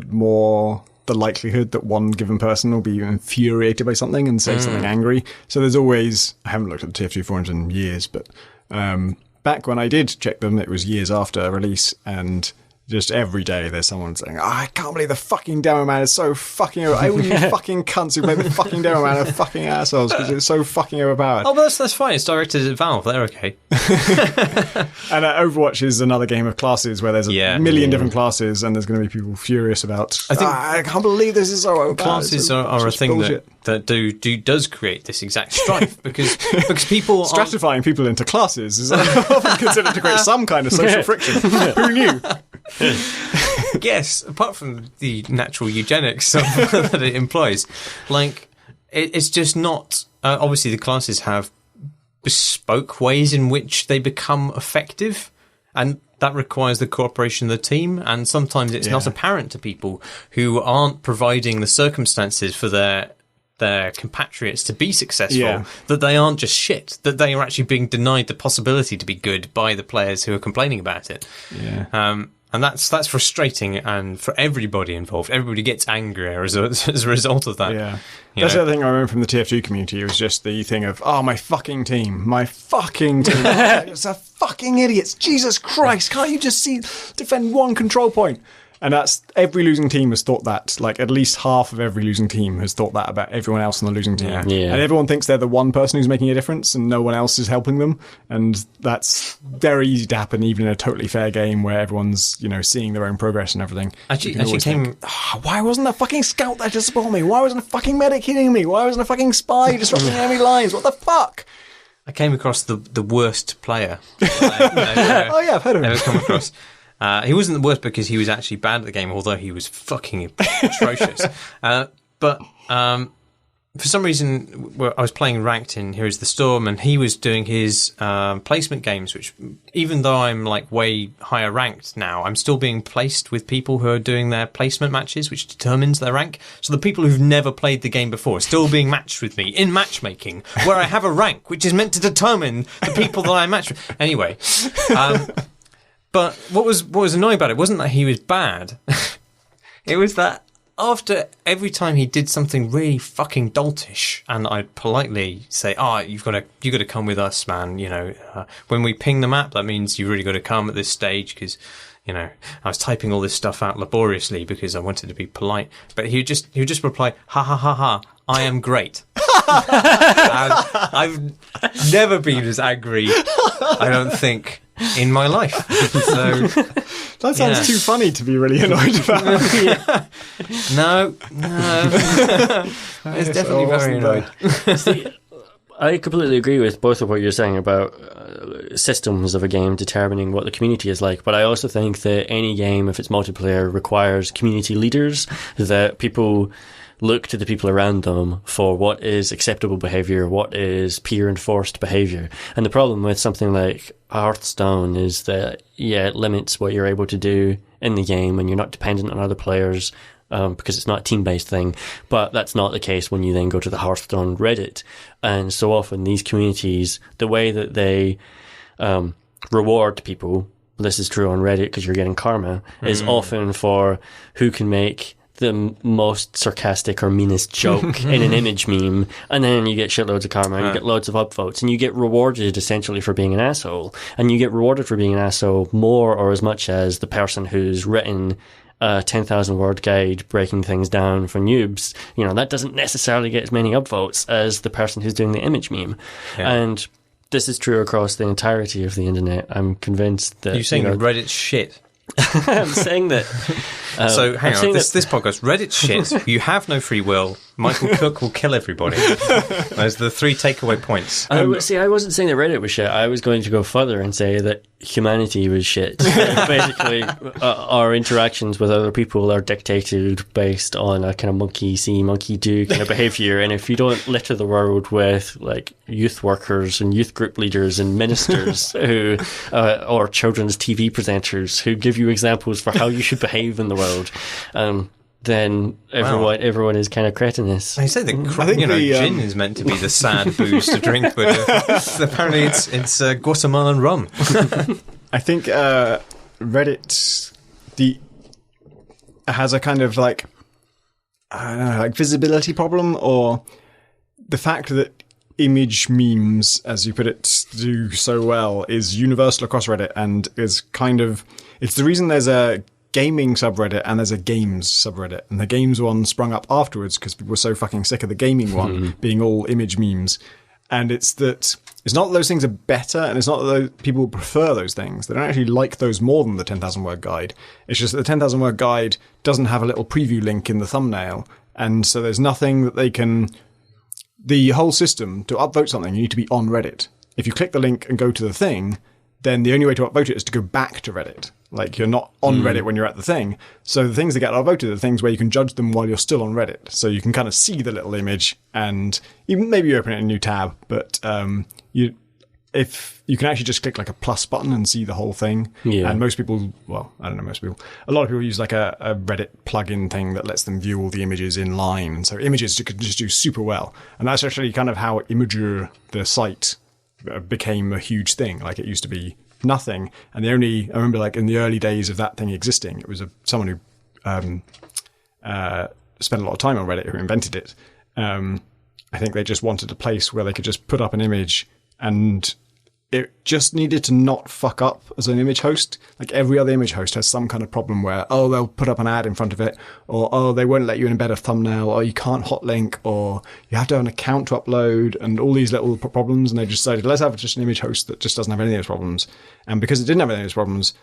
more the likelihood that one given person will be infuriated by something and say something angry. So there's always, I haven't looked at the TF2 forums in years, but back when I did check them, it was years after release, and just every day there's someone saying, I can't believe the fucking demo man is so fucking over. All you fucking cunts who play the fucking demo man are fucking assholes because it's so fucking overpowered. Oh, but that's fine. It's directed at Valve. They're okay. And Overwatch is another game of classes where there's a million different classes, and there's going to be people furious about, I can't believe this is so overpowered. Classes are a thing that does create this exact strife because people stratifying people into classes is often considered to create some kind of social friction. Who knew? Yes, apart from the natural eugenics that it implies, like it's just not. Obviously, the classes have bespoke ways in which they become effective, and that requires the cooperation of the team. And sometimes it's not apparent to people who aren't providing the circumstances for their compatriots to be successful, that they aren't just shit, that they are actually being denied the possibility to be good by the players who are complaining about it. And that's frustrating, and for everybody involved, everybody gets angrier as a result of that. Yeah, that's the other thing I remember from the TF2 community. It was just the thing of, my fucking team, it's a fucking idiots. Jesus Christ, can't you just defend one control point? And that's every losing team has thought that. Like at least half of every losing team has thought that about everyone else on the losing team. And everyone thinks they're the one person who's making a difference and no one else is helping them. And that's very easy to happen even in a totally fair game where everyone's, seeing their own progress and everything. Why wasn't a fucking scout there to support me? Why wasn't a fucking medic hitting me? Why wasn't a fucking spy disrupting enemy lines? What the fuck? I came across the worst player. I've heard of him. Ever come across. He wasn't the worst because he was actually bad at the game, although he was fucking atrocious. But for some reason, I was playing ranked in Heroes of the Storm, and he was doing his placement games, which, even though I'm like way higher ranked now, I'm still being placed with people who are doing their placement matches, which determines their rank. So the people who've never played the game before are still being matched with me in matchmaking, where I have a rank, which is meant to determine the people that I match with. Anyway. But what was annoying about it wasn't that he was bad. It was that after every time he did something really fucking doltish, and I'd politely say, you got to come with us, man. When we ping the map, that means you really got to come at this stage because, I was typing all this stuff out laboriously because I wanted to be polite. But he would just reply, ha ha ha ha, I am great. I've never been as angry, I don't think, in my life. So that sounds too funny to be really annoyed about. No. It's definitely very annoyed. See, I completely agree with both of what you're saying about systems of a game determining what the community is like, but I also think that any game, if it's multiplayer, requires community leaders, that people look to the people around them for what is acceptable behaviour, what is peer-enforced behaviour. And the problem with something like Hearthstone is that, it limits what you're able to do in the game, and you're not dependent on other players because it's not a team-based thing. But that's not the case when you then go to the Hearthstone Reddit. And so often these communities, the way that they reward people, this is true on Reddit because you're getting karma, is often for who can make the most sarcastic or meanest joke in an image meme, and then you get shitloads of karma and you get loads of upvotes, and you get rewarded essentially for being an asshole, and you get rewarded for being an asshole more or as much as the person who's written a 10,000 word guide breaking things down for noobs. That doesn't necessarily get as many upvotes as the person who's doing the image meme. And this is true across the entirety of the internet. I'm convinced that... You're saying Reddit's shit? I'm saying that. So hang on, this podcast, Reddit's shit. You have no free will. Michael Cook will kill everybody. Those are the 3 takeaway points. I wasn't saying that Reddit was shit. I was going to go further and say that humanity was shit. Basically, our interactions with other people are dictated based on a kind of monkey see, monkey do kind of behaviour. And if you don't litter the world with like youth workers and youth group leaders and ministers who, or children's TV presenters who give you examples for how you should behave in the world, then everyone is kind of cretinous. I say that gin is meant to be the sad booze to drink, but apparently it's Guatemalan rum. I think Reddit has a kind of like, I don't know, like visibility problem, or the fact that image memes, as you put it, do so well is universal across Reddit, and is kind of, it's the reason there's a gaming subreddit and there's a games subreddit, and the games one sprung up afterwards because people were so fucking sick of the gaming one being all image memes. And it's not that those things are better, and it's not that people prefer those things. They don't actually like those more than the 10,000 word guide. It's just that the 10,000 word guide doesn't have a little preview link in the thumbnail, and so there's nothing that they can. The whole system, to upvote something, you need to be on Reddit. If you click the link and go to the thing, then the only way to upvote it is to go back to Reddit. Like, you're not on Reddit when you're at the thing. So the things that get upvoted are things where you can judge them while you're still on Reddit. So you can kind of see the little image, and even maybe you open it in a new tab, but if you can actually just click like a plus button and see the whole thing. Yeah. And most people, well, I don't know, most people, a lot of people use like a Reddit plugin thing that lets them view all the images in line. And so images you can just do super well. And that's actually kind of how Imager, the site, became a huge thing. Like, it used to be nothing, and I remember like in the early days of that thing existing, it was someone who spent a lot of time on Reddit who invented it. I think they just wanted a place where they could just put up an image, and it just needed to not fuck up as an image host. Like, every other image host has some kind of problem where, they'll put up an ad in front of it, or, they won't let you embed a thumbnail, or you can't hot link, or you have to have an account to upload, and all these little problems. And they decided, let's have just an image host that just doesn't have any of those problems. And because it didn't have any of those problems,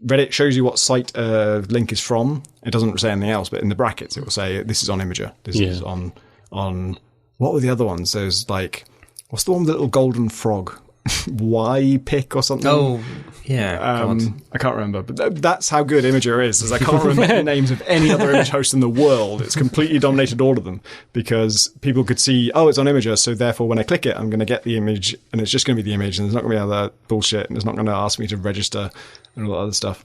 Reddit shows you what site a link is from. It doesn't say anything else, but in the brackets, it will say, this is on Imager. This is on, what were the other ones? There's like, what's the one with the little golden frog? Y pick or something. Oh, yeah. I can't remember, but that's how good Imager is I can't remember the names of any other image host in the world. It's completely dominated all of them because people could see, it's on Imager, so therefore when I click it, I'm going to get the image, and it's just going to be the image, and there's not going to be other bullshit, and it's not going to ask me to register and all that other stuff.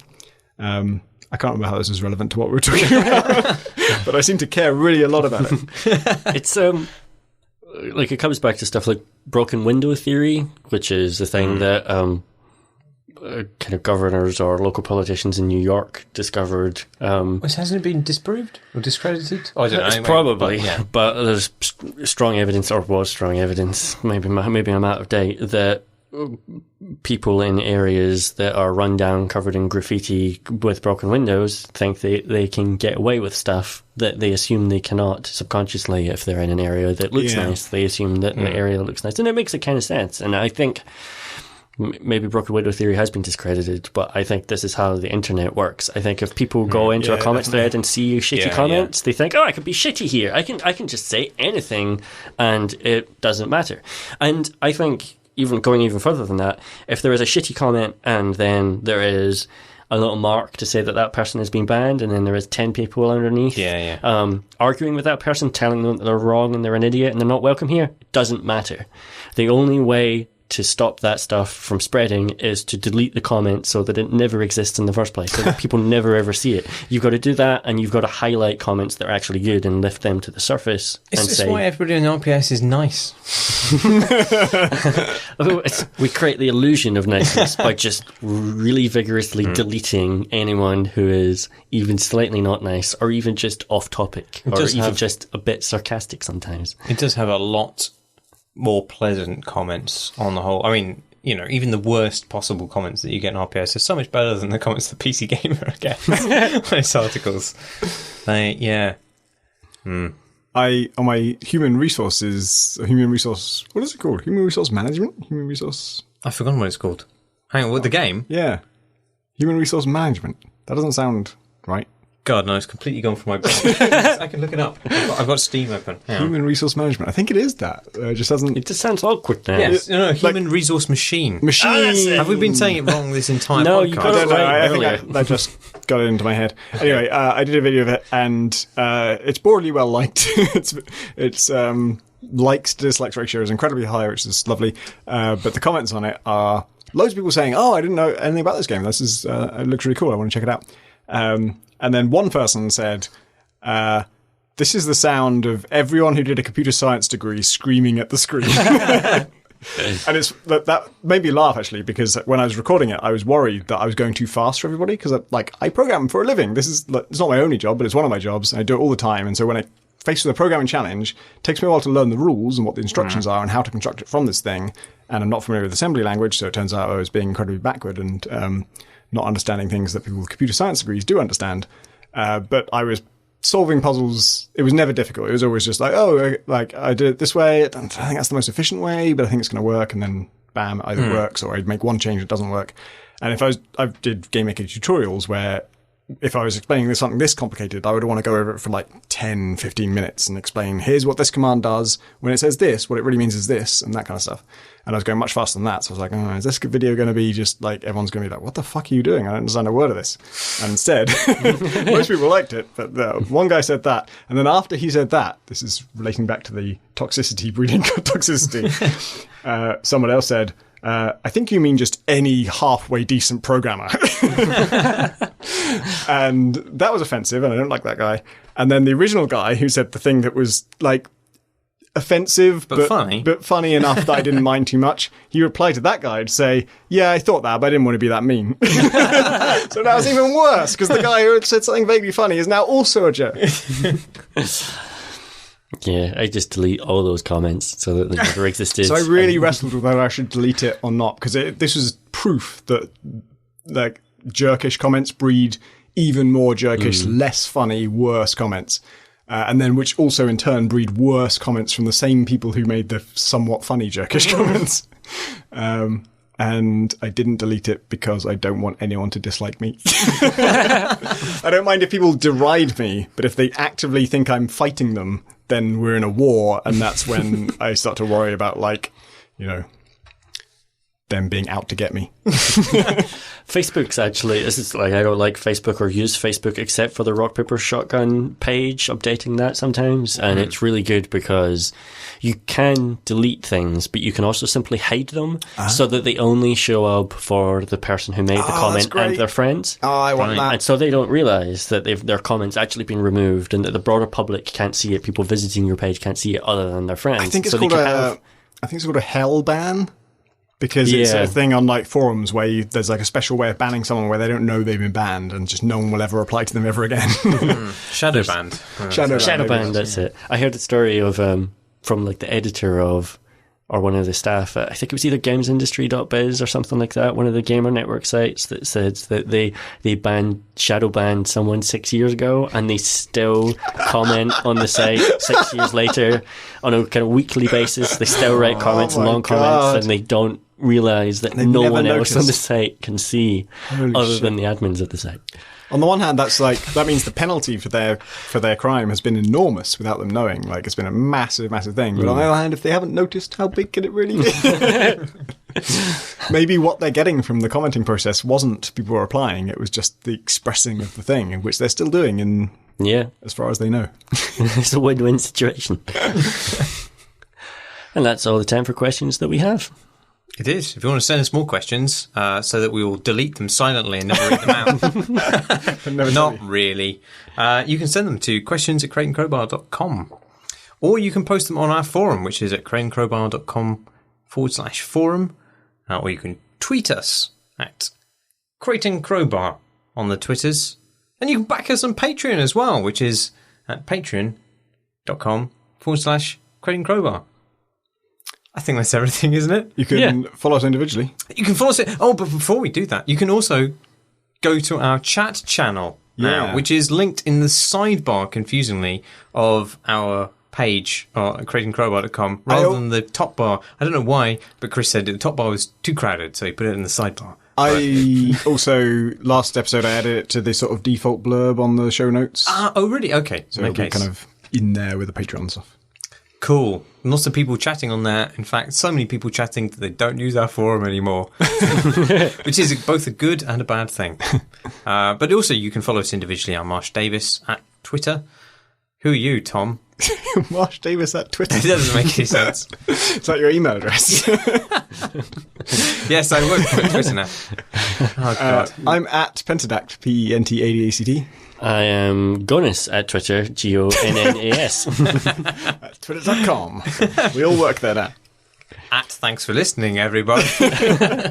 I can't remember how this is relevant to what we were talking about, but I seem to care really a lot about it. It's like, it comes back to stuff like broken window theory, which is the thing that kind of governors or local politicians in New York discovered. Hasn't it been disproved or discredited? I don't know. It's probably, but there's strong evidence, or was strong evidence, maybe I'm out of date, that people in areas that are run down, covered in graffiti with broken windows, think they can get away with stuff that they assume they cannot subconsciously. If they're in an area that looks nice, they assume that the area that looks nice, and it makes a kind of sense. And I think maybe broken window theory has been discredited, but I think this is how the internet works. I think if people go into a comments thread and see shitty comments, they think, I could be shitty here. I can just say anything and it doesn't matter. And I think, even going even further than that, if there is a shitty comment and then there is a little mark to say that person has been banned, and then there is 10 people underneath arguing with that person, telling them that they're wrong and they're an idiot and they're not welcome here, it doesn't matter. The only way to stop that stuff from spreading is to delete the comment so that it never exists in the first place, so that people never ever see it. You've got to do that, and you've got to highlight comments that are actually good and lift them to the surface. It's why everybody in RPS is nice. We create the illusion of niceness by just really vigorously deleting anyone who is even slightly not nice, or even just off topic, or even just a bit sarcastic sometimes. It does have a lot more pleasant comments on the whole. I mean, even the worst possible comments that you get in RPS are so much better than the comments the PC Gamer gets on his articles. On my human resource, what is it called? Human resource management? I've forgotten what it's called. Hang on, what, the game? Yeah. Human resource management. That doesn't sound right. God, no, it's completely gone from my brain. I can look it up. I've got Steam open. Human resource management. I think it is that. It just doesn't... It just sounds awkward now. Yes. No, human resource machine. Machine. Have we been saying it wong this entire No, podcast? you got it I earlier. think that just got it into my head. Anyway, I did a video of it, and it's broadly well liked. It's likes to dislikes ratio is incredibly high, which is lovely. But the comments on it are loads of people saying, "Oh, I didn't know anything about this game. This is it looks really cool. I want to check it out." And then one person said, "This is the sound of everyone who did a computer science degree screaming at the screen." And that made me laugh, actually, because when I was recording it, I was worried that I was going too fast for everybody, because I program for a living. It's not my only job, but it's one of my jobs, and I do it all the time. And so when I face with a programming challenge, it takes me a while to learn the rules and what the instructions are and how to construct it from this thing. And I'm not familiar with assembly language, so it turns out I was being incredibly backward and not understanding things that people with computer science degrees do understand. But I was solving puzzles. It was never difficult. It was always just I did it this way. I think that's the most efficient way, but I think it's going to work. And then bam, it either works, or I'd make one change that doesn't work. And I did game making tutorials where if I was explaining something this complicated, I would want to go over it for like 10, 15 minutes and explain, here's what this command does. When it says this, what it really means is this, and that kind of stuff. And I was going much faster than that. So I was like, is this video going to be just like, everyone's going to be like, what the fuck are you doing? I don't understand a word of this. And instead, most people liked it. But one guy said that. And then after he said that, this is relating back to the toxicity, breeding toxicity. Someone else said, I think you mean just any halfway decent programmer. And that was offensive, and I don't like that guy. And then the original guy who said the thing that was like offensive but funny enough that I didn't mind too much, he replied to that guy to say, yeah, I thought that, but I didn't want to be that mean. So that was even worse, because the guy who had said something vaguely funny is now also a jerk. Yeah, I just delete all those comments so that they never existed. So I really wrestled with whether I should delete it or not, because this was proof that like jerkish comments breed even more jerkish, less funny, worse comments. And then which also in turn breed worse comments from the same people who made the somewhat funny jerkish comments. And I didn't delete it because I don't want anyone to dislike me. I don't mind if people deride me, but if they actively think I'm fighting them, then we're in a war, and that's when I start to worry about, like, you know, them being out to get me. Facebook's actually, this is like, I don't like Facebook or use Facebook except for the rock, paper, shotgun page, updating that sometimes. And it's really good because you can delete things, but you can also simply hide them so that they only show up for the person who made the comment and their friends. Oh, I want that. And so they don't realize that their comment's actually been removed and that the broader public can't see it. People visiting your page can't see it other than their friends. I think it's called a hell ban. Because it's a thing on like forums where there's like a special way of banning someone where they don't know they've been banned, and just no one will ever reply to them ever again. Shadow banned. Shadow banned, that's it. I heard the story of from like the editor of, or one of the staff, I think it was either gamesindustry.biz or something like that, one of the gamer network sites, that said that they shadow banned someone 6 years ago, and they still comment on the site 6 years later on a kind of weekly basis. They still write comments and long comments, and they don't realize that no one else on the site can see than the admins of the site. On the one hand, that means the penalty for their crime has been enormous without them knowing. Like, it's been a massive, massive thing. But on the other hand, if they haven't noticed, how big can it really be? Maybe what they're getting from the commenting process wasn't people replying; it was just the expressing of the thing, which they're still doing. As far as they know, it's a win-win situation. And that's all the time for questions that we have. It is. If you want to send us more questions, so that we will delete them silently and never read them out. Not really. You can send them to questions@crateandcrowbar.com. Or you can post them on our forum, which is at crateandcrowbar.com/forum. Or you can tweet us at Crate and Crowbar on the Twitters. And you can back us on Patreon as well, which is at patreon.com/Crate and Crowbar. I think that's everything, isn't it? You can follow us individually. You can follow us. Oh, but before we do that, you can also go to our chat channel now, which is linked in the sidebar, confusingly, of our page at crateandcrowbar.com rather than the top bar. I don't know why, but Chris said the top bar was too crowded, so he put it in the sidebar. I also, last episode, I added it to the sort of default blurb on the show notes. Oh, really? Okay. So it'll be kind of in there with the Patreon stuff. Cool. Lots of people chatting on there. In fact, so many people chatting that they don't use our forum anymore, which is both a good and a bad thing. But also, you can follow us individually. I'm Marsh Davis at Twitter. Who are you, Tom? Marsh Davis at Twitter. It doesn't make any sense. Is that your email address? Yes, I work for Twitter now. Oh, God. I'm at Pentadact, Pentadact. I am Gonus at Twitter, Gonnas. That's twitter.com. We all work there now. Thanks for listening, everybody.